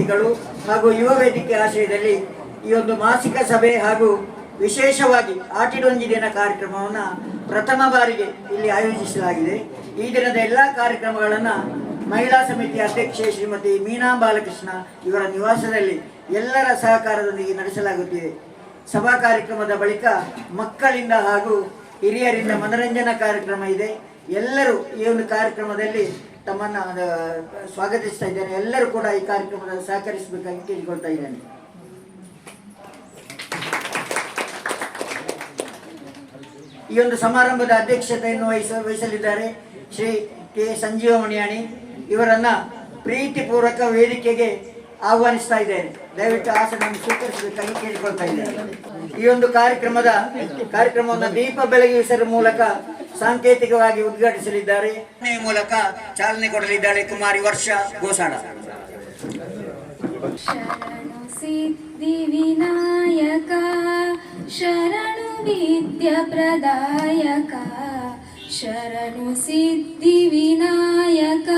ಸಾಹಿತಿಗಳು ಹಾಗೂ ಯುವ ವೇದಿಕೆ ಆಶ್ರಯದಲ್ಲಿ ಈ ಒಂದು ಮಾಸಿಕ ಸಭೆ ಹಾಗೂ ವಿಶೇಷವಾಗಿ ಆಟಿಡೊಂಜಿ ದಿನ ಕಾರ್ಯಕ್ರಮವನ್ನು ಪ್ರಥಮ ಬಾರಿಗೆ ಇಲ್ಲಿ ಆಯೋಜಿಸಲಾಗಿದೆ. ಈ ದಿನದ ಎಲ್ಲ ಕಾರ್ಯಕ್ರಮಗಳನ್ನು ಮಹಿಳಾ ಸಮಿತಿಯ ಅಧ್ಯಕ್ಷೆ ಶ್ರೀಮತಿ ಮೀನಾ ಬಾಲಕೃಷ್ಣ ಇವರ ನಿವಾಸದಲ್ಲಿ ಎಲ್ಲರ ಸಹಕಾರದೊಂದಿಗೆ ನಡೆಸಲಾಗುತ್ತಿದೆ. ಸಭಾ ಕಾರ್ಯಕ್ರಮದ ಬಳಿಕ ಮಕ್ಕಳಿಂದ ಹಾಗೂ ಹಿರಿಯರಿಂದ ಮನರಂಜನಾ ಕಾರ್ಯಕ್ರಮ ಇದೆ. ಎಲ್ಲರೂ ಈ ಒಂದು ಕಾರ್ಯಕ್ರಮದಲ್ಲಿ ತಮ್ಮನ್ನು ಸ್ವಾಗತಿಸ್ತಾ ಇದ್ದೇನೆ. ಎಲ್ಲರೂ ಕೂಡ ಈ ಕಾರ್ಯಕ್ರಮದಲ್ಲಿ ಸಹಕರಿಸಬೇಕಾಗಿ ಕೇಳಿಕೊಳ್ತಾ ಇದ್ದೇನೆ. ಈ ಒಂದು ಸಮಾರಂಭದ ಅಧ್ಯಕ್ಷತೆಯನ್ನು ವಹಿಸಲಿದ್ದಾರೆ ಶ್ರೀ ಕೆ ಸಂಜೀವ ಮಣಿಯಾಣಿ. ಇವರನ್ನ ಪ್ರೀತಿಪೂರ್ವಕ ವೇದಿಕೆಗೆ ಆಹ್ವಾನಿಸ್ತಾ ಇದ್ದೇನೆ. ದಯವಿಟ್ಟು ಆಸನವನ್ನು ಸ್ವೀಕರಿಸಬೇಕಾಗಿ ಕೇಳಿಕೊಳ್ತಾ ಇದ್ದೇನೆ. ಈ ಒಂದು ಕಾರ್ಯಕ್ರಮವನ್ನು ದೀಪ ಬೆಳಗಿಸುವ ಮೂಲಕ ಸಾಂಕೇತಿಕವಾಗಿ ಉದ್ಘಾಟಿಸಲಿದ್ದಾರೆ. ಮೂಲಕ ಚಾಲನೆ ಕೊಡಲಿದ್ದಾರೆ ಕುಮಾರಿ ವರ್ಷ ಗೋಸಾಡ. ಶರಣು ಸಿದ್ಧಿ ವಿನಾಯಕ ಶರಣು ವಿದ್ಯ ಪ್ರದಾಯಕ ಶರಣು ಸಿದ್ಧಿ ವಿನಾಯಕ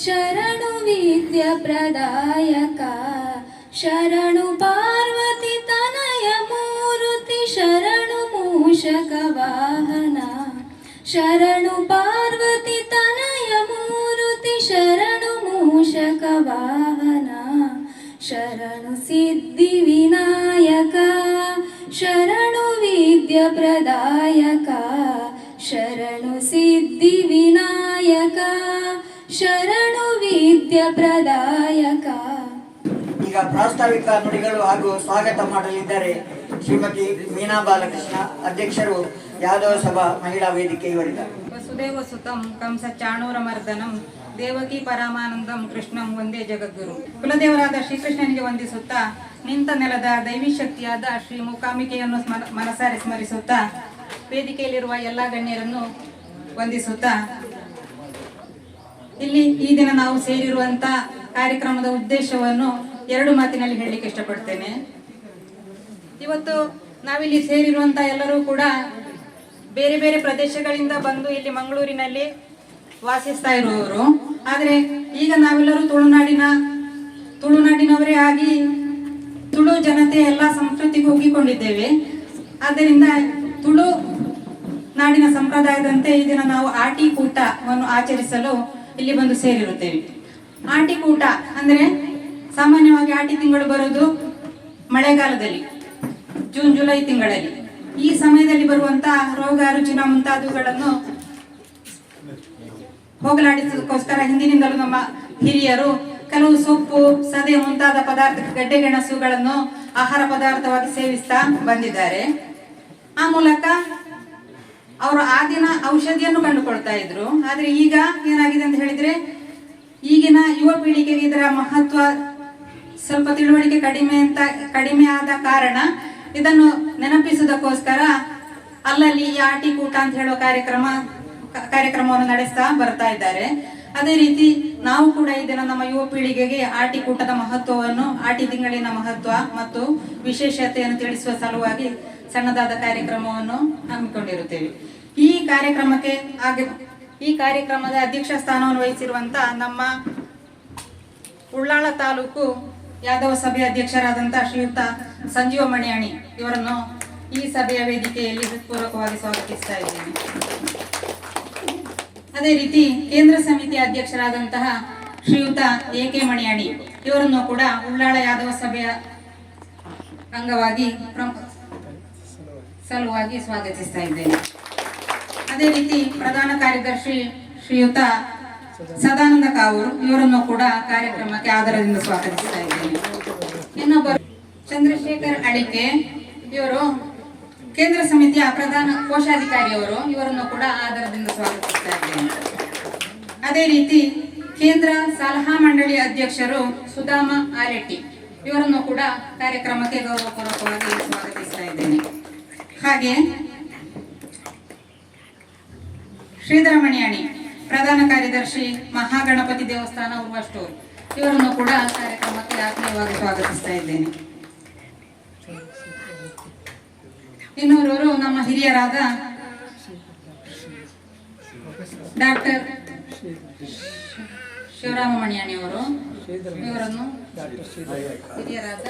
ಶರಣು ವಿದ್ಯ ಪ್ರದಾಯಕ ಶರಣು ಪಾರ್ವತಿ ತನಯ ಮೂರುತಿ ಶರಣು ಮೂಷಕ ವಾಹನ ಶರಣು ಪಾರ್ವತಿ ತನಯ ಮೂರುತಿ ಶರಣು ಮೂಷಕ ವಾಹನ ಶರಣು ಸಿದ್ಧಿ ವಿನಾಯಕ ಶರಣು ವಿದ್ಯ ಪ್ರದಾಯಕ ಶರಣು ಸಿದ್ಧಿ ವಿನಾಯಕ ಶರಣು ವಿದ್ಯ ಪ್ರದಾಯಕ. ಈಗ ಪ್ರಾಸ್ತಾವಿಕ ನುಡಿಗಳು ಹಾಗೂ ಸ್ವಾಗತ ಮಾಡಲಿದ್ದಾರೆ ಶ್ರೀಮತಿ ಮೀನಾ ಬಾಲಕೃಷ್ಣ, ಅಧ್ಯಕ್ಷರು ಯಾದವ ಸಭಾ ಮಹಿಳಾ ವೇದಿಕೆ. ಇವರಿಂದ ವಸುದೇವ ಸುತಂ ಕಂಸ ಚಾಣೂರ ಮರ್ದನಂ ದೇವಕಿ ಪರಮಾನಂದಂ ಕೃಷ್ಣಂ ಒಂದೇ ಜಗದ್ಗುರು. ಕುಲದೇವರಾದ ಶ್ರೀಕೃಷ್ಣನಿಗೆ ವಂದಿಸುತ್ತಾ ನಿಂತ ನೆಲದ ದೈವಿ ಶಕ್ತಿಯಾದ ಶ್ರೀ ಮೂಕಾಂಬಿಕೆಯನ್ನು ಮನಸಾರೆ ಸ್ಮರಿಸುತ್ತಾ ವೇದಿಕೆಯಲ್ಲಿರುವ ಎಲ್ಲ ಗಣ್ಯರನ್ನು ವಂದಿಸುತ್ತಾ ಇಲ್ಲಿ ಈ ದಿನ ನಾವು ಸೇರಿರುವಂತ ಕಾರ್ಯಕ್ರಮದ ಉದ್ದೇಶವನ್ನು 2 ಮಾತಿನಲ್ಲಿ ಹೇಳಲಿಕ್ಕೆ ಇಷ್ಟಪಡ್ತೇನೆ. ಇವತ್ತು ನಾವಿಲ್ಲಿ ಸೇರಿರುವಂತ ಎಲ್ಲರೂ ಕೂಡ ಬೇರೆ ಬೇರೆ ಪ್ರದೇಶಗಳಿಂದ ಬಂದು ಇಲ್ಲಿ ಮಂಗಳೂರಿನಲ್ಲಿ ವಾಸಿಸ್ತಾ ಇರುವವರು. ಆದರೆ ಈಗ ನಾವೆಲ್ಲರೂ ತುಳುನಾಡಿನವರೇ ಆಗಿ ತುಳು ಜನತೆ ಎಲ್ಲ ಸಂಸ್ಕೃತಿಗೆ ಹೋಗಿಕೊಂಡಿದ್ದೇವೆ. ಆದ್ದರಿಂದ ತುಳು ನಾಡಿನ ಸಂಪ್ರದಾಯದಂತೆ ಈ ದಿನ ನಾವು ಆಟಿಕೂಟವನ್ನು ಆಚರಿಸಲು ಇಲ್ಲಿ ಬಂದು ಸೇರಿರುತ್ತೇವೆ. ಆಟಿಕೂಟ ಅಂದ್ರೆ ಸಾಮಾನ್ಯವಾಗಿ ಆಟಿ ತಿಂಗಳು ಬರುವುದು ಮಳೆಗಾಲದಲ್ಲಿ, ಜೂನ್ ಜುಲೈ ತಿಂಗಳಲ್ಲಿ. ಈ ಸಮಯದಲ್ಲಿ ಬರುವಂತಹ ರೋಗ ರುಜಿನ ಮುಂತಾದವುಗಳನ್ನು ಹೋಗಲಾಡಿಸೋದಕ್ಕೋಸ್ಕರ ಹಿಂದಿನಿಂದಲೂ ನಮ್ಮ ಹಿರಿಯರು ಕೆಲವು ಸೊಪ್ಪು ಸದೆ ಮುಂತಾದ ಪದಾರ್ಥ ಗಡ್ಡೆ ಗೆಣಸುಗಳನ್ನು ಆಹಾರ ಪದಾರ್ಥವಾಗಿ ಸೇವಿಸ್ತಾ ಬಂದಿದ್ದಾರೆ. ಆ ಮೂಲಕ ಅವರು ಆ ದಿನ ಔಷಧಿಯನ್ನು ಕಂಡುಕೊಳ್ತಾ ಇದ್ರು. ಆದ್ರೆ ಈಗ ಏನಾಗಿದೆ ಅಂತ ಹೇಳಿದ್ರೆ ಈಗಿನ ಯುವ ಪೀಳಿಗೆಗೆ ಇದರ ಮಹತ್ವ ಸ್ವಲ್ಪ ತಿಳುವಳಿಕೆ ಕಡಿಮೆ ಆದ ಕಾರಣ ಇದನ್ನು ನೆನಪಿಸುವುದಕ್ಕೋಸ್ಕರ ಅಲ್ಲಲ್ಲಿ ಈ ಆಟಿಕೂಟ ಅಂತ ಹೇಳೋ ಕಾರ್ಯಕ್ರಮವನ್ನು ನಡೆಸ್ತಾ ಬರ್ತಾ ಇದ್ದಾರೆ. ಅದೇ ರೀತಿ ನಾವು ಕೂಡ ಈ ದಿನ ನಮ್ಮ ಯುವ ಪೀಳಿಗೆಗೆ ಆಟಿಕೂಟದ ಮಹತ್ವವನ್ನು, ಆಟಿ ತಿಂಗಳಿನ ಮಹತ್ವ ಮತ್ತು ವಿಶೇಷತೆಯನ್ನು ತಿಳಿಸುವ ಸಲುವಾಗಿ ಸಣ್ಣದಾದ ಕಾರ್ಯಕ್ರಮವನ್ನು ಹಮ್ಮಿಕೊಂಡಿರುತ್ತೇವೆ. ಈ ಕಾರ್ಯಕ್ರಮದ ಅಧ್ಯಕ್ಷ ಸ್ಥಾನವನ್ನು ವಹಿಸಿರುವಂತ ನಮ್ಮ ಉಳ್ಳಾಳ ತಾಲೂಕು ಯಾದವ ಸಭೆ ಅಧ್ಯಕ್ಷರಾದಂತಹ ಶ್ರೀಯುತ ಸಂಜೀವ ಮಣಿಯಾಣಿ ಇವರನ್ನು ಈ ಸಭೆಯ ವೇದಿಕೆಯಲ್ಲಿ ಹೃತ್ಪೂರ್ವಕವಾಗಿ ಸ್ವಾಗತಿಸ್ತಾ ಇದ್ದೇನೆ. ಅದೇ ರೀತಿ ಕೇಂದ್ರ ಸಮಿತಿ ಅಧ್ಯಕ್ಷರಾದಂತಹ ಶ್ರೀಯುತ ಎ.ಕೆ. ಮಣಿಯಾಣಿ ಇವರನ್ನು ಕೂಡ ಉಳ್ಳಾಳ ಯಾದವ ಸಭೆಯ ಅಂಗವಾಗಿ ಸಲುವಾಗಿ ಸ್ವಾಗತಿಸ್ತಾ ಇದ್ದೇನೆ. ಅದೇ ರೀತಿ ಪ್ರಧಾನ ಕಾರ್ಯದರ್ಶಿ ಶ್ರೀಯುತ ಸದಾನಂದ ಕಾವೂರು ಇವರನ್ನು ಕೂಡ ಕಾರ್ಯಕ್ರಮಕ್ಕೆ ಆದರದಿಂದ ಸ್ವಾಗತಿಸ್ತಾ ಇದ್ದೇನೆ. ಇನ್ನೊಬ್ಬರು ಚಂದ್ರಶೇಖರ್ ಅಳಿಕೆ ಇವರು ಕೇಂದ್ರ ಸಮಿತಿಯ ಪ್ರಧಾನ ಕೋಶಾಧಿಕಾರಿಯವರು, ಇವರನ್ನು ಕೂಡ ಆದರದಿಂದ ಸ್ವಾಗತಿಸ್ತಾ ಇದ್ದೇನೆ. ಅದೇ ರೀತಿ ಕೇಂದ್ರ ಸಲಹಾ ಮಂಡಳಿ ಅಧ್ಯಕ್ಷರು ಸುಧಾಮ ಆಲೆಟ್ಟಿ ಇವರನ್ನು ಕೂಡ ಕಾರ್ಯಕ್ರಮಕ್ಕೆ ಗೌರವಪೂರ್ವಕವಾಗಿ ಸ್ವಾಗತಿಸ್ತಾ ಇದ್ದೇನೆ. ಹಾಗೆ ಶ್ರೀಧರ ಮಣಿಯಾಣಿ ಪ್ರಧಾನ ಕಾರ್ಯದರ್ಶಿ ಮಹಾಗಣಪತಿ ದೇವಸ್ಥಾನ ಉರ್ವಷ್ಟೂರು ಇವರನ್ನು ಕೂಡ ಕಾರ್ಯಕ್ರಮಕ್ಕೆ ಆತ್ಮೀಯವಾಗಿ ಸ್ವಾಗತಿಸ್ತಾ ಇದ್ದೇನೆ. ಇನ್ನೋರ್ವರು ನಮ್ಮ ಹಿರಿಯರಾದ ಡಾಕ್ಟರ್ ಶಿವರಾಮ ಮಣಿಯಾಣಿ ಅವರು ಇವರನ್ನು ಹಿರಿಯರಾದ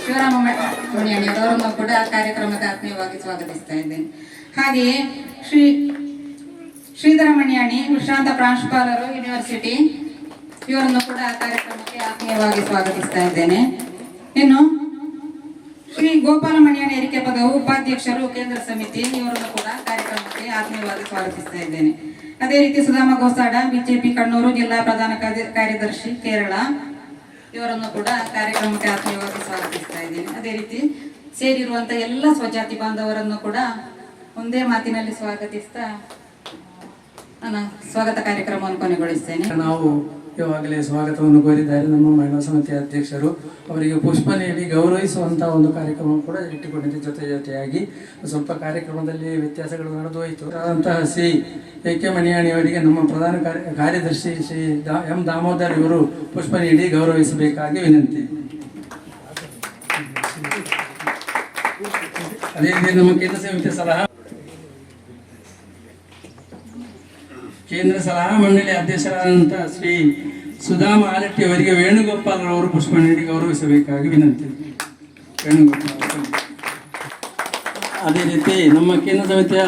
ಶಿವರಾಮಮಣಿಯವರನ್ನು ಕೂಡ ಕಾರ್ಯಕ್ರಮಕ್ಕೆ ಆತ್ಮೀಯವಾಗಿ ಸ್ವಾಗತಿಸ್ತಾ ಇದ್ದೇನೆ. ಹಾಗೆಯೇ ಶ್ರೀಧರ ಮಣಿಯಾಣಿ ವಿಶ್ರಾಂತ ಪ್ರಾಂಶುಪಾಲರು ಯೂನಿವರ್ಸಿಟಿ, ಇವರನ್ನು ಕೂಡ ಕಾರ್ಯಕ್ರಮಕ್ಕೆ ಆತ್ಮೀಯವಾಗಿ ಸ್ವಾಗತಿಸ್ತಾ ಇದ್ದೇನೆ. ಇನ್ನು ಶ್ರೀ ಗೋಪಾಲ ಮಣಿಯಾಣಿ ಅರಿಕೆ ಪದವು ಉಪಾಧ್ಯಕ್ಷರು ಕೇಂದ್ರ ಸಮಿತಿ, ಇವರನ್ನು ಕೂಡ ಕಾರ್ಯಕ್ರಮಕ್ಕೆ ಆತ್ಮೀಯವಾಗಿ ಸ್ವಾಗತಿಸ್ತಾ ಇದ್ದೇನೆ. ಅದೇ ರೀತಿ ಸುಧಾಮ ಗೋಸಾಡ ಬಿಜೆಪಿ ಕಣ್ಣೂರು ಜಿಲ್ಲಾ ಪ್ರಧಾನ ಕಾರ್ಯದರ್ಶಿ ಕೇರಳ, ಇವರನ್ನು ಕೂಡ ಕಾರ್ಯಕ್ರಮಕ್ಕೆ ಆತ್ಮೀಯವಾಗಿ ಸ್ವಾಗತಿಸ್ತಾ ಇದ್ದೇನೆ. ಅದೇ ರೀತಿ ಸೇರಿರುವಂತಹ ಎಲ್ಲ ಸ್ವಜಾತಿ ಬಾಂಧವರನ್ನು ಕೂಡ ಒಂದೇ ಮಾತಿನಲ್ಲಿ ಸ್ವಾಗತಿಸ್ತಾ ನನ್ನ ಸ್ವಾಗತ ಕಾರ್ಯಕ್ರಮವನ್ನು ಕೊನೆಗೊಳಿಸ್ತೇನೆ. ನಾವು ಇವಾಗಲೇ ಸ್ವಾಗತವನ್ನು ಕೋರಿದ್ದಾರೆ ನಮ್ಮ ಮಹಿಳಾ ಸಮಿತಿ ಅಧ್ಯಕ್ಷರು. ಅವರಿಗೆ ಪುಷ್ಪ ನೀಡಿ ಗೌರವಿಸುವಂತಹ ಒಂದು ಕಾರ್ಯಕ್ರಮ ಕೂಡ ಇಟ್ಟುಕೊಂಡಿದ್ದೆ. ಜೊತೆಯಾಗಿ ಸ್ವಲ್ಪ ಕಾರ್ಯಕ್ರಮದಲ್ಲಿ ವ್ಯತ್ಯಾಸಗಳು ನಡೆದು ಹೋಯಿತು. ಅಂತಹ ಶ್ರೀ ಎ.ಕೆ. ಮಣಿಯಾಣಿಯವರಿಗೆ ನಮ್ಮ ಪ್ರಧಾನ ಕಾರ್ಯದರ್ಶಿ ಶ್ರೀ ಎಂ ದಾಮೋದರ್ ಇವರು ಪುಷ್ಪ ನೀಡಿ ಗೌರವಿಸಬೇಕಾಗಿ ವಿನಂತಿ. ಅದೇ ರೀತಿ ನಮ್ಮ ಕೇಂದ್ರ ಸಲಹಾ ಮಂಡಳಿ ಅಧ್ಯಕ್ಷರಾದಂತಹ ಶ್ರೀ ಸುಧಾಮ ಆಲಟ್ಟಿ ಅವರಿಗೆ ವೇಣುಗೋಪಾಲ್ ಅವರು ಪುಷ್ಪ ನೀಡಿ ಗೌರವಿಸಬೇಕಾಗಿ ವಿನಂತಿ. ವೇಣುಗೋಪಾಲ್. ಅದೇ ರೀತಿ ನಮ್ಮ ಕೇಂದ್ರ ಸಮಿತಿಯ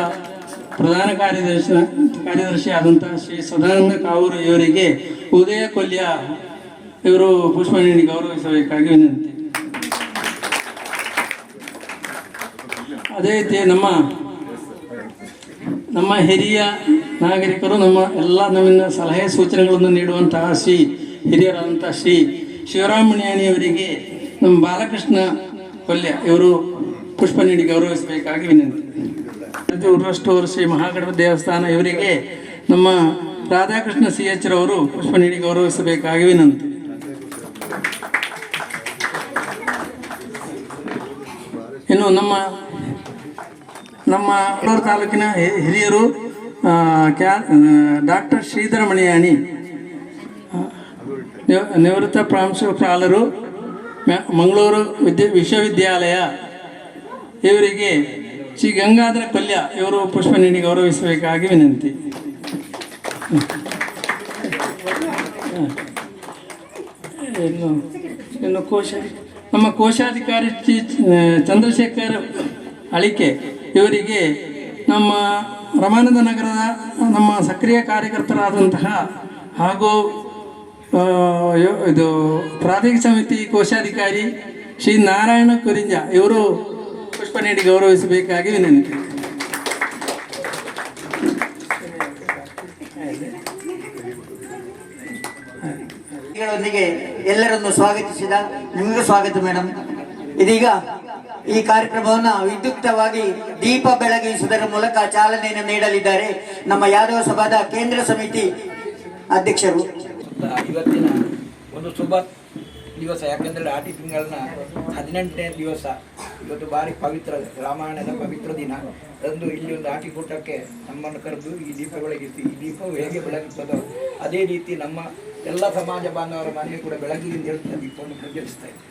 ಪ್ರಧಾನ ಕಾರ್ಯದರ್ಶಿ ಆದಂತಹ ಶ್ರೀ ಸದಾನಂದ ಕಾವೂರು ಇವರಿಗೆ ಉದಯ ಕೊಲ್ಯ ಇವರು ಪುಷ್ಪ ನೀಡಿ ಗೌರವಿಸಬೇಕಾಗಿ ವಿನಂತಿ. ಅದೇ ರೀತಿ ನಮ್ಮ ಹಿರಿಯ ನಾಗರಿಕರು ನಮ್ಮಿಂದ ಸಲಹೆ ಸೂಚನೆಗಳನ್ನು ನೀಡುವಂತಹ ಹಿರಿಯರಾದಂತಹ ಶ್ರೀ ಶಿವರಾಮಮಣಿಯಾಣಿಯವರಿಗೆ ನಮ್ಮ ಬಾಲಕೃಷ್ಣ ಕೊಲ್ಯ ಇವರು ಪುಷ್ಪ ನೀಡಿ ಗೌರವಿಸಬೇಕಾಗಿ ವಿನಂತಿ. ಉರ್ವಷ್ಟೂರು ಶ್ರೀ ಮಹಾಗಣಪತಿ ದೇವಸ್ಥಾನ ಇವರಿಗೆ ನಮ್ಮ ರಾಧಾಕೃಷ್ಣ CH ರವರು ಪುಷ್ಪ ನೀಡಿ ಗೌರವಿಸಬೇಕಾಗಿ ವಿನಂತಿ. ಇನ್ನು ನಮ್ಮ ತಾಲೂಕಿನ ಹಿರಿಯರು ಡಾಕ್ಟರ್ ಶ್ರೀಧರ ಮಣಿಯಾಣಿ ನಿವೃತ್ತ ಪ್ರಾಂಶುಪಾಲರು ಮಂಗಳೂರು ವಿಶ್ವವಿದ್ಯಾಲಯ ಇವರಿಗೆ ಶ್ರೀ ಗಂಗಾಧರ ಕೊಲ್ಯ ಇವರು ಪುಷ್ಪ ನೀಡಿ ಗೌರವಿಸಬೇಕಾಗಿ ವಿನಂತಿ. ಇನ್ನು ನಮ್ಮ ಕೋಶಾಧಿಕಾರಿ ಶ್ರೀ ಚಂದ್ರಶೇಖರ್ ಅಳಿಕೆ ಇವರಿಗೆ ನಮ್ಮ ರಮಾನಂದ ನಗರದ ನಮ್ಮ ಸಕ್ರಿಯ ಕಾರ್ಯಕರ್ತರಾದಂತಹ ಹಾಗೂ ಇದು ಪ್ರಾದೇಶಿಕ ಸಮಿತಿ ಕೋಶಾಧಿಕಾರಿ ಶ್ರೀ ನಾರಾಯಣ ಕುರಿಂಜ ಇವರು ಪುಷ್ಪ ನೀಡಿ ಗೌರವಿಸಬೇಕಾಗಿ ವಿನಂತಿ. ಗಳೊಂದಿಗೆ ಎಲ್ಲರನ್ನು ಸ್ವಾಗತಿಸಿದ ನಿಮಗೂ ಸ್ವಾಗತ ಮೇಡಮ್. ಇದೀಗ ಈ ಕಾರ್ಯಕ್ರಮವನ್ನು ವಿದ್ಯುಕ್ತವಾಗಿ ದೀಪ ಬೆಳಗಿಸುವುದರ ಮೂಲಕ ಚಾಲನೆಯನ್ನು ನೀಡಲಿದ್ದಾರೆ ನಮ್ಮ ಯಾದವ ಸಭಾದ ಕೇಂದ್ರ ಸಮಿತಿ ಅಧ್ಯಕ್ಷರು. ಇವತ್ತಿನ ಒಂದು ಶುಭ ದಿವಸ, ಯಾಕೆಂದರೆ ಆಟಿ ತಿಂಗಳಿನ 18ನೇ ದಿವಸ. ಇವತ್ತು ಭಾರಿ ಪವಿತ್ರ, ರಾಮಾಯಣದ ಪವಿತ್ರ ದಿನ. ಅಂದು ಇಲ್ಲಿ ಒಂದು ಆಟಿಕೂಟಕ್ಕೆ ನಮ್ಮನ್ನು ಕರೆದು ಈ ದೀಪ ಬೆಳಗಿಸಿ, ಈ ದೀಪವು ಹೇಗೆ ಬೆಳಗುತ್ತದೋ ಅದೇ ರೀತಿ ನಮ್ಮ ಎಲ್ಲ ಸಮಾಜ ಬಾಂಧವರ ಮನೆಗೆ ಕೂಡ ಬೆಳಗಿಗೆ ಅಂತ ಹೇಳ್ತಾ ದೀಪವನ್ನು ಪ್ರಜ್ವಲಿಸ್ತಾ ಇದ್ದೀವಿ.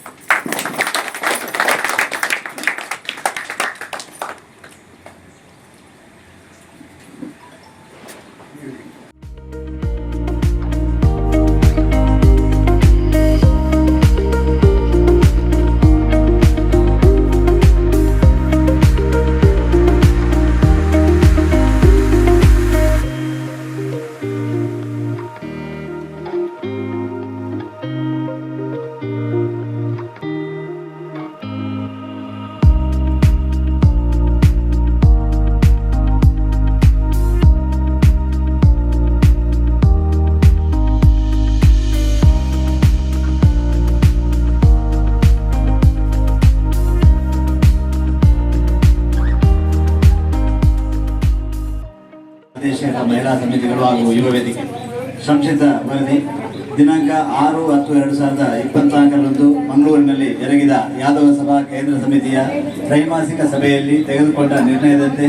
ಮಹಿಳಾ ಸಮಿತಿಗಳು ಹಾಗೂ ಯುವ ವೇದಿಕೆ ಸಂಕ್ಷಿಪ್ತ ವರದಿ. ದಿನಾಂಕ 6/10/2024 ಮಂಗಳೂರಿನಲ್ಲಿ ಜರುಗಿದ ಯಾದವ ಸಭಾ ಕೇಂದ್ರ ಸಮಿತಿಯ ತ್ರೈಮಾಸಿಕ ಸಭೆಯಲ್ಲಿ ತೆಗೆದುಕೊಂಡ ನಿರ್ಣಯದಂತೆ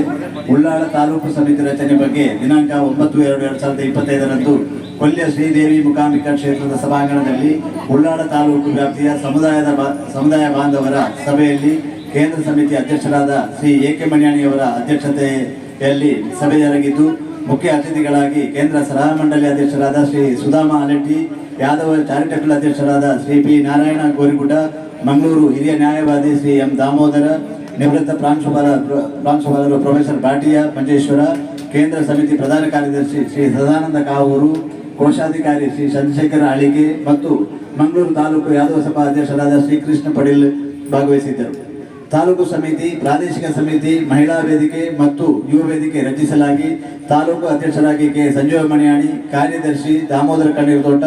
ಉಳ್ಳಾಳ ತಾಲೂಕು ಸಮಿತಿ ರಚನೆ ಬಗ್ಗೆ ದಿನಾಂಕ 9/2/2025 ಕೊಲ್ಯ ಶ್ರೀದೇವಿ ಮುಕಾಂಬಿಕಾ ಕ್ಷೇತ್ರದ ಸಭಾಂಗಣದಲ್ಲಿ ಉಳ್ಳಾಳ ತಾಲೂಕು ವ್ಯಾಪ್ತಿಯ ಸಮುದಾಯ ಬಾಂಧವರ ಸಭೆಯಲ್ಲಿ ಕೇಂದ್ರ ಸಮಿತಿ ಅಧ್ಯಕ್ಷರಾದ ಶ್ರೀ ಎ.ಕೆ. ಮಣಿಯಾಣಿಯವರ ಅಧ್ಯಕ್ಷತೆಯಲ್ಲಿ ಸಭೆ ಜರುಗಿದ್ದು, ಮುಖ್ಯ ಅತಿಥಿಗಳಾಗಿ ಕೇಂದ್ರ ಸಲಹಾ ಮಂಡಳಿ ಅಧ್ಯಕ್ಷರಾದ ಶ್ರೀ ಸುಧಾಮ ಆಲೆಟ್ಟಿ, ಯಾದವ ಚಾರಿಟಬಲ್ ಅಧ್ಯಕ್ಷರಾದ ಶ್ರೀ ಪಿ ನಾರಾಯಣ ಗೋರಿಗುಡ್ಡ, ಮಂಗಳೂರು ಹಿರಿಯ ನ್ಯಾಯವಾದಿ ಶ್ರೀ ಎಂ ದಾಮೋದರ, ನಿವೃತ್ತ ಪ್ರಾಂಶುಪಾಲರು ಪ್ರೊಫೆಸರ್ ಭಾಟಿಯ ಮಂಜೇಶ್ವರ, ಕೇಂದ್ರ ಸಮಿತಿ ಪ್ರಧಾನ ಕಾರ್ಯದರ್ಶಿ ಶ್ರೀ ಸದಾನಂದ ಕಾವೂರು, ಕೋಶಾಧಿಕಾರಿ ಶ್ರೀ ಚಂದ್ರಶೇಖರ ಅಳಿಗೆ ಮತ್ತು ಮಂಗಳೂರು ತಾಲೂಕು ಯಾದವ ಸಭಾ ಅಧ್ಯಕ್ಷರಾದ ಶ್ರೀಕೃಷ್ಣ ಪಡೀಲ್ ಭಾಗವಹಿಸಿದ್ದರು. ತಾಲೂಕು ಸಮಿತಿ, ಪ್ರಾದೇಶಿಕ ಸಮಿತಿ, ಮಹಿಳಾ ವೇದಿಕೆ ಮತ್ತು ಯುವ ವೇದಿಕೆ ರಚಿಸಲಾಗಿ ತಾಲೂಕು ಅಧ್ಯಕ್ಷರಾಗಿ ಕೆ ಸಂಜೀವ ಮಣಿಯಾಣಿ, ಕಾರ್ಯದರ್ಶಿ ದಾಮೋದರ ಕಣ್ಣೀರ್ತೋಟ,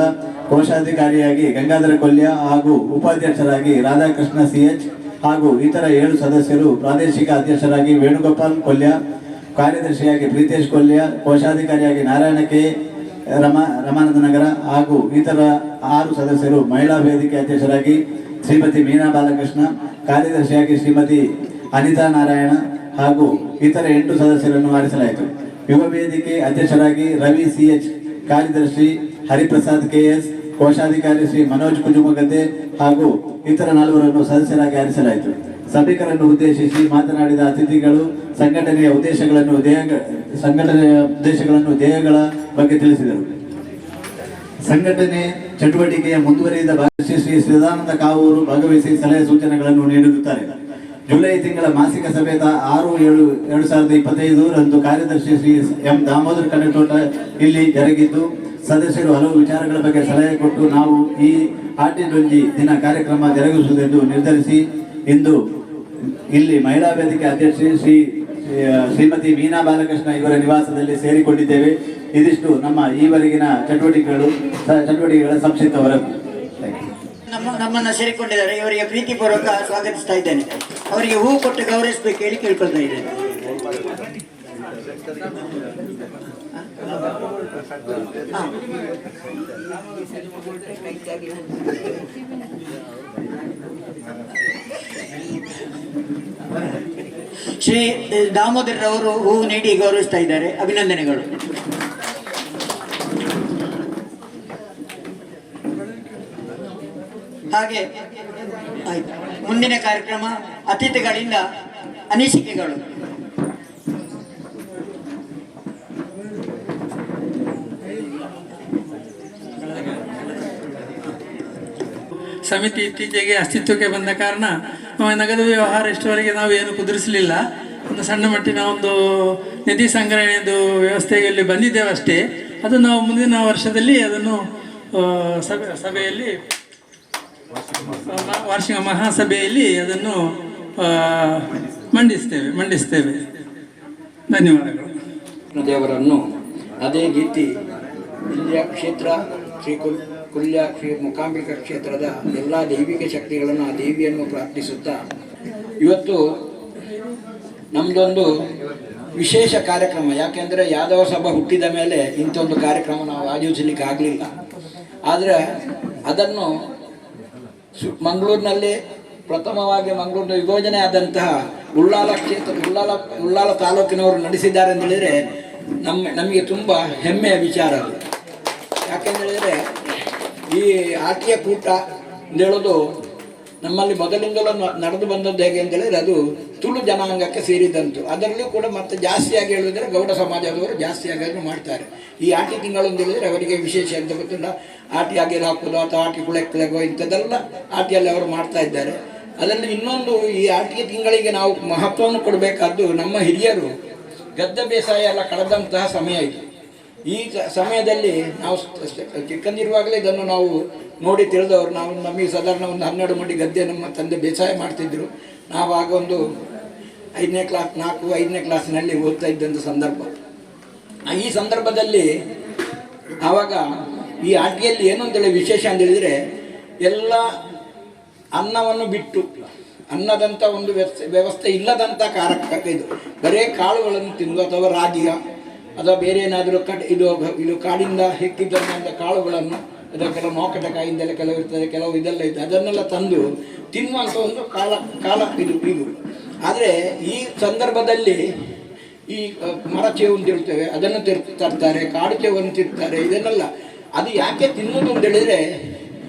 ಕೋಶಾಧಿಕಾರಿಯಾಗಿ ಗಂಗಾಧರ ಕೊಲ್ಯ ಹಾಗೂ ಉಪಾಧ್ಯಕ್ಷರಾಗಿ ರಾಧಾಕೃಷ್ಣ ಸಿಎಚ್ ಹಾಗೂ ಇತರ 7 ಸದಸ್ಯರು, ಪ್ರಾದೇಶಿಕ ಅಧ್ಯಕ್ಷರಾಗಿ ವೇಣುಗೋಪಾಲ್ ಕೊಲ್ಯ, ಕಾರ್ಯದರ್ಶಿಯಾಗಿ ಪ್ರೀತೇಶ್ ಕೊಲ್ಯ, ಕೋಶಾಧಿಕಾರಿಯಾಗಿ ನಾರಾಯಣ ಕೆ ರಮಾನಂದ ನಗರ ಹಾಗೂ ಇತರ 6 ಸದಸ್ಯರು, ಮಹಿಳಾ ವೇದಿಕೆ ಅಧ್ಯಕ್ಷರಾಗಿ ಶ್ರೀಮತಿ ಮೀನಾ ಬಾಲಕೃಷ್ಣ, ಕಾರ್ಯದರ್ಶಿಯಾಗಿ ಶ್ರೀಮತಿ ಅನಿತಾ ನಾರಾಯಣ ಹಾಗೂ ಇತರ 8 ಸದಸ್ಯರನ್ನು ಆರಿಸಲಾಯಿತು. ಯುವ ವೇದಿಕೆ ಅಧ್ಯಕ್ಷರಾಗಿ ರವಿ ಸಿಎಚ್, ಕಾರ್ಯದರ್ಶಿ ಹರಿಪ್ರಸಾದ್ ಕೆಎಸ್, ಕೋಶಾಧಿಕಾರಿ ಶ್ರೀ ಮನೋಜ್ ಕುಜುಮಗದ್ದೆ ಹಾಗೂ ಇತರ 4 ಸದಸ್ಯರಾಗಿ ಆರಿಸಲಾಯಿತು. ಸಭಿಕರನ್ನು ಉದ್ದೇಶಿಸಿ ಮಾತನಾಡಿದ ಅತಿಥಿಗಳು ಸಂಘಟನೆಯ ಉದ್ದೇಶಗಳನ್ನು ಧ್ಯೇಯಗಳ ಬಗ್ಗೆ ತಿಳಿಸಿದರು. ಸಂಘಟನೆ ಚಟುವಟಿಕೆಯ ಮುಂದುವರಿದ ಭಾಗದಲ್ಲಿ ಶ್ರೀ ಸದಾನಂದ ಕಾವೂರು ಭಾಗವಹಿಸಿ ಸಲಹೆ ಸೂಚನೆಗಳನ್ನು ನೀಡಿರುತ್ತಾರೆ. ಜುಲೈ ತಿಂಗಳ ಮಾಸಿಕ ಸಭೆ 6/7/2025 ರಂದು ಕಾರ್ಯದರ್ಶಿ ಶ್ರೀ ಎಂ ದಾಮೋದರ ಕಣ್ಣೀರ್ತೋಟ ಇಲ್ಲಿ ಜರುಗಿದ್ದು, ಸದಸ್ಯರು ಹಲವು ವಿಚಾರಗಳ ಬಗ್ಗೆ ಸಲಹೆ ಕೊಟ್ಟು ನಾವು ಈ ಆಟಿಡೊಂಜಿ ದಿನ ಕಾರ್ಯಕ್ರಮ ಜರುಗಿಸುವುದೆಂದು ನಿರ್ಧರಿಸಿ ಇಂದು ಇಲ್ಲಿ ಮಹಿಳಾ ವೇದಿಕೆ ಅಧ್ಯಕ್ಷೆ ಶ್ರೀಮತಿ ಮೀನಾ ಬಾಲಕೃಷ್ಣ ಇವರ ನಿವಾಸದಲ್ಲಿ ಸೇರಿಕೊಂಡಿದ್ದೇವೆ. ಇದಿಷ್ಟು ನಮ್ಮ ಈವರೆಗಿನ ಚಟುವಟಿಕೆಗಳ ಸಂಕ್ಷಿಪ್ತ ವರದಿ. ನಮ್ಮನ್ನ ಸೇರಿಕೊಂಡಿದ್ದಾರೆ. ಇವರಿಗೆ ಪ್ರೀತಿಪೂರ್ವಕ ಸ್ವಾಗತಿಸ್ತಾ ಇದ್ದೇನೆ. ಅವರಿಗೆ ಹೂ ಕೊಟ್ಟು ಗೌರವಿಸಬೇಕು ಹೇಳಿ ಕೇಳ್ಕೊಳ್ತಾ ಇದ್ದೇನೆ. ಶ್ರೀ ದಾಮೋದರ್ ಅವರು ಹೂ ನೀಡಿ ಗೌರವಿಸ್ತಾ ಇದ್ದಾರೆ. ಅಭಿನಂದನೆಗಳು. ಹಾಗೆ ಆಯ್ತು. ಮುಂದಿನ ಕಾರ್ಯಕ್ರಮ ಅತಿಥಿಗಳಿಂದ ಅನಿಸಿಕೆಗಳು. ಸಮಿತಿ ಇತ್ತೀಚೆಗೆ ಅಸ್ತಿತ್ವಕ್ಕೆ ಬಂದ ಕಾರಣ ನಗದು ವ್ಯವಹಾರ ಇಷ್ಟವರೆಗೆ ನಾವು ಏನು ಕುದುರಿಸಲಿಲ್ಲ. ಒಂದು ಸಣ್ಣ ಮಟ್ಟಿನ ಒಂದು ನಿಧಿ ಸಂಗ್ರಹಣೆಯದು ವ್ಯವಸ್ಥೆಯಲ್ಲಿ ಬಂದಿದ್ದೇವೆ ಅಷ್ಟೇ. ಅದು ನಾವು ಮುಂದಿನ ವರ್ಷದಲ್ಲಿ ಅದನ್ನು ಸಭೆಯಲ್ಲಿ ವಾರ್ಷಿಕ ಮಹಾಸಭೆಯಲ್ಲಿ ಅದನ್ನು ಮಂಡಿಸ್ತೇವೆ. ಧನ್ಯವಾದಗಳು. ದೇವರನ್ನು ಅದೇ ರೀತಿ ಇಲ್ಲಿಯ ಕ್ಷೇತ್ರ ಕುಲ್ಯ ಶ್ರೀ ಮೂಕಾಂಬಿಕಾ ಕ್ಷೇತ್ರದ ಎಲ್ಲ ದೈವಿಕ ಶಕ್ತಿಗಳನ್ನು ಆ ದೇವಿಯನ್ನು ಪ್ರಾರ್ಥಿಸುತ್ತಾ ಇವತ್ತು ನಮ್ಮದೊಂದು ವಿಶೇಷ ಕಾರ್ಯಕ್ರಮ. ಯಾಕೆಂದರೆ ಯಾದವ ಸಭಾ ಹುಟ್ಟಿದ ಮೇಲೆ ಇಂಥೊಂದು ಕಾರ್ಯಕ್ರಮ ನಾವು ಆಯೋಜಿಸಲಿಕ್ಕೆ ಆಗಲಿಲ್ಲ. ಆದರೆ ಅದನ್ನು ಮಂಗಳೂರಿನಲ್ಲಿ ಪ್ರಥಮವಾಗಿ ಮಂಗಳೂರಿನ ವಿಭಜನೆ ಆದಂತಹ ಉಳ್ಳಾಲ ತಾಲೂಕಿನವರು ನಡೆಸಿದ್ದಾರೆ ಅಂತ ಹೇಳಿದರೆ ನಮಗೆ ತುಂಬ ಹೆಮ್ಮೆಯ ವಿಚಾರ ಅದು. ಯಾಕೆಂದರೆ ಈ ಆಟಿಯ ಕೂಟ ಅಂತೇಳೋದು ನಮ್ಮಲ್ಲಿ ಮೊದಲಿಂದಲೂ ನಡೆದು ಬಂದದ್ದು ಹೇಗೆ ಅಂತೇಳಿದರೆ ಅದು ತುಳು ಜನಾಂಗಕ್ಕೆ ಸೇರಿದಂತು. ಅದರಲ್ಲೂ ಕೂಡ ಮತ್ತೆ ಜಾಸ್ತಿಯಾಗಿ ಹೇಳಿದರೆ ಗೌಡ ಸಮಾಜದವರು ಜಾಸ್ತಿಯಾಗಿ ಅದನ್ನು ಮಾಡ್ತಾರೆ. ಈ ಆಟಿ ತಿಂಗಳು ಅಂತ ಹೇಳಿದರೆ ಅವರಿಗೆ ವಿಶೇಷ ಅಂತ ಗೊತ್ತಿಲ್ಲ. ಆಟಿ ಅಗೆಲು ಹಾಕೋದು ಅಥವಾ ಆಟಿ ಕುಳೆಕ್ಲೆಗೋ ಇಂಥದ್ದೆಲ್ಲ ಆಟಿಯಲ್ಲಿ ಅವರು ಮಾಡ್ತಾ ಇದ್ದಾರೆ. ಅದರಲ್ಲಿ ಇನ್ನೊಂದು ಈ ಆಟಿಯ ತಿಂಗಳಿಗೆ ನಾವು ಮಹತ್ವವನ್ನು ಕೊಡಬೇಕಾದ್ದು ನಮ್ಮ ಹಿರಿಯರು ಗದ್ದೆ ಬೇಸಾಯ ಎಲ್ಲ ಕಳೆದಂತಹ ಸಮಯ ಇದು. ಈ ಸಮಯದಲ್ಲಿ ನಾವು ಚಿಕ್ಕಂದಿರುವಾಗಲೇ ಇದನ್ನು ನಾವು ನೋಡಿ ತಿಳಿದವರು. ನಮಗೆ ಸಾಧಾರಣ ಒಂದು 12 ಮಡಿ ಗದ್ದೆ ನಮ್ಮ ತಂದೆ ಬೇಸಾಯ ಮಾಡ್ತಿದ್ದರು. ನಾವಾಗ ಒಂದು 5ನೇ ಕ್ಲಾಸಿನಲ್ಲಿ ಓದ್ತಾ ಇದ್ದಂಥ ಸಂದರ್ಭ. ಈ ಸಂದರ್ಭದಲ್ಲಿ ಆವಾಗ ಈ ಆಟಿಯಲ್ಲಿ ಏನು ಅಂತೇಳಿ ವಿಶೇಷ ಅಂತೇಳಿದರೆ ಎಲ್ಲ ಅನ್ನವನ್ನು ಬಿಟ್ಟು ಅನ್ನದಂಥ ಒಂದು ವ್ಯವಸ್ಥೆ ಇಲ್ಲದಂಥ ಇದು ಬರೇ ಕಾಳುಗಳನ್ನು ತಿಂದು ಅಥವಾ ರಾಗಿಯ ಅಥವಾ ಬೇರೆ ಏನಾದರೂ ಇದು ಕಾಡಿಂದ ಹೆಕ್ಕಿದ್ದಂಥ ಕಾಳುಗಳನ್ನು ಅಥವಾ ಕೆಲವು ನೌಕಟಕಾಯಿಂದೆಲ್ಲ ಕೆಲವು ಇರ್ತದೆ, ಕೆಲವು ಇದೆಲ್ಲ ಇದೆ, ಅದನ್ನೆಲ್ಲ ತಂದು ತಿನ್ನುವಂಥ ಒಂದು ಕಾಲ ಇದು. ಆದರೆ ಈ ಸಂದರ್ಭದಲ್ಲಿ ಈ ಮರಚೇವು ಅಂತ ಹೇಳ್ತೇವೆ, ಅದನ್ನು ತರ್ತಾರೆ, ಕಾಡು ಚೇವನ್ನು ತಿರ್ತಾರೆ. ಇದನ್ನೆಲ್ಲ ಅದು ಯಾಕೆ ತಿನ್ನೋದು ಅಂತ ಹೇಳಿದರೆ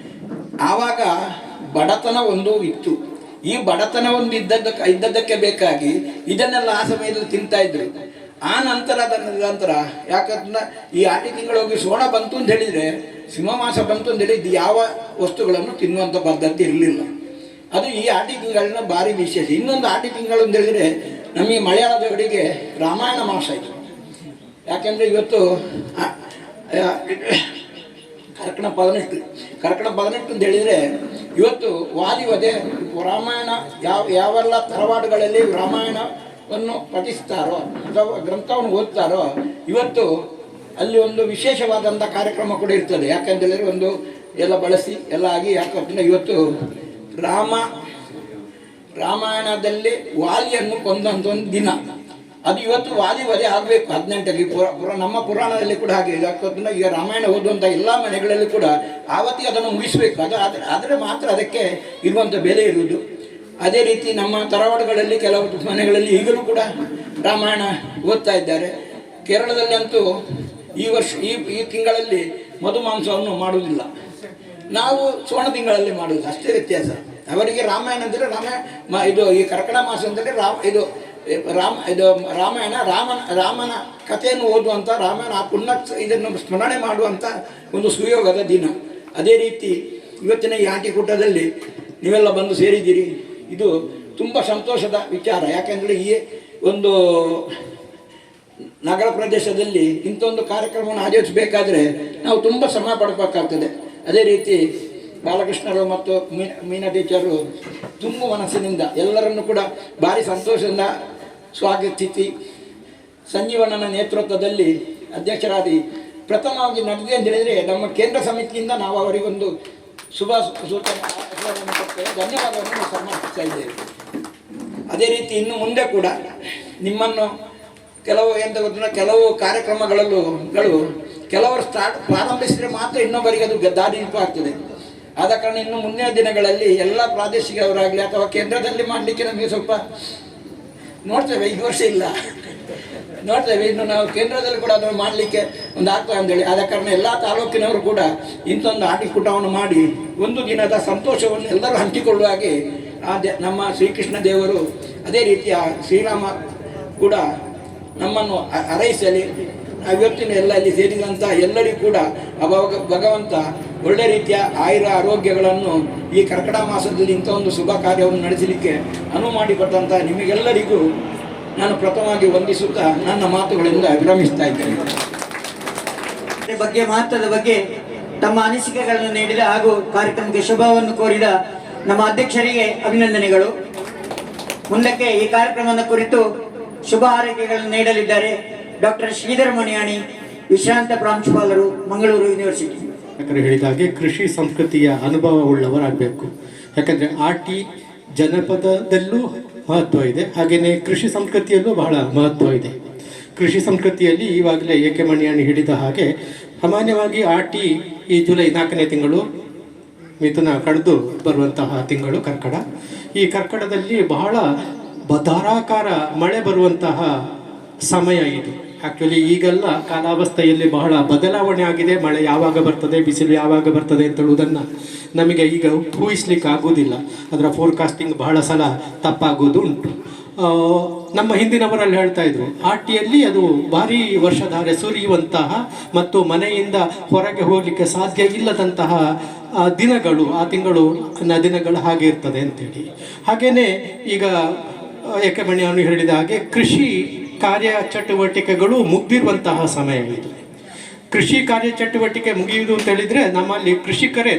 ಆವಾಗ ಬಡತನ ಒಂದು ಇತ್ತು. ಈ ಬಡತನ ಒಂದು ಇದ್ದದ್ದಕ್ಕೆ ಬೇಕಾಗಿ ಇದನ್ನೆಲ್ಲ ಆ ಸಮಯದಲ್ಲಿ ತಿಂತಾ ಇದ್ರು. ಆ ನಂತರ ಯಾಕಂದ್ರೆ ಈ ಆಟಿ ತಿಂಗಳು ಹೋಗಿ ಸೋಣ ಬಂತು ಅಂತ ಹೇಳಿದರೆ, ಸಿಂಹಮಾಸ ಬಂತು ಅಂತ ಹೇಳಿದ್ದು ಯಾವ ವಸ್ತುಗಳನ್ನು ತಿನ್ನುವಂಥ ಪದ್ಧತಿ ಇರಲಿಲ್ಲ. ಅದು ಈ ಆಟಿ ತಿಂಗಳನ್ನ ಭಾರಿ ವಿಶೇಷ. ಇನ್ನೊಂದು ಆಟಿ ತಿಂಗಳು ಅಂತ ಹೇಳಿದರೆ ನಮಗೆ ಮಲಯಾಳದವರಿಗೆ ರಾಮಾಯಣ ಮಾಸ ಇದು. ಯಾಕೆಂದರೆ ಇವತ್ತು ಕರ್ಕಣ 18 ಅಂತ ಹೇಳಿದರೆ ಇವತ್ತು ವಾದಿವದೆ ರಾಮಾಯಣ ಯಾವೆಲ್ಲ ತರವಾಡುಗಳಲ್ಲಿ ರಾಮಾಯಣವನ್ನು ಪಠಿಸ್ತಾರೋ ಅಥವಾ ಗ್ರಂಥವನ್ನು ಓದ್ತಾರೋ ಇವತ್ತು ಅಲ್ಲಿ ಒಂದು ವಿಶೇಷವಾದಂಥ ಕಾರ್ಯಕ್ರಮ ಕೂಡ ಇರ್ತದೆ. ಯಾಕಂತೇಳಿದರೆ ಒಂದು ಎಲ್ಲ ಬಳಸಿ ಎಲ್ಲ ಆಗಿ ಯಾಕಂದರೆ ಇವತ್ತು ರಾಮಾಯಣದಲ್ಲಿ ವಾಲಿಯನ್ನು ಕೊಂದಂಥ ಒಂದು ದಿನ, ಅದು ಇವತ್ತು ವಾಲಿ ವಧೆ ಆಗಬೇಕು 18ಕ್ಕೆ. ನಮ್ಮ ಪುರಾಣದಲ್ಲಿ ಕೂಡ ಹಾಗೆ. ಯಾಕಂದ್ರೆ ಈಗ ರಾಮಾಯಣ ಓದುವಂಥ ಎಲ್ಲ ಮನೆಗಳಲ್ಲಿ ಕೂಡ ಆವತ್ತಿಗೆ ಅದನ್ನು ಮುಗಿಸಬೇಕು. ಆದರೆ ಮಾತ್ರ ಅದಕ್ಕೆ ಇರುವಂಥ ಬೆಲೆ ಇರುವುದು. ಅದೇ ರೀತಿ ನಮ್ಮ ತರವಾಡುಗಳಲ್ಲಿ ಕೆಲವು ಮನೆಗಳಲ್ಲಿ ಈಗಲೂ ಕೂಡ ರಾಮಾಯಣ ಓದ್ತಾ ಇದ್ದಾರೆ. ಕೇರಳದಲ್ಲಿ ಅಂತೂ ಈ ತಿಂಗಳಲ್ಲಿ ಮಧುಮಾಂಸವನ್ನು ಮಾಡುವುದಿಲ್ಲ, ನಾವು ಸೋಣ ತಿಂಗಳಲ್ಲಿ ಮಾಡುವುದು, ಅಷ್ಟೇ ವ್ಯತ್ಯಾಸ. ಅವರಿಗೆ ರಾಮಾಯಣ ಅಂದರೆ ಇದು ಈ ಕರ್ಕಟ ಮಾಸ ಅಂದರೆ ರಾಮನ ಕಥೆಯನ್ನು ಓದುವಂಥ ರಾಮಾಯಣ ಪುಣ್ಯ ಇದನ್ನು ಸ್ಮರಣೆ ಮಾಡುವಂಥ ಒಂದು ಸುಯೋಗದ ದಿನ. ಅದೇ ರೀತಿ ಇವತ್ತಿನ ಈ ಆಟಿಕೂಟದಲ್ಲಿ ನೀವೆಲ್ಲ ಬಂದು ಸೇರಿದ್ದೀರಿ, ಇದು ತುಂಬ ಸಂತೋಷದ ವಿಚಾರ. ಯಾಕೆಂದರೆ ಈ ಒಂದು ನಗರ ಪ್ರದೇಶದಲ್ಲಿ ಇಂಥ ಒಂದು ಕಾರ್ಯಕ್ರಮವನ್ನು ಆಯೋಜಿಸಬೇಕಾದ್ರೆ ನಾವು ತುಂಬ ಶ್ರಮ ಪಡಬೇಕಾಗ್ತದೆ. ಅದೇ ರೀತಿ ಬಾಲಕೃಷ್ಣರು ಮತ್ತು ಮೀನಾ ಟೀಚರು ತುಂಬ ಮನಸ್ಸಿನಿಂದ ಎಲ್ಲರನ್ನು ಕೂಡ ಭಾರಿ ಸಂತೋಷದಿಂದ ಸ್ವಾಗತಿಸಿ ಸಂಜೀವಣ್ಣನ ನೇತೃತ್ವದಲ್ಲಿ ಅಧ್ಯಕ್ಷರಾಗಿ ಪ್ರಥಮವಾಗಿ ನಡೆದಿದೆ ಅಂತ ಹೇಳಿದರೆ ನಮ್ಮ ಕೇಂದ್ರ ಸಮಿತಿಯಿಂದ ನಾವು ಅವರಿಗೊಂದು ಶುಭ ಸೂಚನೆ ಕೊಡ್ತೇವೆ, ಧನ್ಯವಾದವನ್ನು ಸಮರ್ಪಿಸ್ತಾ ಇದ್ದೇವೆ. ಅದೇ ರೀತಿ ಇನ್ನು ಮುಂದೆ ಕೂಡ ನಿಮ್ಮನ್ನು ಕೆಲವು ಕಾರ್ಯಕ್ರಮಗಳಲ್ಲೂ ಕೆಲವರು ಪ್ರಾರಂಭಿಸಿದರೆ ಮಾತ್ರ ಇನ್ನೊಬ್ಬರಿಗೆ ಅದು ದಾರಿದೀಪ ಆಗ್ತದೆ. ಆದ ಕಾರಣ ಇನ್ನು ಮುಂದಿನ ದಿನಗಳಲ್ಲಿ ಎಲ್ಲ ಪ್ರಾದೇಶಿಕವರಾಗಲಿ ಅಥವಾ ಕೇಂದ್ರದಲ್ಲಿ ಮಾಡಲಿಕ್ಕೆ ನಮಗೆ ಸ್ವಲ್ಪ ನೋಡ್ತೇವೆ, ಈ ವರ್ಷ ಇಲ್ಲ ನೋಡ್ತೇವೆ, ಇನ್ನು ನಾವು ಕೇಂದ್ರದಲ್ಲಿ ಕೂಡ ಅದನ್ನು ಮಾಡಲಿಕ್ಕೆ ಒಂದು ಆಗ್ತದೆ ಅಂತೇಳಿ. ಆದ ಕಾರಣ ಎಲ್ಲ ತಾಲೂಕಿನವರು ಕೂಡ ಇಂಥೊಂದು ಆಟಿಕೂಟವನ್ನು ಮಾಡಿ ಒಂದು ದಿನದ ಸಂತೋಷವನ್ನು ಎಲ್ಲರೂ ಹಂಚಿಕೊಳ್ಳುವ ಹಾಗೆ ನಮ್ಮ ಶ್ರೀಕೃಷ್ಣ ದೇವರು ಅದೇ ರೀತಿಯ ಶ್ರೀರಾಮ ಕೂಡ ನಮ್ಮನ್ನು ಹಾರೈಸಲಿ. ಇವತ್ತಿನ ಎಲ್ಲ ಇಲ್ಲಿ ಸೇರಿದಂಥ ಎಲ್ಲರಿಗೂ ಕೂಡ ಭಗವಂತ ಒಳ್ಳೆ ರೀತಿಯ ಆರೋಗ್ಯಗಳನ್ನು ಈ ಕರ್ಕಟ ಮಾಸದಲ್ಲಿ ಇಂಥ ಒಂದು ಶುಭ ಕಾರ್ಯವನ್ನು ನಡೆಸಲಿಕ್ಕೆ ಅನುವು ಮಾಡಿಕೊಟ್ಟಂಥ ನಿಮಗೆಲ್ಲರಿಗೂ ನಾನು ಪ್ರಥಮವಾಗಿ ವಂದಿಸುತ್ತಾ ನನ್ನ ಮಾತುಗಳಿಂದ ವಿರಮಿಸ್ತಾ ಇದ್ದೇನೆ. ಮಹತ್ವದ ಬಗ್ಗೆ ತಮ್ಮ ಅನಿಸಿಕೆಗಳನ್ನು ನೀಡಿದ ಹಾಗೂ ಕಾರ್ಯಕ್ರಮಕ್ಕೆ ಶುಭವನ್ನು ಕೋರಿದ ನಮ್ಮ ಅಧ್ಯಕ್ಷರಿಗೆ ಅಭಿನಂದನೆಗಳು. ಮುಂದಕ್ಕೆ ಈ ಕಾರ್ಯಕ್ರಮದ ಕುರಿತು ಶುಭ ಹಾರೈಕೆಗಳನ್ನು ನೀಡಲಿದ್ದಾರೆ ಡಾಕ್ಟರ್ ಶ್ರೀಧರ ಮಣಿಯಾಣಿ, ವಿಶ್ರಾಂತ ಪ್ರಾಂಶುಪಾಲರು, ಮಂಗಳೂರು ಯೂನಿವರ್ಸಿಟಿ. ಹೇಳಿದಾಗೆ ಕೃಷಿ ಸಂಸ್ಕೃತಿಯ ಅನುಭವ ಉಳ್ಳವರಾಗಬೇಕು. ಯಾಕಂದರೆ ಆಟಿ ಜನಪದದಲ್ಲೂ ಮಹತ್ವ ಇದೆ, ಹಾಗೆಯೇ ಕೃಷಿ ಸಂಸ್ಕೃತಿಯಲ್ಲೂ ಬಹಳ ಮಹತ್ವ ಇದೆ. ಕೃಷಿ ಸಂಸ್ಕೃತಿಯಲ್ಲಿ ಈವಾಗಲೇ ಏಕೆ ಮಣಿಯಾಣಿ ಹೇಳಿದ ಹಾಗೆ ಸಾಮಾನ್ಯವಾಗಿ ಆಟಿ ಈ ಜುಲೈ 4ನೇ ತಿಂಗಳು, ಮಿಥುನ ಕಳೆದು ಬರುವಂತಹ ತಿಂಗಳು ಕರ್ಕಟ. ಈ ಕರ್ಕಟದಲ್ಲಿ ಬಹಳ ಧಾರಾಕಾರ ಮಳೆ ಬರುವಂತಹ ಸಮಯ ಇದು. ಆ್ಯಕ್ಚುಲಿ ಈಗೆಲ್ಲ ಕಾಲಾವಸ್ಥೆಯಲ್ಲಿ ಬಹಳ ಬದಲಾವಣೆ ಆಗಿದೆ. ಮಳೆ ಯಾವಾಗ ಬರ್ತದೆ, ಬಿಸಿಲು ಯಾವಾಗ ಬರ್ತದೆ ಅಂತ ಹೇಳುವುದನ್ನು ನಮಗೆ ಈಗ ಊಹಿಸ್ಲಿಕ್ಕೆ ಆಗೋದಿಲ್ಲ. ಅದರ ಫೋರ್ಕಾಸ್ಟಿಂಗ್ ಬಹಳ ಸಲ ತಪ್ಪಾಗೋದು ಉಂಟು. ನಮ್ಮ ಹಿಂದಿನವರಲ್ಲಿ ಹೇಳ್ತಾ ಇದ್ರು, ಆಟಿಯಲ್ಲಿ ಅದು ಭಾರೀ ವರ್ಷಧಾರೆ ಸುರಿಯುವಂತಹ ಮತ್ತು ಮನೆಯಿಂದ ಹೊರಗೆ ಹೋಗಲಿಕ್ಕೆ ಸಾಧ್ಯ ಇಲ್ಲದಂತಹ ದಿನಗಳು, ಆ ದಿನಗಳು ಹಾಗೆ ಇರ್ತದೆ ಅಂತೇಳಿ. ಹಾಗೆಯೇ ಈಗ ಏಕೆ ಮಣಿಯಾಣಿ ಹೇಳಿದ ಹಾಗೆ ಕೃಷಿ ಕಾರ್ಯ ಚಟುವಟಿಕೆಗಳು ಮುಗ್ದಿರುವಂತಹ ಸಮಯ ಇದು. ಕೃಷಿ ಕಾರ್ಯ ಚಟುವಟಿಕೆ ಮುಗಿಯುವುದು ಅಂತ ಹೇಳಿದರೆ ನಮ್ಮಲ್ಲಿ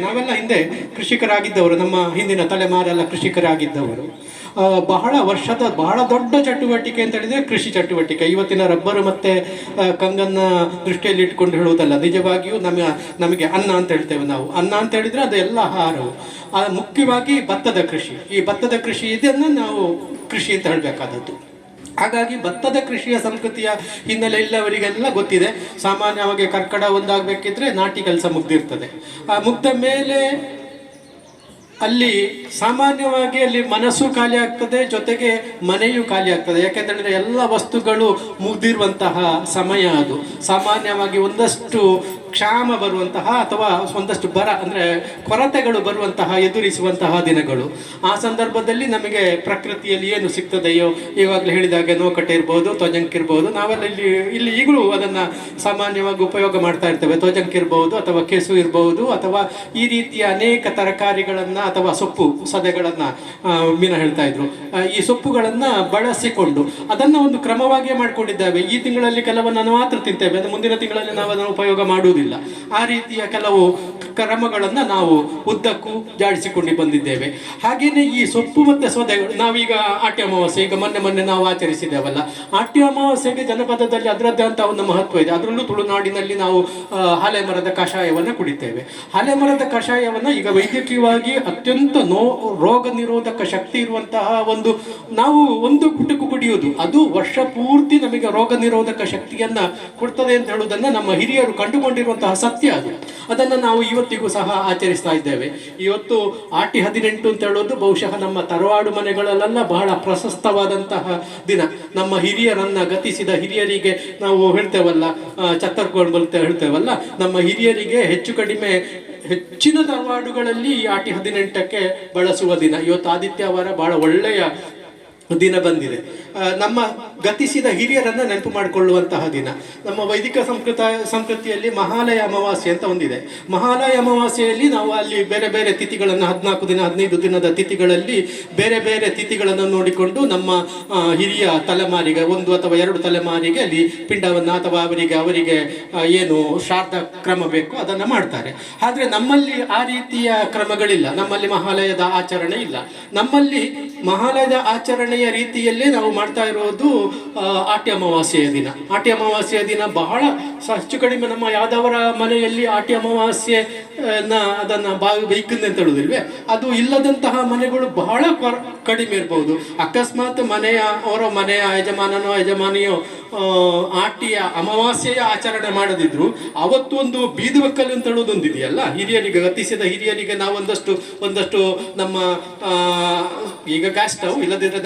ನಾವೆಲ್ಲ ಹಿಂದೆ ಕೃಷಿಕರಾಗಿದ್ದವರು, ನಮ್ಮ ಹಿಂದಿನ ತಲೆಮಾರೆಲ್ಲ ಕೃಷಿಕರಾಗಿದ್ದವರು. ಬಹಳ ದೊಡ್ಡ ಚಟುವಟಿಕೆ ಅಂತ ಹೇಳಿದರೆ ಕೃಷಿ ಚಟುವಟಿಕೆ. ಇವತ್ತಿನ ರಬ್ಬರು ಮತ್ತು ಕಂಗನ್ನ ದೃಷ್ಟಿಯಲ್ಲಿ ಇಟ್ಕೊಂಡು ಹೇಳುವುದಲ್ಲ, ನಿಜವಾಗಿಯೂ ನಮಗೆ ಅನ್ನ ಅಂತ ಹೇಳ್ತೇವೆ ನಾವು. ಅನ್ನ ಅಂತ ಹೇಳಿದರೆ ಅದು ಎಲ್ಲ ಆಹಾರವು. ಮುಖ್ಯವಾಗಿ ಭತ್ತದ ಕೃಷಿ. ಈ ಭತ್ತದ ಕೃಷಿ ಇದನ್ನು ನಾವು ಕೃಷಿ ಅಂತ ಹೇಳಬೇಕಾದದ್ದು. ಹಾಗಾಗಿ ಭತ್ತದ ಕೃಷಿಯ ಸಂಸ್ಕೃತಿಯ ಹಿನ್ನೆಲೆ ಇಲ್ಲವರಿಗೆಲ್ಲ ಗೊತ್ತಿದೆ. ಸಾಮಾನ್ಯವಾಗಿ ಕರ್ಕಟ ಒಂದಾಗಬೇಕಿದ್ರೆ ನಾಟಿ ಕೆಲಸ ಮುಗ್ದಿರ್ತದೆ. ಆ ಮುಗ್ದ ಮೇಲೆ ಅಲ್ಲಿ ಸಾಮಾನ್ಯವಾಗಿ ಅಲ್ಲಿ ಮನಸ್ಸು ಖಾಲಿ ಆಗ್ತದೆ, ಜೊತೆಗೆ ಮನೆಯೂ ಖಾಲಿ ಆಗ್ತದೆ. ಯಾಕೆಂತಂದರೆ ಎಲ್ಲ ವಸ್ತುಗಳು ಮುಗ್ದಿರುವಂತಹ ಸಮಯ ಅದು. ಸಾಮಾನ್ಯವಾಗಿ ಒಂದಷ್ಟು ಕ್ಷಾಮ ಬರುವಂತಹ ಅಥವಾ ಒಂದಷ್ಟು ಬರ ಅಂದರೆ ಕೊರತೆಗಳು ಬರುವಂತಹ ಎದುರಿಸುವಂತಹ ದಿನಗಳು. ಆ ಸಂದರ್ಭದಲ್ಲಿ ನಮಗೆ ಪ್ರಕೃತಿಯಲ್ಲಿ ಏನು ಸಿಗ್ತದೆಯೋ, ಈವಾಗಲೇ ಹೇಳಿದಾಗೆ ನೋಕಟೆ ಇರ್ಬೋದು, ತ್ವಜಂಕ್ ಇರ್ಬೋದು, ನಾವೆಲ್ಲ ಇಲ್ಲಿ ಈಗಲೂ ಅದನ್ನು ಸಾಮಾನ್ಯವಾಗಿ ಉಪಯೋಗ ಮಾಡ್ತಾ ಇರ್ತೇವೆ. ತ್ವಜಂಕ್ ಇರ್ಬೋದು ಅಥವಾ ಕೆಸು ಇರ್ಬೋದು ಅಥವಾ ಈ ರೀತಿಯ ಅನೇಕ ತರಕಾರಿಗಳನ್ನು ಅಥವಾ ಸೊಪ್ಪು ಸದೆಗಳನ್ನು ಮೀನ ಹೇಳ್ತಾ ಇದ್ರು. ಈ ಸೊಪ್ಪುಗಳನ್ನು ಬಳಸಿಕೊಂಡು ಅದನ್ನು ಒಂದು ಕ್ರಮವಾಗಿಯೇ ಮಾಡಿಕೊಂಡಿದ್ದೇವೆ. ಈ ತಿಂಗಳಲ್ಲಿ ಕೆಲವನ್ನ ಮಾತ್ರ ತಿಂತೇವೆ, ಅದು ಮುಂದಿನ ತಿಂಗಳಲ್ಲಿ ನಾವು ಅದನ್ನು ಉಪಯೋಗ ಮಾಡುವುದಿಲ್ಲ. ಆ ರೀತಿಯ ಕೆಲವು ಕ್ರಮಗಳನ್ನು ನಾವು ಉದ್ದಕ್ಕೂ ಜಾಡಿಸಿಕೊಂಡು ಬಂದಿದ್ದೇವೆ. ಹಾಗೆಯೇ ಈ ಸೊಪ್ಪು ಮತ್ತು ಸೌದೆಗಳು, ನಾವೀಗ ಆಟ್ಯ ಅಮಾವಾಸ್ಯೆ ಈಗ ಮೊನ್ನೆ ನಾವು ಆಚರಿಸಿದ್ದೇವಲ್ಲ, ಆಟ್ಯ ಅಮಾವಾಸ್ಯೆಗೆ ಜನಪದದಲ್ಲಿ ಅದರದ್ದೇ ಅಂತ ಒಂದು ಮಹತ್ವ ಇದೆ. ಅದರಲ್ಲೂ ತುಳುನಾಡಿನಲ್ಲಿ ನಾವು ಹಲೆ ಮರದ ಕಷಾಯವನ್ನು ಕುಡಿತೇವೆ. ಹಲೆ ಮರದ ಕಷಾಯವನ್ನು ಈಗ ವೈದ್ಯಕೀಯವಾಗಿ ಅತ್ಯಂತ ರೋಗ ನಿರೋಧಕ ಶಕ್ತಿ ಇರುವಂತಹ ನಾವು ಒಂದು ಗುಟುಕು ಕುಡಿಯುವುದು ಅದು ವರ್ಷ ಪೂರ್ತಿ ನಮಗೆ ರೋಗ ನಿರೋಧಕ ಶಕ್ತಿಯನ್ನ ಕೊಡ್ತದೆ ಅಂತ ಹೇಳುವುದನ್ನು ನಮ್ಮ ಹಿರಿಯರು ಕಂಡುಕೊಂಡಿರುವಂತಹ ಸತ್ಯ ಅದು. ಅದನ್ನು ನಾವು ಇವತ್ತಿಗೂ ಸಹ ಆಚರಿಸ್ತಾ ಇದ್ದೇವೆ. ಇವತ್ತು ಆಟಿ 18 ಅಂತ ಹೇಳೋದು ಬಹುಶಃ ನಮ್ಮ ತರವಾಡು ಮನೆಗಳಲ್ಲೆಲ್ಲ ಬಹಳ ಪ್ರಶಸ್ತವಾದಂತಹ ದಿನ. ನಮ್ಮ ಹಿರಿಯರನ್ನ ಗತಿಸಿದ ಹಿರಿಯರಿಗೆ ನಾವು ಹೇಳ್ತೇವಲ್ಲ, ಚತ್ತರ್ಕೊಂಡು ಹೇಳ್ತೇವಲ್ಲ, ನಮ್ಮ ಹಿರಿಯರಿಗೆ ಹೆಚ್ಚು ಕಡಿಮೆ ಹೆಚ್ಚಿನ ತರವಾಡುಗಳಲ್ಲಿ ಈ ಆಟಿ 18ಕ್ಕೆ ಬಳಸುವ ದಿನ. ಇವತ್ತು ಆದಿತ್ಯವಾರ ಬಹಳ ಒಳ್ಳೆಯ ದಿನ ಬಂದಿದೆ. ನಮ್ಮ ಗತಿಸಿದ ಹಿರಿಯರನ್ನು ನೆನಪು ಮಾಡಿಕೊಳ್ಳುವಂತಹ ದಿನ. ನಮ್ಮ ವೈದಿಕ ಸಂಸ್ಕೃತಿಯಲ್ಲಿ ಮಹಾಲಯ ಅಮಾವಾಸ್ಯೆ ಅಂತ ಒಂದಿದೆ. ಮಹಾಲಯ ಅಮಾವಾಸ್ಯೆಯಲ್ಲಿ ನಾವು ಅಲ್ಲಿ ಬೇರೆ ಬೇರೆ ತಿಥಿಗಳನ್ನು 14 ದಿನ 15 ದಿನದ ತಿಥಿಗಳಲ್ಲಿ ಬೇರೆ ಬೇರೆ ತಿಥಿಗಳನ್ನು ನೋಡಿಕೊಂಡು ನಮ್ಮ ಹಿರಿಯ ತಲೆಮಾರಿಗೆ 1 ಅಥವಾ 2 ತಲೆಮಾರಿಗೆ ಅಲ್ಲಿ ಪಿಂಡವನ್ನು ಅಥವಾ ಅವರಿಗೆ ಏನು ಶ್ರಾದ್ದ ಕ್ರಮ ಬೇಕು ಅದನ್ನು ಮಾಡ್ತಾರೆ. ಆದರೆ ನಮ್ಮಲ್ಲಿ ಆ ರೀತಿಯ ಕ್ರಮಗಳಿಲ್ಲ. ನಮ್ಮಲ್ಲಿ ಮಹಾಲಯದ ಆಚರಣೆ ಇಲ್ಲ. ನಮ್ಮಲ್ಲಿ ಮಹಾಲಯದ ಆಚರಣೆಯ ರೀತಿಯಲ್ಲೇ ನಾವು ಮಾಡ್ತಾ ಇರೋದು ಆಟ್ಯ ಅಮಾವಾಸ್ಯೆಯ ದಿನ. ಆಟ್ಯ ಅಮಾವಾಸ್ಯೆಯ ದಿನ ಬಹಳ ಹೆಚ್ಚು ಕಡಿಮೆ ನಮ್ಮ ಯಾದವರ ಮನೆಯಲ್ಲಿ ಆಟ್ಯ ಅಮಾವಾಸ್ಯೆ ಅದನ್ನು ಬೈಕಂದು ಅಂತ ಹೇಳುದಿಲ್ವೇ, ಅದು ಇಲ್ಲದಂತಹ ಮನೆಗಳು ಬಹಳ ಕಡಿಮೆ ಇರ್ಬೋದು. ಅಕಸ್ಮಾತ್ ಅವರ ಮನೆಯ ಯಜಮಾನನೋ ಯಜಮಾನಿಯೋ ಆಟಿಯ ಅಮಾವಾಸ್ಯೆಯ ಆಚರಣೆ ಮಾಡದಿದ್ರು ಅವತ್ತು ಒಂದು ಬೀದುವಕ್ಕಲು ಅಂತ ಹೇಳೋದೊಂದಿದೆಯಲ್ಲ, ಹಿರಿಯರಿಗೆ ಗತಿಸಿದ ಹಿರಿಯರಿಗೆ ನಾವು ಒಂದಷ್ಟು ನಮ್ಮ ಈಗ ಗ್ಯಾಸ್ ಸ್ಟವ್ ಇಲ್ಲದಿದ್ದರೆ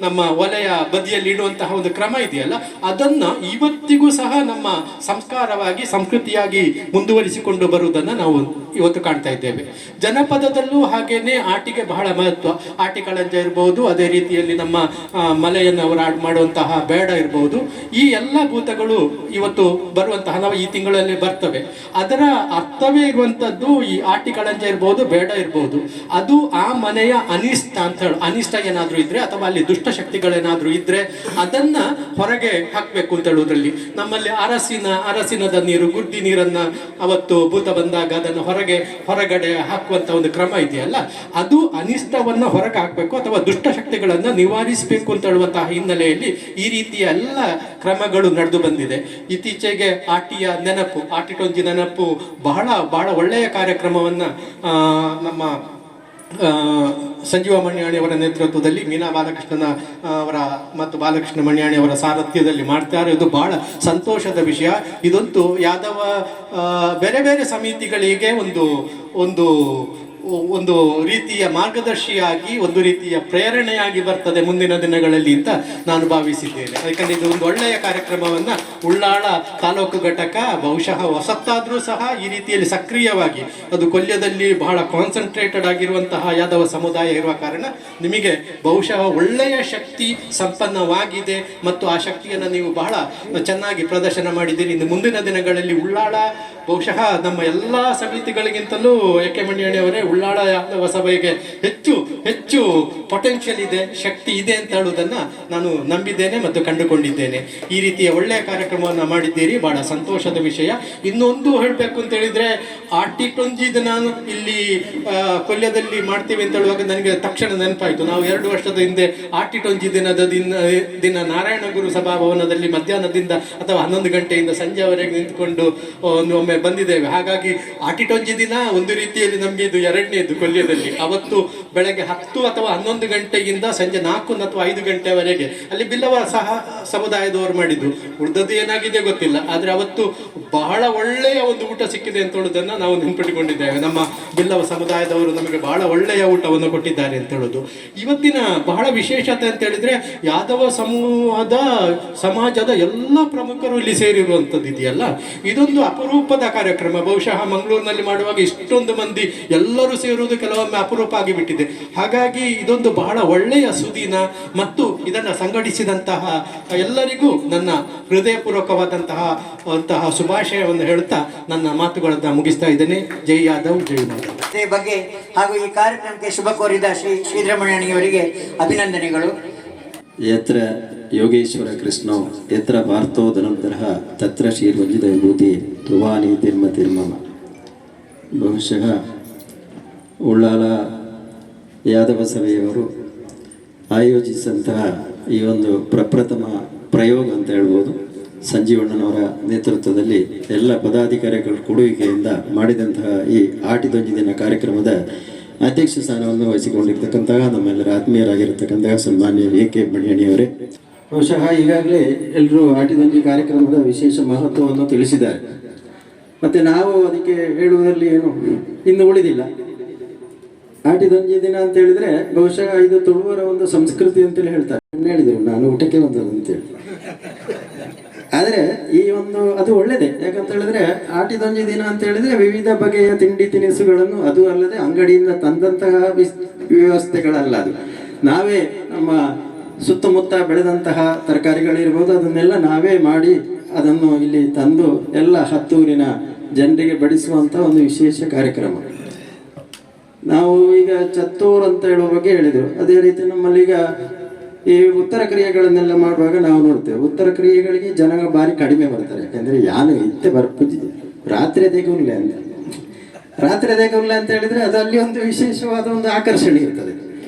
ನಮ್ಮ ಒಲೆಯ ಬದಿಯಲ್ಲಿ ಇಡುವಂತಹ ಒಂದು ಕ್ರಮ ಇದೆಯಲ್ಲ, ಅದನ್ನ ಇವತ್ತಿಗೂ ಸಹ ನಮ್ಮ ಸಂಸ್ಕಾರವಾಗಿ ಸಂಸ್ಕೃತಿಯಾಗಿ ಮುಂದುವರಿಸಿಕೊಂಡು ಬರುವುದನ್ನು ನಾವು ಇವತ್ತು ಕಾಣ್ತಾ ಇದ್ದೇವೆ. ಜನಪದದಲ್ಲೂ ಹಾಗೇನೆ ಆಟಿಗೆ ಬಹಳ ಮಹತ್ವ. ಆಟಿ ಕಳಂಜ ಇರ್ಬೋದು, ಅದೇ ರೀತಿಯಲ್ಲಿ ನಮ್ಮ ಮಲೆಯನ್ನು ಅವರು ಮಾಡುವಂತಹ ಬೇಡ ಇರ್ಬೋದು, ಈ ಎಲ್ಲ ಭೂತಗಳು ಇವತ್ತು ಬರುವಂತಹ ನಾವು ಈ ತಿಂಗಳಲ್ಲಿ ಬರ್ತವೆ. ಅದರ ಅರ್ಥವೇ ಇರುವಂತದ್ದು ಈ ಆಟಿ ಕಳಂಜ ಇರ್ಬೋದು, ಬೇಡ ಇರ್ಬೋದು, ಅದು ಆ ಮನೆಯ ಅನಿಷ್ಟ ಅಂತ ಹೇಳಿ, ಅನಿಷ್ಟ ಏನಾದ್ರೂ ಇದ್ರೆ ಅಥವಾ ಅಲ್ಲಿ ದುಷ್ಟಶಕ್ತಿಗಳೇನಾದ್ರೂ ಇದ್ರೆ ಅದನ್ನ ಹೊರಗೆ ಹಾಕ್ಬೇಕು ಅಂತ ಹೇಳುವುದರಲ್ಲಿ ನಮ್ಮಲ್ಲಿ ಅರಸಿನದ ನೀರು, ಗುಡ್ಡಿ ನೀರನ್ನ ಅವತ್ತು ಭೂತ ಬಂದಾಗ ಅದನ್ನು ಹೊರಗಡೆ ಹಾಕುವಂತ ಒಂದು ಕ್ರಮ ಇದೆಯಲ್ಲ, ಅದು ಅನಿಷ್ಟವನ್ನ ಹೊರಗೆ ಹಾಕಬೇಕು ಅಥವಾ ದುಷ್ಟಶಕ್ತಿಗಳನ್ನ ನಿವಾರಿಸಬೇಕು ಅಂತ ಹೇಳುವಂತಹ ಹಿನ್ನೆಲೆಯಲ್ಲಿ ಈ ರೀತಿಯ ಎಲ್ಲ ಕ್ರಮಗಳು ನಡೆದು ಬಂದಿದೆ. ಇತ್ತೀಚೆಗೆ ಆಟಿಯ ನೆನಪು, ಆಟಿಟೊಂಜಿ ನೆನಪು ಬಹಳ ಬಹಳ ಒಳ್ಳೆಯ ಕಾರ್ಯಕ್ರಮವನ್ನ ನಮ್ಮ ಸಂಜೀವ ಮಣ್ಯಾಣಿ ಅವರ ನೇತೃತ್ವದಲ್ಲಿ ಮೀನಾ ಬಾಲಕೃಷ್ಣನ ಅವರ ಮತ್ತು ಬಾಲಕೃಷ್ಣ ಮಣ್ಯಾಣಿ ಅವರ ಸಾರಥ್ಯದಲ್ಲಿ ಮಾಡ್ತಾರೆ. ಇದು ಬಹಳ ಸಂತೋಷದ ವಿಷಯ. ಇದಂತೂ ಯಾದವ ಬೇರೆ ಬೇರೆ ಸಮಿತಿಗಳಿಗೆ ಒಂದು ರೀತಿಯ ಮಾರ್ಗದರ್ಶಿಯಾಗಿ, ಒಂದು ರೀತಿಯ ಪ್ರೇರಣೆಯಾಗಿ ಬರ್ತದೆ ಮುಂದಿನ ದಿನಗಳಲ್ಲಿ ಅಂತ ನಾನು ಭಾವಿಸಿದ್ದೇನೆ. ಯಾಕಂದ್ರೆ ಇದು ಒಂದು ಒಳ್ಳೆಯ ಕಾರ್ಯಕ್ರಮವನ್ನ ಉಳ್ಳಾಳ ತಾಲೂಕು ಘಟಕ ಬಹುಶಃ ಹೊಸತ್ತಾದ್ರೂ ಸಹ ಈ ರೀತಿಯಲ್ಲಿ ಸಕ್ರಿಯವಾಗಿ, ಅದು ಕೊಲ್ಯದಲ್ಲಿ ಬಹಳ ಕಾನ್ಸಂಟ್ರೇಟೆಡ್ ಆಗಿರುವಂತಹ ಯಾದವ ಸಮುದಾಯ ಇರುವ ಕಾರಣ ನಿಮಗೆ ಬಹುಶಃ ಒಳ್ಳೆಯ ಶಕ್ತಿ ಸಂಪನ್ನವಾಗಿದೆ ಮತ್ತು ಆ ಶಕ್ತಿಯನ್ನು ನೀವು ಬಹಳ ಚೆನ್ನಾಗಿ ಪ್ರದರ್ಶನ ಮಾಡಿದ್ದೀರಿ. ಇನ್ನು ಮುಂದಿನ ದಿನಗಳಲ್ಲಿ ಉಳ್ಳಾಳ ಬಹುಶಃ ನಮ್ಮ ಎಲ್ಲ ಸಮಿತಿಗಳಿಗಿಂತಲೂ ಎಕೆ ಮಣ್ಣಿಯವರೇ ಉಳ್ಳಾಳ ಯಾದವ ಸಭೆಗೆ ಹೆಚ್ಚು ಪೊಟೆನ್ಷಿಯಲ್ ಇದೆ, ಶಕ್ತಿ ಇದೆ ಅಂತ ಹೇಳುವುದನ್ನು ನಾನು ನಂಬಿದ್ದೇನೆ ಮತ್ತು ಕಂಡುಕೊಂಡಿದ್ದೇನೆ. ಈ ರೀತಿಯ ಒಳ್ಳೆಯ ಕಾರ್ಯಕ್ರಮವನ್ನು ಮಾಡಿದ್ದೀರಿ, ಬಹಳ ಸಂತೋಷದ ವಿಷಯ. ಇನ್ನೊಂದು ಹೇಳಬೇಕು ಅಂತ ಹೇಳಿದ್ರೆ, ಆಟಿಟೊಂಜಿದ ನಾನು ಇಲ್ಲಿ ಕೊಲ್ಯದಲ್ಲಿ ಮಾಡ್ತೀವಿ ಅಂತ ಹೇಳುವಾಗ ನನಗೆ ತಕ್ಷಣ ನೆನಪಾಯಿತು. ನಾವು 2 ವರ್ಷದ ಹಿಂದೆ ಆಟಿಟೊಂಜಿ ದಿನ ನಾರಾಯಣಗುರು ಸಭಾಭವನದಲ್ಲಿ ಮಧ್ಯಾಹ್ನದಿಂದ ಅಥವಾ 11 ಗಂಟೆಯಿಂದ ಸಂಜೆವರೆಗೆ ನಿಂತ್ಕೊಂಡು ಒಮ್ಮೆ ಬಂದಿದ್ದೇವೆ. ಹಾಗಾಗಿ ಆಟಿಟೊಂಜಿ ದಿನ ಒಂದು ರೀತಿಯಲ್ಲಿ ನಮಗೆ ಇದು 2ನೇದು ಕೊಲ್ಯದಲ್ಲಿ. ಅವತ್ತು ಬೆಳಗ್ಗೆ 10 ಅಥವಾ 11 ಗಂಟೆಯಿಂದ ಸಂಜೆ 4 ಅಥವಾ 5 ಗಂಟೆವರೆಗೆ ಅಲ್ಲಿ ಬಿಲ್ಲವ ಸಮುದಾಯದವರು ಮಾಡಿದ್ರು. ಉಳಿದದ್ದು ಏನಾಗಿದೆ ಗೊತ್ತಿಲ್ಲ, ಆದರೆ ಅವತ್ತು ಬಹಳ ಒಳ್ಳೆಯ ಒಂದು ಊಟ ಸಿಕ್ಕಿದೆ ಅಂತ ಹೇಳೋದನ್ನು ನಾವು ನೆನ್ಪಿಟ್ಟುಕೊಂಡಿದ್ದೇವೆ. ನಮ್ಮ ಬಿಲ್ಲವ ಸಮುದಾಯದವರು ನಮಗೆ ಬಹಳ ಒಳ್ಳೆಯ ಊಟವನ್ನು ಕೊಟ್ಟಿದ್ದಾರೆ ಅಂತ ಹೇಳೋದು. ಇವತ್ತಿನ ಬಹಳ ವಿಶೇಷತೆ ಅಂತ ಹೇಳಿದ್ರೆ ಯಾದವ ಸಮಾಜದ ಎಲ್ಲ ಪ್ರಮುಖರು ಇಲ್ಲಿ ಸೇರಿರುವಂಥದ್ದು ಇದೆಯಲ್ಲ, ಇದೊಂದು ಅಪರೂಪದ ಕಾರ್ಯಕ್ರಮ. ಬಹುಶಃ ಮಂಗಳೂರಿನಲ್ಲಿ ಮಾಡುವಾಗ ಇಷ್ಟೊಂದು ಮಂದಿ ಎಲ್ಲರೂ ಸೇರುವುದು ಕೆಲವೊಮ್ಮೆ ಅಪರೂಪ ಆಗಿಬಿಟ್ಟಿದೆ. ಹಾಗಾಗಿ ಇದೊಂದು ಬಹಳ ಒಳ್ಳೆಯ ಸುದಿನ ಮತ್ತು ಇದನ್ನು ಸಂಘಟಿಸಿದಂತಹ ಎಲ್ಲರಿಗೂ ನನ್ನ ಹೃದಯಪೂರ್ವಕವಾದಂತಹ ಶುಭಾಶಯವನ್ನು ಹೇಳ್ತಾ ನನ್ನ ಮಾತುಗಳನ್ನು ಮುಗಿಸ್ತಾ ಇದ್ದೇನೆ. ಜೈ ಯಾದವ್, ಜೈ ಮಾಧವ್. ಇದೇ ಬಗ್ಗೆ ಹಾಗೂ ಈ ಕಾರ್ಯಕ್ರಮಕ್ಕೆ ಶುಭ ಕೋರಿದ ಶ್ರೀ ಶ್ರೀಧರಮಣಿಯವರಿಗೆ ಅಭಿನಂದನೆಗಳು. ಯತ್ರ ಯೋಗೇಶ್ವರ ಕೃಷ್ಣೋ ಯತ್ರ ಪಾರ್ಥೋ ಧನಂತರಃ ತತ್ರ ಶ್ರೀರ್ವಂಜಿತ ವಿಭೂತಿ ಧ್ರುವಾನಿ ತಿರ್ಮ ತಿರ್ಮಮ. ಬಹುಶಃ ಉಳ್ಳಾಲ ಯಾದವ ಸಭೆಯವರು ಆಯೋಜಿಸಿದಂತಹ ಈ ಒಂದು ಪ್ರಪ್ರಥಮ ಪ್ರಯೋಗ ಅಂತ ಹೇಳ್ಬೋದು. ಸಂಜೀವಣ್ಣನವರ ನೇತೃತ್ವದಲ್ಲಿ ಎಲ್ಲ ಪದಾಧಿಕಾರಿಗಳ ಕೊಡುವಿಕೆಯಿಂದ ಮಾಡಿದಂತಹ ಈ ಆಟಿದೊಂಜಿ ದಿನ ಕಾರ್ಯಕ್ರಮದ ಅಧ್ಯಕ್ಷ ಸ್ಥಾನವನ್ನು ವಹಿಸಿಕೊಂಡಿರ್ತಕ್ಕಂತಹ ನಮ್ಮೆಲ್ಲರ ಆತ್ಮೀಯರಾಗಿರ್ತಕ್ಕಂತಹ ಸನ್ಮಾನ್ಯ ಎ.ಕೆ. ಮಣಿಯಣಿಯವರೇ, ಬಹುಶಃ ಈಗಾಗಲೇ ಎಲ್ಲರೂ ಆಟಿದೊಂಜಿ ಕಾರ್ಯಕ್ರಮದ ವಿಶೇಷ ಮಹತ್ವವನ್ನು ತಿಳಿಸಿದ್ದಾರೆ. ಮತ್ತು ನಾವು ಅದಕ್ಕೆ ಹೇಳುವುದರಲ್ಲಿ ಏನು ಇನ್ನು ಉಳಿದಿಲ್ಲ. ಆಟಿದೊಂಜಿ ದಿನ ಅಂತ ಹೇಳಿದ್ರೆ ಬಹುಶಃ ಇದು ತುಳುವರ ಒಂದು ಸಂಸ್ಕೃತಿ ಅಂತೇಳಿ ಹೇಳ್ತಾರೆ. ಹೇಳಿದರು ನಾನು ಊಟಕ್ಕೆ ಬಂದದ್ದು ಅಂತೇಳಿ. ಆದರೆ ಈ ಒಂದು ಅದು ಒಳ್ಳೆಯದೇ. ಯಾಕಂತ ಹೇಳಿದ್ರೆ ಆಟಿದೊಂಜಿ ದಿನ ಅಂತ ಹೇಳಿದ್ರೆ ವಿವಿಧ ಬಗೆಯ ತಿಂಡಿ ತಿನಿಸುಗಳನ್ನು, ಅದು ಅಲ್ಲದೆ ಅಂಗಡಿಯಿಂದ ತಂದಂತಹ ವ್ಯವಸ್ಥೆಗಳಲ್ಲ, ಅದು ನಾವೇ ನಮ್ಮ ಸುತ್ತಮುತ್ತ ಬೆಳೆದಂತಹ ತರಕಾರಿಗಳಿರ್ಬೋದು ಅದನ್ನೆಲ್ಲ ನಾವೇ ಮಾಡಿ ಅದನ್ನು ಇಲ್ಲಿ ತಂದು ಎಲ್ಲ ಹತ್ತೂರಿನ ಜನರಿಗೆ ಬಡಿಸುವಂಥ ಒಂದು ವಿಶೇಷ ಕಾರ್ಯಕ್ರಮ. ನಾವು ಈಗ ಚತ್ತೂರು ಅಂತ ಹೇಳುವ ಬಗ್ಗೆ ಹೇಳಿದರು. ಅದೇ ರೀತಿ ನಮ್ಮಲ್ಲೀಗ ಈ ಉತ್ತರ ಕ್ರಿಯೆಗಳನ್ನೆಲ್ಲ ಮಾಡುವಾಗ ನಾವು ನೋಡ್ತೇವೆ, ಉತ್ತರ ಕ್ರಿಯೆಗಳಿಗೆ ಜನ ಭಾರಿ ಕಡಿಮೆ ಬರ್ತಾರೆ. ಯಾಕಂದರೆ ಯಾನು ಇತ್ತೆ ರಾತ್ರಿ ದೇಗುಲ್ಲ ಅಂತ ಹೇಳಿದ್ರೆ ಅದು ಅಲ್ಲಿ ಒಂದು ವಿಶೇಷವಾದ ಒಂದು ಆಕರ್ಷಣೆ ಇರ್ತದೆ.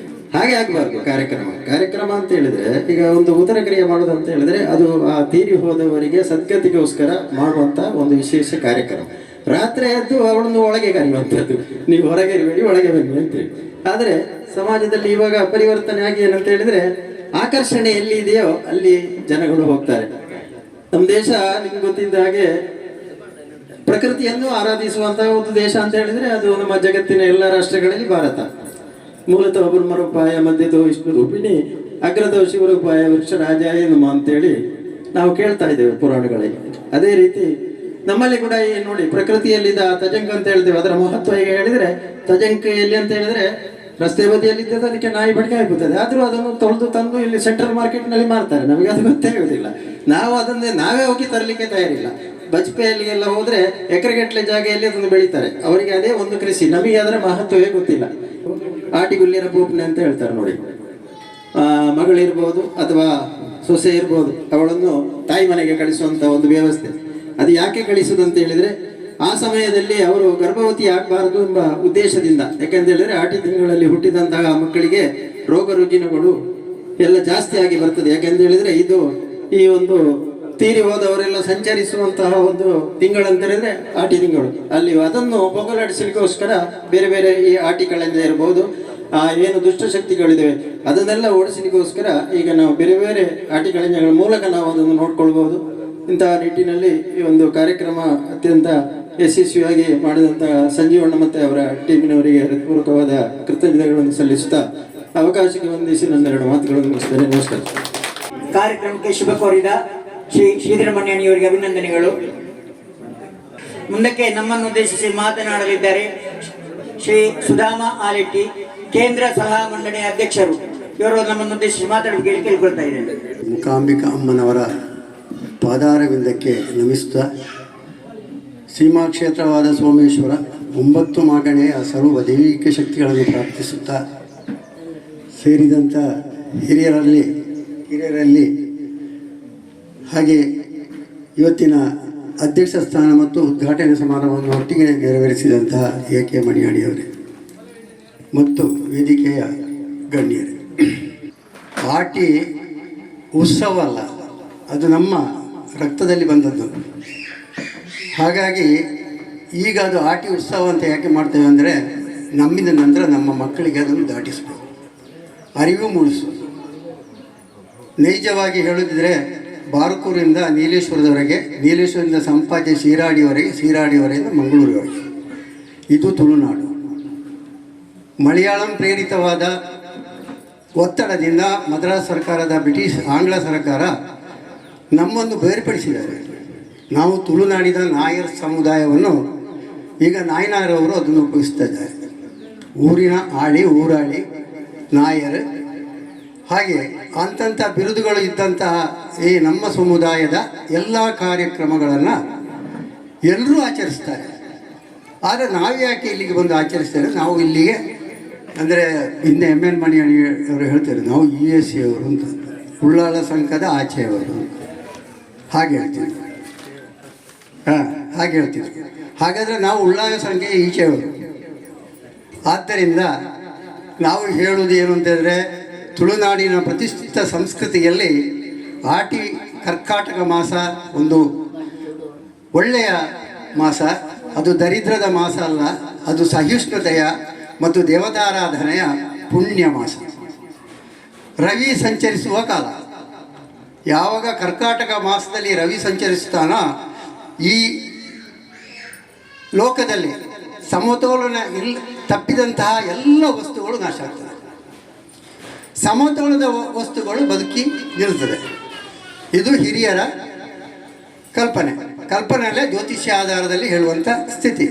ಹಾಗೆ ಆಗಬಾರ್ದು ಕಾರ್ಯಕ್ರಮ ಅಂತ ಹೇಳಿದ್ರೆ, ಈಗ ಒಂದು ಉತ್ತರ ಕ್ರಿಯೆ ಮಾಡೋದು ಅಂತ ಹೇಳಿದ್ರೆ ಅದು ಆ ತೀರಿ ಹೋದವರಿಗೆ ಸದ್ಗತಿಗೋಸ್ಕರ ಮಾಡುವಂತ ಒಂದು ವಿಶೇಷ ಕಾರ್ಯಕ್ರಮ. ರಾತ್ರಿ ಎದ್ದು ಅವಳನ್ನು ಒಳಗೆ ಕರೆಯುವಂಥದ್ದು, ನೀವು ಹೊರಗೆ ಇರಬೇಡಿ ಒಳಗೆ ಬನ್ನಿ ಅಂತೇಳಿ. ಆದರೆ ಸಮಾಜದಲ್ಲಿ ಇವಾಗ ಪರಿವರ್ತನೆ ಆಗಿ ಏನಂತ ಹೇಳಿದ್ರೆ, ಆಕರ್ಷಣೆ ಎಲ್ಲಿ ಇದೆಯೋ ಅಲ್ಲಿ ಜನಗಳು ಹೋಗ್ತಾರೆ. ನಮ್ಮ ದೇಶ ನಿಮ್ಗೆ ಗೊತ್ತಿದ್ದ ಹಾಗೆ ಪ್ರಕೃತಿಯನ್ನು ಆರಾಧಿಸುವಂತಹ ಒಂದು ದೇಶ ಅಂತ ಹೇಳಿದ್ರೆ ಅದು ನಮ್ಮ ಜಗತ್ತಿನ ಎಲ್ಲ ರಾಷ್ಟ್ರಗಳಲ್ಲಿ ಭಾರತ. ಮೂಲತಃ ಬ್ರಹ್ಮರೂಪಾಯ ಮಧ್ಯದೋ ವಿಷ್ಣು ರೂಪಿಣಿ ಅಗ್ರದೋ ಶಿವರೂಪಾಯ ವೃಕ್ಷರಾಜಾಯ ನಮ ಅಂತೇಳಿ ನಾವು ಕೇಳ್ತಾ ಇದ್ದೇವೆ ಪುರಾಣಗಳಲ್ಲಿ. ಅದೇ ರೀತಿ ನಮ್ಮಲ್ಲಿ ಕೂಡ ಈ ನೋಡಿ ಪ್ರಕೃತಿಯಲ್ಲಿದ್ದ ತಜಂಕ ಅಂತ ಹೇಳ್ತೇವೆ, ಅದರ ಮಹತ್ವ ಈಗ ಹೇಳಿದ್ರೆ ತಜಂಕ ಎಲ್ಲಿ ಅಂತ ಹೇಳಿದ್ರೆ ರಸ್ತೆ ಬದಿಯಲ್ಲಿದ್ದದ್ದು ಅದಕ್ಕೆ ನಾಯಿ ಬಡಿಕೆ ಆಗುತ್ತದೆ. ಆದರೂ ಅದನ್ನು ತೊಳೆದು ತಂದು ಇಲ್ಲಿ ಸೆಂಟ್ರಲ್ ಮಾರ್ಕೆಟ್ನಲ್ಲಿ ಮಾರ್ತಾರೆ. ನಮಗೆ ಅದು ಗೊತ್ತೇ ಆಗುದಿಲ್ಲ. ನಾವು ಅದನ್ನೇ ನಾವೇ ಹೋಗಿ ತರಲಿಕ್ಕೆ ತಯಾರಿಲ್ಲ. ಬಜ್ಪೆಯಲ್ಲಿಗೆಲ್ಲ ಹೋದ್ರೆ ಎಕರೆಗಟ್ಟಲೆ ಜಾಗೆಯಲ್ಲಿ ಅದನ್ನು ಬೆಳೀತಾರೆ. ಅವರಿಗೆ ಅದೇ ಒಂದು ಕೃಷಿ. ನಮಗೆ ಅದರ ಮಹತ್ವವೇ ಗೊತ್ತಿಲ್ಲ. ಆಟಿಗುಲ್ಲಿರ ಪೂಪನೆ ಅಂತ ಹೇಳ್ತಾರೆ ನೋಡಿ. ಮಗಳಿರ್ಬೋದು ಅಥವಾ ಸೊಸೆ ಇರ್ಬೋದು, ಅವಳನ್ನು ತಾಯಿ ಮನೆಗೆ ಕಳಿಸುವಂತ ಒಂದು ವ್ಯವಸ್ಥೆ. ಅದು ಯಾಕೆ ಕಳಿಸುವುದು ಅಂತ ಹೇಳಿದ್ರೆ, ಆ ಸಮಯದಲ್ಲಿ ಅವರು ಗರ್ಭವತಿ ಆಗಬಾರದು ಎಂಬ ಉದ್ದೇಶದಿಂದ. ಯಾಕಂತ ಹೇಳಿದ್ರೆ ಆಟಿ ತಿಂಗಳಲ್ಲಿ ಹುಟ್ಟಿದಂತಹ ಮಕ್ಕಳಿಗೆ ರೋಗ ರುಜಿನಗಳು ಎಲ್ಲ ಜಾಸ್ತಿ ಆಗಿ ಬರ್ತದೆ. ಯಾಕಂತ ಹೇಳಿದ್ರೆ ಇದು ಈ ಒಂದು ತೀರಿ ಹೋದವರೆಲ್ಲ ಸಂಚರಿಸುವಂತಹ ಒಂದು ತಿಂಗಳಂತ ಹೇಳಿದ್ರೆ ಆಟಿ ತಿಂಗಳು. ಅಲ್ಲಿ ಅದನ್ನು ಹೋಗಲಾಡಿಸಲಿಕ್ಕೋಸ್ಕರ ಬೇರೆ ಬೇರೆ ಈ ಆಟಿಗಳಿಂದ ಇರಬಹುದು, ಏನು ದುಷ್ಟಶಕ್ತಿಗಳಿವೆ ಅದನ್ನೆಲ್ಲ ಓಡಿಸಲಿಕ್ಕೋಸ್ಕರ ಈಗ ನಾವು ಬೇರೆ ಬೇರೆ ಆಟಿಗಳ ಮೂಲಕ ನಾವು ಅದನ್ನು ನೋಡ್ಕೊಳ್ಬಹುದು. ಇಂತಹ ನಿಟ್ಟಿನಲ್ಲಿ ಈ ಒಂದು ಕಾರ್ಯಕ್ರಮ ಅತ್ಯಂತ ಯಶಸ್ವಿಯಾಗಿ ಮಾಡಿದಂತಹ ಸಂಜೀವಣ್ಣ ಮತ್ತೆ ಅವರ ಟೀಮಿನವರಿಗೆ ಹೃತ್ಪೂರ್ವಕವಾದ ಕೃತಜ್ಞತೆಗಳನ್ನು ಸಲ್ಲಿಸುತ್ತಾ ಅವಕಾಶಕ್ಕೆ ವಂದಿಸಿ ನನ್ನೆರಡು ಮಾತುಗಳನ್ನು ಮುಗಿಸ್ತೇನೆ. ನಮಸ್ಕಾರ. ಕಾರ್ಯಕ್ರಮಕ್ಕೆ ಶುಭ ಕೋರಿದ ಶ್ರೀ ಶ್ರೀಧರಮಣಿಯವರಿಗೆ ಅಭಿನಂದನೆಗಳು. ಮುಂದಕ್ಕೆ ನಮ್ಮನ್ನು ಉದ್ದೇಶಿಸಿ ಮಾತನಾಡಲಿದ್ದಾರೆ ಶ್ರೀ ಸುಧಾಮ ಆಲೆಟ್ಟಿ, ಕೇಂದ್ರ ಸಲಹಾ ಮಂಡಳಿಯ ಅಧ್ಯಕ್ಷರು. ಇವರು ನಮ್ಮನ್ನು ಉದ್ದೇಶಿಸಿ ಮಾತಾಡಲಿಕ್ಕೆ ಕೇಳಿಕೊಳ್ತಾ ಇದ್ದಾರೆ. ಮೂಕಾಂಬಿಕಾ ಅಮ್ಮನವರ ಪಾದಾರವಿಂದಕ್ಕೆ ನಮಿಸುತ್ತಾ, ಸೀಮಾ ಕ್ಷೇತ್ರವಾದ ಸೋಮೇಶ್ವರ 9 ಮಾಗಣೆಯ ಸರ್ವ ದೈವಿಕ ಶಕ್ತಿಗಳನ್ನು ಪ್ರಾರ್ಥಿಸುತ್ತಾ, ಸೇರಿದಂಥ ಹಿರಿಯರಲ್ಲಿ ಹಾಗೆ ಇವತ್ತಿನ ಅಧ್ಯಕ್ಷ ಸ್ಥಾನ ಮತ್ತು ಉದ್ಘಾಟನೆ ಸಮಾರಂಭವನ್ನು ಒಟ್ಟಿಗೆ ನೆರವೇರಿಸಿದಂತಹ ಎ.ಕೆ. ಮಣಿಯಾಣಿಯವರೇ ಮತ್ತು ವೇದಿಕೆಯ ಗಣ್ಯರೇ, ಆಟಿ ಉತ್ಸವ ಅಲ್ಲ, ಅದು ನಮ್ಮ ರಕ್ತದಲ್ಲಿ ಬಂದದ್ದು. ಹಾಗಾಗಿ ಈಗ ಅದು ಆಟಿ ಉತ್ಸವ ಅಂತ ಯಾಕೆ ಮಾಡ್ತೇವೆ ಅಂದರೆ, ನಮ್ಮಿಂದ ನಂತರ ನಮ್ಮ ಮಕ್ಕಳಿಗೆ ಅದನ್ನು ದಾಟಿಸಬೇಕು, ಅರಿವು ಮೂಡಿಸು. ನೈಜವಾಗಿ ಹೇಳುತ್ತಿದ್ರೆ ಬಾರುಕೂರಿಂದ ನೀಲೇಶ್ವರದವರೆಗೆ, ನೀಲೇಶ್ವರದಿಂದ ಸಂಪಾಜೆ ಶಿರಾಡಿಯವರೆಗೆ ಮಂಗಳೂರಿವರೆಗೆ. ಇದು ತುಳುನಾಡು. ಮಲಯಾಳಂ ಪ್ರೇರಿತವಾದ ಒತ್ತಡದಿಂದ ಮದ್ರಾಸ್ ಸರ್ಕಾರದ ಆಂಗ್ಲ ಸರ್ಕಾರ ನಮ್ಮನ್ನು ಬೇರ್ಪಡಿಸಿದ್ದಾರೆ. ನಾವು ತುಳುನಾಡಿನ ನಾಯರ್ ಸಮುದಾಯವನ್ನು ಈಗ ನಾಯನಾರವರು ಅದನ್ನು ಉಪಯೋಗಿಸ್ತಾ ಇದ್ದಾರೆ. ಊರಿನ ಊರಾಳಿ, ನಾಯರ್, ಹಾಗೆ ಅಂಥ ಬಿರುದುಗಳು ಇದ್ದಂತಹ ಈ ನಮ್ಮ ಸಮುದಾಯದ ಎಲ್ಲ ಕಾರ್ಯಕ್ರಮಗಳನ್ನು ಎಲ್ಲರೂ ಆಚರಿಸ್ತಾರೆ. ಆದರೆ ನಾವು ಯಾಕೆ ಇಲ್ಲಿಗೆ ಬಂದು ಆಚರಿಸ್ತೇವೆ? ನಾವು ಇಲ್ಲಿಗೆ ಅಂದರೆ ಹಿಂದೆ MN ಮಣಿಯಣಿ ಅವರು ಹೇಳ್ತಾರೆ, ನಾವು ESC ಅವರು ಅಂತ, ಉಳ್ಳಾಳ ಸಂಘದ ಆಚೆಯವರು, ಹಾಗೆ ಹೇಳ್ತೀವಿ. ಹಾಗೆ ಹೇಳ್ತೀವಿ. ಹಾಗಾದರೆ ನಾವು ಉಳ್ಳಾಳ ಸಂಘೆಯ ಈಚೆಯವರು. ಆದ್ದರಿಂದ ನಾವು ಹೇಳುವುದು ಏನು ಅಂತಂದರೆ, ತುಳುನಾಡಿನ ಪ್ರತಿಷ್ಠಿತ ಸಂಸ್ಕೃತಿಯಲ್ಲಿ ಆಟಿ ಕರ್ಕಾಟಕ ಮಾಸ ಒಂದು ಒಳ್ಳೆಯ ಮಾಸ. ಅದು ದರಿದ್ರದ ಮಾಸ ಅಲ್ಲ, ಅದು ಸಹಿಷ್ಣುತೆಯ ಮತ್ತು ದೇವತಾರಾಧನೆಯ ಪುಣ್ಯ ಮಾಸ. ರವಿ ಸಂಚರಿಸುವ ಕಾಲ. ಯಾವಾಗ ಕರ್ಕಾಟಕ ಮಾಸದಲ್ಲಿ ರವಿ ಸಂಚರಿಸ್ತಾನೋ ಈ ಲೋಕದಲ್ಲಿ ಸಮತೋಲನ ತಪ್ಪಿದಂತಹ ಎಲ್ಲ ವಸ್ತುಗಳು ನಾಶ ಆಗ್ತದೆ. ಸಮತೋಲನದ ವಸ್ತುಗಳು ಬದುಕಿ ನಿಲ್ತದೆ. ಇದು ಹಿರಿಯರ ಕಲ್ಪನೆಯಲ್ಲೇ ಜ್ಯೋತಿಷ್ಯ ಆಧಾರದಲ್ಲಿ ಹೇಳುವಂಥ ಸ್ಥಿತಿ.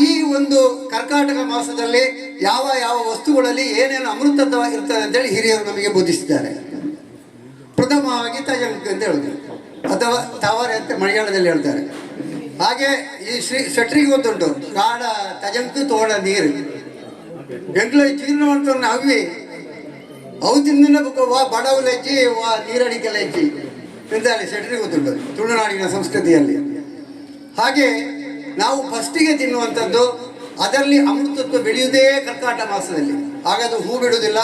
ಈ ಒಂದು ಕರ್ಕಾಟಕ ಮಾಸದಲ್ಲಿ ಯಾವ ವಸ್ತುಗಳಲ್ಲಿ ಏನೇನು ಅಮೃತತ್ವ ಇರ್ತದೆ ಅಂತೇಳಿ ಹಿರಿಯರು ನಮಗೆ ಬೋಧಿಸಿದ್ದಾರೆ. ಪ್ರಥಮವಾಗಿ ತಜಂಕ್ ಅಂತ ಹೇಳುದು, ಅಥವಾ ತವರೆ ಅಂತ ಮಲಯಾಳದಲ್ಲಿ ಹೇಳ್ತಾರೆ. ಹಾಗೆ ಈ ಶೆಟ್ರಿಗೆ ಗೊತ್ತುಂಟು, ಕಾಡ ತಜಂಕ್ ತೋಡ ನೀರು ಎಂಗ್ಲ ಜೀರ್ಣವಂತವನ್ನು ಅವಿ ಅವು ತಿಂದಿನ ವಾ ಬಡವಲೆಜ್ಜಿ ವಾ ನೀರಡಿಕೆಲೆಜ್ಜಿ ಅಂತ ಹೇಳಿ ಶೆಟ್ರಿಗೆ ಗೊತ್ತುಂಟು ತುಳುನಾಡಿನ ಸಂಸ್ಕೃತಿಯಲ್ಲಿ. ಹಾಗೆ ನಾವು ಫಸ್ಟಿಗೆ ತಿನ್ನುವಂಥದ್ದು, ಅದರಲ್ಲಿ ಅಮೃತತ್ವ ಬೆಳೆಯುವುದೇ ಕರ್ಕಾಟ ಮಾಸದಲ್ಲಿ. ಆಗ ಅದು ಹೂ ಬಿಡುವುದಿಲ್ಲ,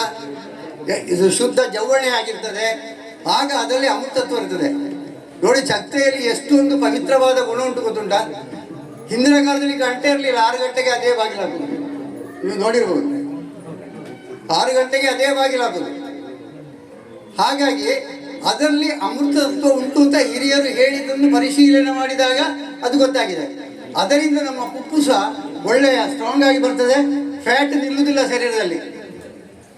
ಇದು ಶುದ್ಧ ಜವ್ವಣೆ ಆಗಿರ್ತದೆ. ಆಗ ಅದರಲ್ಲಿ ಅಮೃತತ್ವ ಇರ್ತದೆ. ನೋಡಿ, ಚಕ್ತೆಯಲ್ಲಿ ಎಷ್ಟೊಂದು ಪವಿತ್ರವಾದ ಗುಣ ಉಂಟು ಗೊತ್ತುಂಟ. ಹಿಂದಿನ ಕಾಲದಲ್ಲಿ ಗಂಟೆ ಇರಲಿಲ್ಲ, 6 ಗಂಟೆಗೆ ಅದೇ ಬಾಗಿಲಾಗುದು. ನೀವು ನೋಡಿರ್ಬೋದು, 6 ಗಂಟೆಗೆ ಅದೇ ಬಾಗಿಲಾಗುದು. ಹಾಗಾಗಿ ಅದರಲ್ಲಿ ಅಮೃತತ್ವ ಉಂಟು ಅಂತ ಹಿರಿಯರು ಹೇಳಿದ್ದನ್ನು ಪರಿಶೀಲನೆ ಮಾಡಿದಾಗ ಅದು ಗೊತ್ತಾಗಿದೆ. ಅದರಿಂದ ನಮ್ಮ ಪುಪ್ಪುಸ ಒಳ್ಳೆಯ ಸ್ಟ್ರಾಂಗ್ ಆಗಿ ಬರ್ತದೆ, ಫ್ಯಾಟ್ ನಿಲ್ಲುವುದಿಲ್ಲ ಶರೀರದಲ್ಲಿ.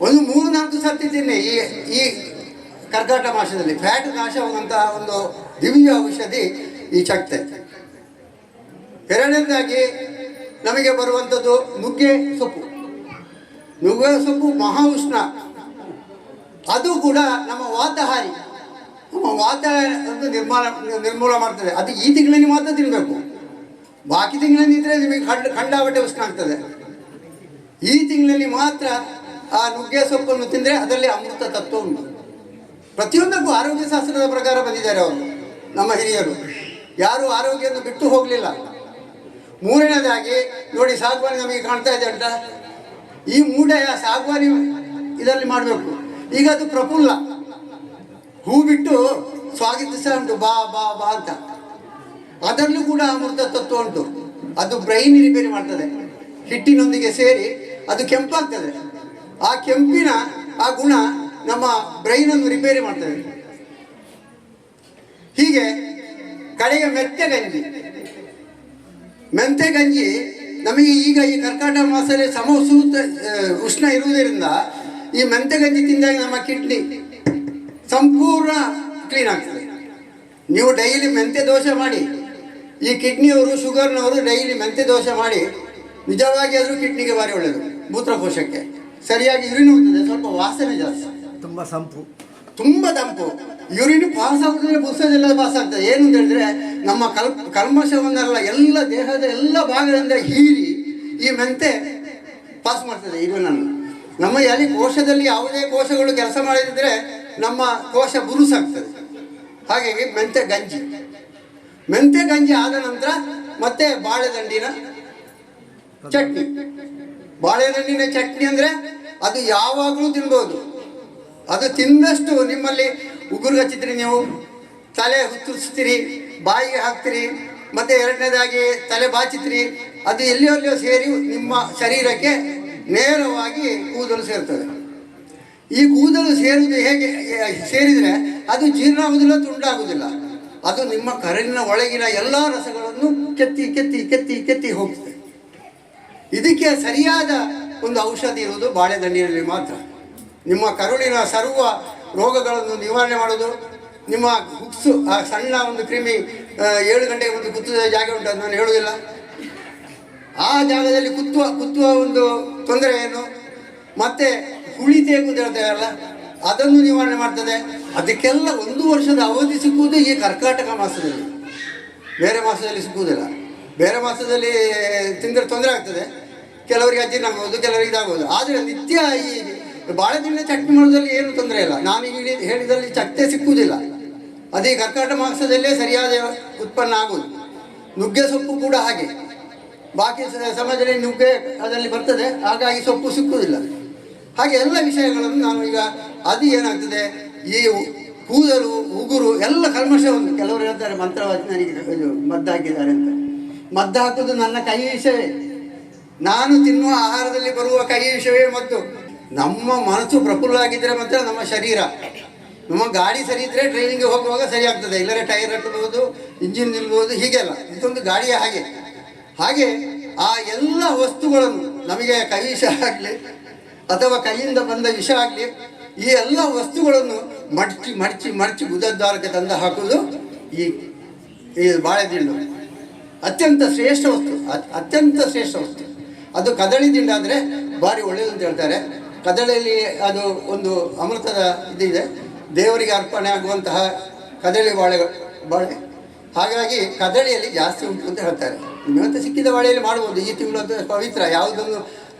ಒಂದು 3-4 ಸರ್ತಿ ತಿನ್ನಿ ಈ ಕರ್ಕಾಟ ಮಾಸದಲ್ಲಿ ಫ್ಯಾಟ್ ನಾಶವಾಗುವಂತಹ ಒಂದು ದಿವ್ಯ ಔಷಧಿ ಈ ಚಕ್ತೆ. ಎರಡನೇದಾಗಿ ನಮಗೆ ಬರುವಂಥದ್ದು ನುಗ್ಗೆ ಸೊಪ್ಪು. ನುಗ್ಗೆ ಸೊಪ್ಪು ಮಹಾ ಉಷ್ಣ, ಅದು ಕೂಡ ನಮ್ಮ ವಾತಹಾರಿ, ನಮ್ಮ ವಾತ ನಿರ್ಮೂಲ ಮಾಡ್ತದೆ. ಅದು ಈ ತಿಂಗಳಲ್ಲಿ ಮಾತ್ರ ತಿನ್ನಬೇಕು, ಬಾಕಿ ತಿಂಗಳಲ್ಲಿ ಇದ್ರೆ ನಿಮಗೆ ಖಂಡಾವಟ್ಟೆ ಉಷ್ಣ ಆಗ್ತದೆ. ಈ ತಿಂಗಳಲ್ಲಿ ಮಾತ್ರ ಆ ನುಗ್ಗೆ ಸೊಪ್ಪನ್ನು ತಿಂದರೆ ಅದರಲ್ಲಿ ಅಮೃತ ತತ್ವ ಉಂಟು. ಪ್ರತಿಯೊಂದಕ್ಕೂ ಆರೋಗ್ಯ ಶಾಸ್ತ್ರದ ಪ್ರಕಾರ ಬಂದಿದ್ದಾರೆ ಅವರು, ನಮ್ಮ ಹಿರಿಯರು. ಯಾರೂ ಆರೋಗ್ಯವನ್ನು ಬಿಟ್ಟು ಹೋಗಲಿಲ್ಲ. ಮೂರನೇದಾಗಿ ನೋಡಿ, ಸಾಗುವಾನಿ ನಮಗೆ ಕಾಣ್ತಾ ಇದೆ ಅಂತ, ಈ ಮೂಡೆ ಸಾಗುವಾನಿ ಇದರಲ್ಲಿ ಮಾಡಬೇಕು. ಈಗ ಅದು ಪ್ರಫುಲ್ಲ, ಹೂ ಬಿಟ್ಟು ಸ್ವಾಗತಿಸ ಉಂಟು, ಬಾ ಬಾ ಬಾ ಅಂತ. ಅದರಲ್ಲೂ ಕೂಡ ಅಮೃತ ತತ್ವ ಉಂಟು. ಅದು ಬ್ರೈನ್ ರಿಪೇರಿ ಮಾಡ್ತದೆ, ಹಿಟ್ಟಿನೊಂದಿಗೆ ಸೇರಿ ಅದು ಕೆಂಪಾಗ್ತದೆ. ಆ ಕೆಂಪಿನ ಆ ಗುಣ ನಮ್ಮ ಬ್ರೈನನ್ನು ರಿಪೇರಿ ಮಾಡ್ತದೆ. ಹೀಗೆ ಕಡೆಗೆ ಮೆಂತೆ ಗಂಜಿ ನಮಗೆ ಈಗ ಈ ಕರ್ಕಾಟಕ ಮಾಸದಲ್ಲಿ ಉಷ್ಣ ಇರುವುದರಿಂದ ಈ ಮೆಂತೆ ಗಂಜಿ ತಿಂದಾಗ ನಮ್ಮ ಕಿಡ್ನಿ ಸಂಪೂರ್ಣ ಕ್ಲೀನ್ ಆಗ್ತದೆ. ನೀವು ಡೈಲಿ ಮೆಂತೆ ದೋಸೆ ಮಾಡಿ, ಈ ಕಿಡ್ನಿಯವರು ಶುಗರ್ನವರು ಡೈಲಿ ಮೆಂತೆ ದೋಸೆ ಮಾಡಿ, ನಿಜವಾಗಿ ಆದರೂ ಕಿಡ್ನಿಗೆ ಭಾರಿ ಒಳ್ಳೆಯದು, ಮೂತ್ರಕೋಶಕ್ಕೆ ಸರಿಯಾಗಿ ಯೂರಿನ್ ಹೋಗ್ತದೆ. ಸ್ವಲ್ಪ ವಾಸನೆ ಜಾಸ್ತಿ, ತುಂಬ ತಂಪು. ಯೂರಿನ್ ಪಾಸ್ ಆಗ್ತದೆ, ಪುಸ್ತಕದೆಲ್ಲ ಪಾಸ್ ಆಗ್ತದೆ. ಏನು ಅಂತ ಹೇಳಿದ್ರೆ, ನಮ್ಮ ಕಲ್ಮಶವನ್ನೆಲ್ಲ ಎಲ್ಲ ದೇಹದ ಎಲ್ಲ ಭಾಗದಿಂದ ಹೀರಿ ಈ ಮೆಂತೆ ಪಾಸ್ ಮಾಡ್ತದೆ ಯೂರಿನನ್ನು. ನಮ್ಮ ಎಲ್ಲಿ ಕೋಶದಲ್ಲಿ ಯಾವುದೇ ಕೋಶಗಳು ಕೆಲಸ ಮಾಡಿದ್ರೆ ನಮ್ಮ ಕೋಶ ಬುರುಸಾಗ್ತದೆ. ಹಾಗಾಗಿ ಮೆಂತೆ ಗಂಜಿ ಆದ ನಂತರ ಮತ್ತೆ ಬಾಳೆದಂಡಿನ ಚಟ್ನಿ ಅಂದರೆ ಅದು ಯಾವಾಗಲೂ ತಿನ್ಬೋದು. ಅದು ತಿಂದಷ್ಟು ನಿಮ್ಮಲ್ಲಿ ಉಗುರು ಹಚ್ಚಿದ್ರಿ, ನೀವು ತಲೆ ಹುತ್ತರಿಸ್ತೀರಿ, ಬಾಯಿಗೆ ಹಾಕ್ತೀರಿ, ಮತ್ತು ಎರಡನೇದಾಗಿ ತಲೆ ಬಾಚಿತ್ರಿ, ಅದು ಎಲ್ಲಿಯೋ ಸೇರಿ ನಿಮ್ಮ ಶರೀರಕ್ಕೆ ನೇರವಾಗಿ ಕೂದಲು ಸೇರ್ತದೆ. ಈ ಕೂದಲು ಸೇರುವುದು ಹೇಗೆ ಸೇರಿದರೆ ಅದು ಜೀರ್ಣ ಆಗುವುದಿಲ್ಲ, ತುಂಡಾಗುವುದಿಲ್ಲ. ಅದು ನಿಮ್ಮ ಕರಳಿನ ಒಳಗಿನ ಎಲ್ಲ ರಸಗಳನ್ನು ಕೆತ್ತಿ ಕೆತ್ತಿ ಕೆತ್ತಿ ಕೆತ್ತಿ ಹೋಗ್ತದೆ. ಇದಕ್ಕೆ ಸರಿಯಾದ ಒಂದು ಔಷಧಿ ಇರುವುದು ಬಾಳೆದಣ್ಣಿನಲ್ಲಿ ಮಾತ್ರ. ನಿಮ್ಮ ಕರುಳಿನ ಸರ್ವ ರೋಗಗಳನ್ನು ನಿವಾರಣೆ ಮಾಡೋದು. ನಿಮ್ಮ ಹುಕ್ಸು, ಆ ಸಣ್ಣ ಒಂದು ಕ್ರಿಮಿ 7 ಗಂಟೆಗೆ ಒಂದು ಕುತ್ತುವ ಜಾಗ ಉಂಟು, ಅದು ನಾನು ಹೇಳುವುದಿಲ್ಲ. ಆ ಜಾಗದಲ್ಲಿ ಕುತ್ತುವ ಒಂದು ತೊಂದರೆಯನ್ನು, ಮತ್ತೆ ಹುಳಿ ತೇಗುವುದು ಹೇಳ್ತೇವಲ್ಲ, ಅದನ್ನು ನಿವಾರಣೆ ಮಾಡ್ತದೆ. ಅದಕ್ಕೆಲ್ಲ 1 ವರ್ಷದ ಅವಧಿ ಸಿಕ್ಕುವುದು ಈ ಕರ್ಕಾಟಕ ಮಾಸದಲ್ಲಿ, ಬೇರೆ ಮಾಸದಲ್ಲಿ ಸಿಕ್ಕುವುದಿಲ್ಲ. ಬೇರೆ ಮಾಸದಲ್ಲಿ ತಿಂದರೆ ತೊಂದರೆ ಆಗ್ತದೆ, ಕೆಲವರಿಗೆ ಅಜೀರ್ಣ ಆಗ್ಬೋದು, ಕೆಲವರಿಗೆ ಇದಾಗ್ಬೋದು. ಆದರೆ ನಿತ್ಯ ಈ ಬಾಳೆದಿನ ಚಟ್ನಿ ಮಾಡೋದ್ರಲ್ಲಿ ಏನು ತೊಂದರೆ ಇಲ್ಲ. ನಾನು ಹೇಳಿದಲ್ಲಿ ಚಟ್ಟೆ ಸಿಕ್ಕುವುದಿಲ್ಲ. ಅದೇ ಕರ್ಕಾಟಕ ಮಾಸದಲ್ಲೇ ಸರಿಯಾದ ಉತ್ಪನ್ನ ಆಗುವುದು. ನುಗ್ಗೆ ಸೊಪ್ಪು ಕೂಡ ಹಾಗೆ, ಬಾಕಿ ಸಮಾಜದಲ್ಲಿ ನುಗ್ಗೆ ಅದರಲ್ಲಿ ಬರ್ತದೆ, ಹಾಗಾಗಿ ಸೊಪ್ಪು ಸಿಕ್ಕುವುದಿಲ್ಲ. ಹಾಗೆ ಎಲ್ಲ ವಿಷಯಗಳನ್ನು ನಾನು ಈಗ ಅದು ಏನಾಗ್ತದೆ, ಈ ಕೂದಲು ಉಗುರು ಎಲ್ಲ ಕಲ್ಮಶವನ್ನು, ಕೆಲವರು ಹೇಳ್ತಾರೆ ಮಂತ್ರವಾದಿ ನನಗೆ ಮದ್ದು ಹಾಕಿದ್ದಾರೆ ಅಂತ. ಮದ್ದು ಹಾಕೋದು ನನ್ನ ಕೈ ವಿಷಯವೇ, ನಾನು ತಿನ್ನುವ ಆಹಾರದಲ್ಲಿ ಬರುವ ಕೈ ವಿಷಯವೇ ಮದ್ದು. ನಮ್ಮ ಮನಸ್ಸು ಪ್ರಫುಲ್ಲ ಆಗಿದ್ದರೆ ಮಾತ್ರ ನಮ್ಮ ಶರೀರ, ನಮ್ಮ ಗಾಡಿ ಸರಿ ಇದ್ದರೆ ಡ್ರೈವಿಂಗ್ಗೆ ಹೋಗುವಾಗ ಸರಿ ಆಗ್ತದೆ, ಇಲ್ಲರೆ ಟೈರ್ ಹಟ್ಟಬಹುದು, ಇಂಜಿನ್ ನಿಲ್ಬಹುದು, ಹೀಗೆಲ್ಲ. ಇದೊಂದು ಗಾಡಿಯ ಹಾಗೆ ಆ ಎಲ್ಲ ವಸ್ತುಗಳನ್ನು ನಮಗೆ ಕೈ ವಿಷ ಆಗಲಿ ಅಥವಾ ಕೈಯಿಂದ ಬಂದ ವಿಷ ಆಗಲಿ, ಈ ಎಲ್ಲ ವಸ್ತುಗಳನ್ನು ಮಡಚಿ ಮಡಚಿ ಮಡಚಿ ಗುದದ್ವಾರಕ್ಕೆ ತಂದು ಹಾಕೋದು ಈ ಬಾಳೆದಿಂಡು. ಅತ್ಯಂತ ಶ್ರೇಷ್ಠ ವಸ್ತು, ಅತ್ಯಂತ ಶ್ರೇಷ್ಠ ವಸ್ತು. ಅದು ಕದಳಿ ದಿಂಡಾದರೆ ಭಾರಿ ಒಳ್ಳೆಯದು ಅಂತ ಹೇಳ್ತಾರೆ. ಕದಳಿಯಲ್ಲಿ ಅದು ಒಂದು ಅಮೃತದ ಇದಿದೆ, ದೇವರಿಗೆ ಅರ್ಪಣೆ ಆಗುವಂತಹ ಕದಳಿ ಬಾಳೆ. ಹಾಗಾಗಿ ಕದಳಿಯಲ್ಲಿ ಜಾಸ್ತಿ ಉಂಟು ಅಂತ ಹೇಳ್ತಾರೆ. ನಿಮ್ಮಂತ ಸಿಕ್ಕಿದ ಬಾಳೆಯಲ್ಲಿ ಮಾಡ್ಬೋದು. ಈ ತಿಂಗಳು ಅಂತ ಪವಿತ್ರ, ಯಾವುದೊಂದು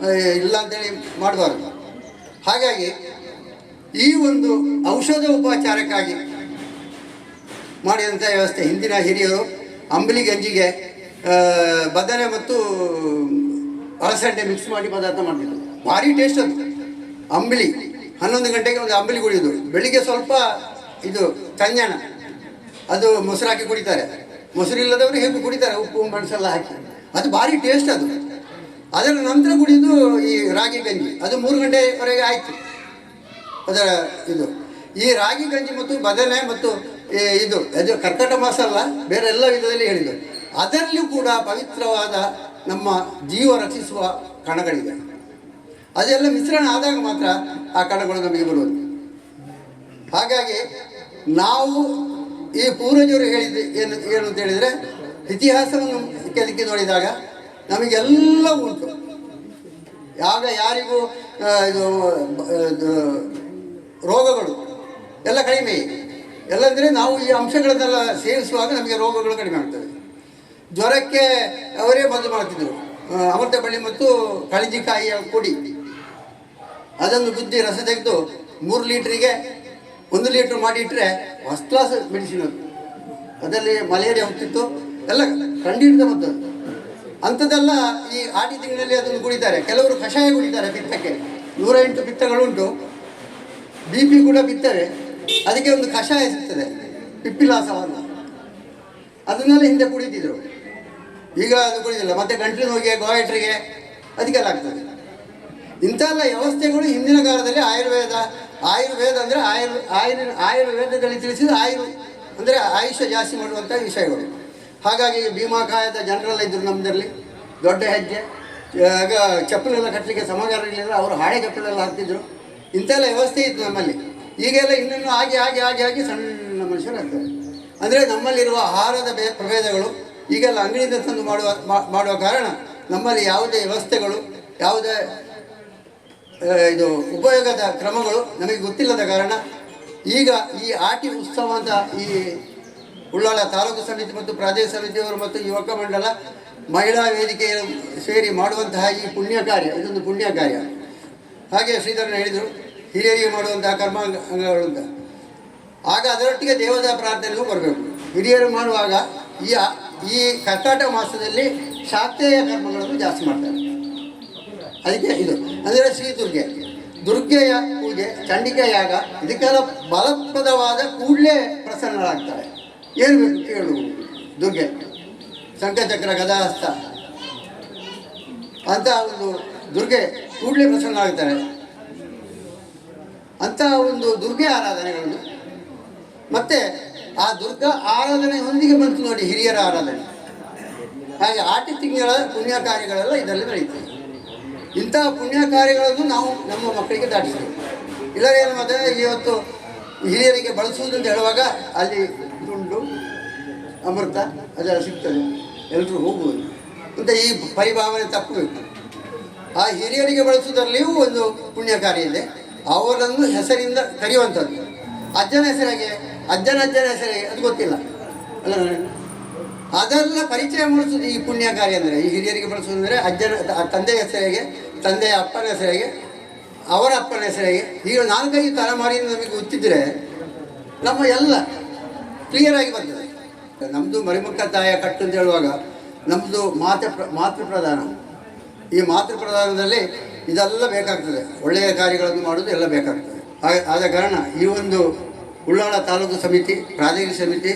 ಇಲ್ಲ ಅಂತೇಳಿ ಮಾಡಬಾರ್ದು. ಹಾಗಾಗಿ ಈ ಒಂದು ಔಷಧ ಉಪಚಾರಕ್ಕಾಗಿ ಮಾಡಿದಂಥ ವ್ಯವಸ್ಥೆ ಹಿಂದಿನ ಹಿರಿಯರು ಅಂಬಲಿ ಗಂಜಿಗೆ ಬದನೆ ಮತ್ತು ಅಳಸಂಡೆ ಮಿಕ್ಸ್ ಮಾಡಿ ಪದಾರ್ಥ ಮಾಡ್ತಿದ್ರು. ಭಾರಿ ಟೇಸ್ಟ್ ಅದು ಅಂಬಲಿ. 11 ಗಂಟೆಗೆ ಒಂದು ಅಂಬಲಿ ಕುಡಿಯೋದು. ಬೆಳಿಗ್ಗೆ ಸ್ವಲ್ಪ ಇದು ಕಂಜಣ, ಅದು ಮೊಸರು ಹಾಕಿ ಕುಡಿತಾರೆ. ಮೊಸರು ಇಲ್ಲದವರು ಹೇಗೆ ಕುಡಿತಾರೆ, ಉಪ್ಪು ಮೆಣಸೆಲ್ಲ ಹಾಕಿ. ಅದು ಭಾರಿ ಟೇಸ್ಟ್ ಅದು. ಅದರ ನಂತರ ಕುಡಿಯೋದು ಈ ರಾಗಿ ಗಂಜಿ. ಅದು 3 ಗಂಟೆವರೆಗೆ ಆಯಿತು ಅದರ ಇದು. ಈ ರಾಗಿ ಗಂಜಿ ಮತ್ತು ಬದನೆ ಮತ್ತು ಇದು ಕರ್ಕಟ ಮಾಸ ಅಲ್ಲ, ಬೇರೆ ಎಲ್ಲ ವಿಧದಲ್ಲಿ ಹೇಳಿದ್ದು. ಅದರಲ್ಲೂ ಕೂಡ ಪವಿತ್ರವಾದ ನಮ್ಮ ಜೀವ ರಕ್ಷಿಸುವ ಕಣಗಳಿವೆ. ಅದೆಲ್ಲ ಮಿಶ್ರಣ ಆದಾಗ ಮಾತ್ರ ಆ ಕಣಗಳು ನಮಗೆ ಬರುವುದು. ಹಾಗಾಗಿ ನಾವು ಈ ಪೂರ್ವಜರು ಹೇಳಿದ್ದು ಏನು ಅಂತ ಹೇಳಿದರೆ, ಇತಿಹಾಸವನ್ನು ಕೆದಕಿ ನೋಡಿದಾಗ ನಮಗೆಲ್ಲ ಉಂಟು. ಯಾರಿಗೂ ಇದು ರೋಗಗಳು ಎಲ್ಲ ಕಡಿಮೆ. ಎಲ್ಲಂದರೆ ನಾವು ಈ ಅಂಶಗಳನ್ನೆಲ್ಲ ಸೇವಿಸುವಾಗ ನಮಗೆ ರೋಗಗಳು ಕಡಿಮೆ ಆಗ್ತವೆ. ಜ್ವರಕ್ಕೆ ಅವರೇ ಮದ್ದು ಮಾಡ್ತಿದ್ರು. ಅಮೃತ ಬಳ್ಳಿ ಮತ್ತು ಕಳಿಜಿಕಾಯಿಯ ಪುಡಿ, ಅದನ್ನು ಗುದ್ದಿ ರಸ ತೆಗೆದು 3 ಲೀಟ್ರಿಗೆ 1 ಲೀಟ್ರ್ ಮಾಡಿಟ್ರೆ ಫಸ್ಟ್ ಕ್ಲಾಸ್ ಮೆಡಿಸಿನ್ ಅದು. ಅದರಲ್ಲಿ ಮಲೇರಿಯಾ ಹೋಗ್ತಿತ್ತು, ಎಲ್ಲ ಕಂಡಿಡಿದ ಮದ್ದು. ಅಂಥದ್ದೆಲ್ಲ ಈ ಆಟಿ ತಿಂಗಳಲ್ಲಿ ಅದನ್ನು ಕುಡಿತಾರೆ. ಕೆಲವರು ಕಷಾಯ ಕುಡಿತಾರೆ ಪಿತ್ತಕ್ಕೆ. 108 ಪಿತ್ತಗಳುಂಟು. BP ಕೂಡ ಪಿತ್ತವೆ, ಅದಕ್ಕೆ ಒಂದು ಕಷಾಯ ಸಿಗ್ತದೆ, ಪಿಪ್ಪಿಲಾಸವನ್ನು. ಅದನ್ನೆಲ್ಲ ಹಿಂದೆ ಕುಡಿತಿದ್ರು, ಈಗ ಅದು ಕುಡಿದಿಲ್ಲ. ಮತ್ತು ಗಂಟ್ಲಿನ ನೋವಿಗೆ, ಗಾಯಟ್ರಿಗೆ, ಅದಕ್ಕೆಲ್ಲ ಆಗ್ತದೆ. ಇಂಥೆಲ್ಲ ವ್ಯವಸ್ಥೆಗಳು ಹಿಂದಿನ ಕಾಲದಲ್ಲಿ ಆಯುರ್ವೇದ ಅಂದರೆ ಆಯುರ್ವೇದದಲ್ಲಿ ತಿಳಿಸಿದ ಅಂದರೆ ಆಯುಷ್ಯ ಜಾಸ್ತಿ ಮಾಡುವಂಥ ವಿಷಯಗಳು. ಹಾಗಾಗಿ ಭೀಮಾಕಾಯದ ಜನರೆಲ್ಲ ಇದ್ದರು ನಮ್ಮದಲ್ಲಿ. ದೊಡ್ಡ ಹೆಜ್ಜೆ, ಆಗ ಚಪ್ಪಲೆಲ್ಲ ಕಟ್ಟಲಿಕ್ಕೆ ಸಮಗಾರಗಳಿಲ್ಲ, ಅವರು ಹಾಳೆ ಚಪ್ಪಲೆಲ್ಲ ಹಾಕ್ತಿದ್ರು. ಇಂಥೆಲ್ಲ ವ್ಯವಸ್ಥೆ ಇತ್ತು ನಮ್ಮಲ್ಲಿ. ಈಗೆಲ್ಲ ಇನ್ನೂ ಆಗಿ ಸಣ್ಣ ಮನುಷ್ಯರಾಗ್ತಾರೆ. ಅಂದರೆ ನಮ್ಮಲ್ಲಿರುವ ಆಹಾರದ ಪ್ರಭೇದಗಳು ಈಗೆಲ್ಲ ಅಂಗಡಿಯಿಂದ ತಂದು ಮಾಡುವ ಕಾರಣ ನಮ್ಮಲ್ಲಿ ಯಾವುದೇ ವ್ಯವಸ್ಥೆಗಳು, ಯಾವುದೇ ಇದು ಉಪಯೋಗದ ಕ್ರಮಗಳು ನಮಗೆ ಗೊತ್ತಿಲ್ಲದ ಕಾರಣ ಈಗ ಈ ಆಟಿ ಉತ್ಸವ ಅಂತ ಈ ಉಳ್ಳಾಳ ತಾಲೂಕು ಸಮಿತಿ ಮತ್ತು ಪ್ರಾದೇಶಿಕ ಸಮಿತಿಯವರು ಮತ್ತು ಯುವಕ ಮಂಡಲ ಮಹಿಳಾ ವೇದಿಕೆ ಸೇರಿ ಮಾಡುವಂತಹ ಈ ಪುಣ್ಯ ಕಾರ್ಯ, ಇದೊಂದು ಪುಣ್ಯ ಕಾರ್ಯ. ಹಾಗೆ ಶ್ರೀಧರನ ಹೇಳಿದರು, ಹಿರಿಯರಿಗೆ ಮಾಡುವಂತಹ ಕರ್ಮಾಂಗಗಳು ಅಂತ. ಆಗ ಅದರೊಟ್ಟಿಗೆ ದೇವದ ಪ್ರಾರ್ಥನೆಗೂ ಬರಬೇಕು. ಹಿರಿಯರು ಮಾಡುವಾಗ ಈ ಕರ್ಕಾಟ ಮಾಸದಲ್ಲಿ ಶಾಕ್ತೇಯ ಕರ್ಮಗಳನ್ನು ಜಾಸ್ತಿ ಮಾಡ್ತಾರೆ. ಅದಕ್ಕೆ ಇದು ಅಂದರೆ ಶ್ರೀ ದುರ್ಗೆಯ ಪೂಜೆ, ಚಂಡಿಕಾ ಯಾಗ, ಇದಕ್ಕೆಲ್ಲ ಬಲಪ್ರದವಾದ ಕೂಡಲೇ ಪ್ರಸನ್ನರಾಗ್ತಾರೆ. ಏನು ಬೇಕು ಕೇಳು, ದುರ್ಗೆ ಶಂಖಚಕ್ರ ಗದಾಹಸ್ತ ಅಂತ ಒಂದು ದುರ್ಗೆ ಕೂಡಲೇ ಪ್ರಸನ್ನ ಆಗ್ತಾರೆ. ಅಂತಹ ಒಂದು ದುರ್ಗೆ ಆರಾಧನೆಗಳನ್ನು ಮತ್ತು ಆ ದುರ್ಗಾ ಆರಾಧನೆಯೊಂದಿಗೆ ಬಂತು ನೋಡಿ ಹಿರಿಯರ ಆರಾಧನೆ. ಹಾಗೆ ಆಟಿ ತಿಂಗಳ ಪುಣ್ಯ ಕಾರ್ಯಗಳೆಲ್ಲ ಇದರಲ್ಲಿ ನಡೆಯುತ್ತೆ. ಇಂತಹ ಪುಣ್ಯ ಕಾರ್ಯಗಳನ್ನು ನಾವು ನಮ್ಮ ಮಕ್ಕಳಿಗೆ ದಾಟಿಸ್ತೇವೆ. ಇಲ್ಲರೇನು ಮತ್ತೆ ಇವತ್ತು ಹಿರಿಯರಿಗೆ ಬಳಸುವುದು ಅಂತ ಹೇಳುವಾಗ ಅಲ್ಲಿ ದುಂಡು ಅಮೃತ ಅದೆಲ್ಲ ಸಿಗ್ತದೆ, ಎಲ್ಲರೂ ಹೋಗುವುದು ಅಂತ ಈ ಪರಿಭಾವನೆ ತಪ್ಪಬೇಕು. ಆ ಹಿರಿಯರಿಗೆ ಬಳಸುವುದರಲ್ಲಿಯೂ ಒಂದು ಪುಣ್ಯ ಕಾರ್ಯ ಇದೆ. ಅವರನ್ನು ಹೆಸರಿಂದ ಕರೆಯುವಂಥದ್ದು. ಅಜ್ಜನ ಹೆಸರಿಗೆ ಅಜ್ಜನ ಹೆಸರಿಗೆ ಅದು ಗೊತ್ತಿಲ್ಲ ಅಲ್ಲ, ಅದೆಲ್ಲ ಪರಿಚಯ ಮಾಡಿಸೋದು ಈ ಪುಣ್ಯ ಕಾರ್ಯ ಅಂದರೆ. ಈ ಹಿರಿಯರಿಗೆ ಬಳಸೋದಂದರೆ ಅಜ್ಜನ ತಂದೆಯ ಹೆಸರಿಗೆ, ತಂದೆಯ ಅಪ್ಪನ ಹೆಸರಿಗೆ, ಅವರ ಅಪ್ಪನ ಹೆಸರಿಗೆ, ಈಗ 4-5 ತಲೆಮಾರಿಯಿಂದ ನಮಗೆ ಗೊತ್ತಿದ್ದರೆ ನಮ್ಮ ಎಲ್ಲ ಕ್ಲಿಯರಾಗಿ ಬರ್ತದೆ. ನಮ್ಮದು ಮರಿಮುಖ ತಾಯ ಕಟ್ಟು ಅಂತ ಹೇಳುವಾಗ ನಮ್ಮದು ಮಾತೃ ಪ್ರಧಾನ. ಈ ಮಾತೃ ಪ್ರಧಾನದಲ್ಲಿ ಇದೆಲ್ಲ ಬೇಕಾಗ್ತದೆ, ಒಳ್ಳೆಯ ಕಾರ್ಯಗಳನ್ನು ಮಾಡೋದು ಎಲ್ಲ ಬೇಕಾಗ್ತದೆ. ಆದ ಕಾರಣ ಈ ಒಂದು ಉಳ್ಳಾಳ ತಾಲೂಕು ಸಮಿತಿ, ಪ್ರಾದೇಶಿಕ ಸಮಿತಿ,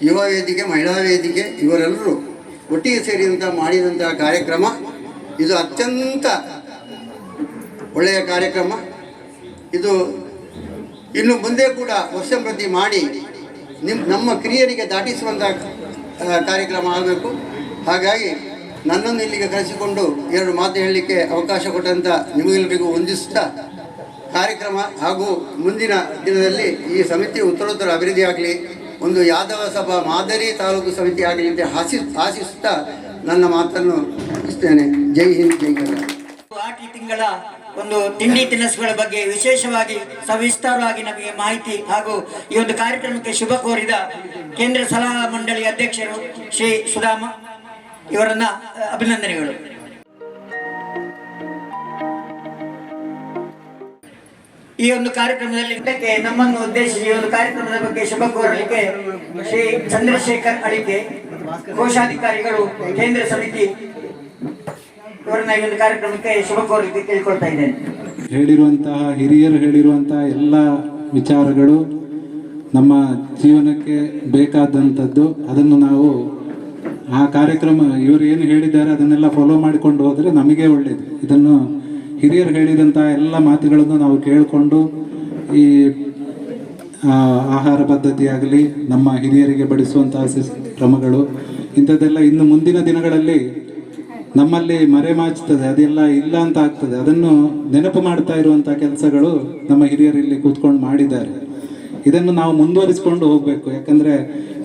ಯುವ ವೇದಿಕೆ, ಮಹಿಳಾ ವೇದಿಕೆ ಇವರೆಲ್ಲರೂ ಒಟ್ಟಿಗೆ ಸೇರಿದಂಥ ಮಾಡಿದಂತಹ ಕಾರ್ಯಕ್ರಮ ಇದು ಅತ್ಯಂತ ಒಳ್ಳೆಯ ಕಾರ್ಯಕ್ರಮ. ಇದು ಇನ್ನು ಮುಂದೆ ಕೂಡ ವರ್ಷಂಪ್ರತಿ ಮಾಡಿ ನಮ್ಮ ಕಿರಿಯರಿಗೆ ದಾಟಿಸುವಂಥ ಕಾರ್ಯಕ್ರಮ ಆಗಬೇಕು. ಹಾಗಾಗಿ ನನ್ನನ್ನು ಇಲ್ಲಿಗೆ ಕರೆಸಿಕೊಂಡು 2 ಮಾತು ಹೇಳಲಿಕ್ಕೆ ಅವಕಾಶ ಕೊಟ್ಟಂಥ ನಿಮಗೆಲ್ಲರಿಗೂ ವಂದಿಸುತ್ತಾ, ಕಾರ್ಯಕ್ರಮ ಹಾಗೂ ಮುಂದಿನ ದಿನದಲ್ಲಿ ಈ ಸಮಿತಿ ಉತ್ತರೋತ್ತರ ಅಭಿವೃದ್ಧಿ ಆಗಲಿ, ಒಂದು ಯಾದವ ಸಭಾ ಮಾದರಿ ತಾಲೂಕು ಸಮಿತಿ ಆಗಲಿ ಅಂತ ಆಶಿಸುತ್ತಾ ನನ್ನ ಮಾತನ್ನು ಮುಗಿಸ್ತೇನೆ. ಜೈ ಹಿಂದ್, ಜೈ ಕರ್ನಾಟಕ. ಆಟಿ ತಿಂಗಳ ಒಂದು ತಿಂಡಿ ತಿನಿಸುಗಳ ಬಗ್ಗೆ ವಿಶೇಷವಾಗಿ ಸವಿಸ್ತಾರವಾಗಿ ನಮಗೆ ಮಾಹಿತಿ ಹಾಗೂ ಈ ಒಂದು ಕಾರ್ಯಕ್ರಮಕ್ಕೆ ಶುಭ ಕೋರಿದ ಕೇಂದ್ರ ಸಲಹಾ ಮಂಡಳಿ ಅಧ್ಯಕ್ಷರು ಶ್ರೀ ಸುಧಾಮ ಇವರನ್ನ ಅಭಿನಂದನೆಗಳು. ಈ ಒಂದು ಕಾರ್ಯಕ್ರಮದಲ್ಲಿ ನಮ್ಮನ್ನು ಉದ್ದೇಶಿಸಿ ಈ ಒಂದು ಕಾರ್ಯಕ್ರಮದ ಬಗ್ಗೆ ಶುಭ ಕೋರಲಿಕ್ಕೆ ಶ್ರೀ ಚಂದ್ರಶೇಖರ್ ಅಳಿಕೆ, ಕೋಶಾಧಿಕಾರಿಗಳು, ಕೇಂದ್ರ ಸಮಿತಿ ಇವರನ್ನ ಈ ಒಂದು ಕಾರ್ಯಕ್ರಮಕ್ಕೆ ಶುಭ ಕೋರಲಿಕ್ಕೆ ಕೇಳಿಕೊಳ್ತಾ ಇದ್ದೇನೆ. ಹಿರಿಯರು ಹೇಳಿರುವಂತಹ ಎಲ್ಲ ವಿಚಾರಗಳು ನಮ್ಮ ಜೀವನಕ್ಕೆ ಬೇಕಾದಂಥದ್ದು. ಅದನ್ನು ನಾವು ಆ ಕಾರ್ಯಕ್ರಮ ಇವರು ಏನು ಹೇಳಿದ್ದಾರೆ ಅದನ್ನೆಲ್ಲ ಫಾಲೋ ಮಾಡಿಕೊಂಡು ಹೋದರೆ ನಮಗೆ ಒಳ್ಳೆಯದು. ಇದನ್ನು ಹಿರಿಯರು ಹೇಳಿದಂಥ ಎಲ್ಲ ಮಾತುಗಳನ್ನು ನಾವು ಕೇಳಿಕೊಂಡು ಈ ಆಹಾರ ಪದ್ಧತಿ ಆಗಲಿ, ನಮ್ಮ ಹಿರಿಯರಿಗೆ ಬಡಿಸುವಂತಹ ಕ್ರಮಗಳು ಇಂಥದ್ದೆಲ್ಲ ಇನ್ನು ಮುಂದಿನ ದಿನಗಳಲ್ಲಿ ನಮ್ಮಲ್ಲಿ ಮರೆಮಾಚ್ತದೆ, ಅದೆಲ್ಲ ಇಲ್ಲ ಅಂತ ಆಗ್ತದೆ. ಅದನ್ನು ನೆನಪು ಮಾಡ್ತಾ ಇರುವಂಥ ಕೆಲಸಗಳು ನಮ್ಮ ಹಿರಿಯರು ಇಲ್ಲಿ ಕೂತ್ಕೊಂಡು ಮಾಡಿದ್ದಾರೆ. ಇದನ್ನು ನಾವು ಮುಂದುವರಿಸಿಕೊಂಡು ಹೋಗಬೇಕು. ಯಾಕಂದರೆ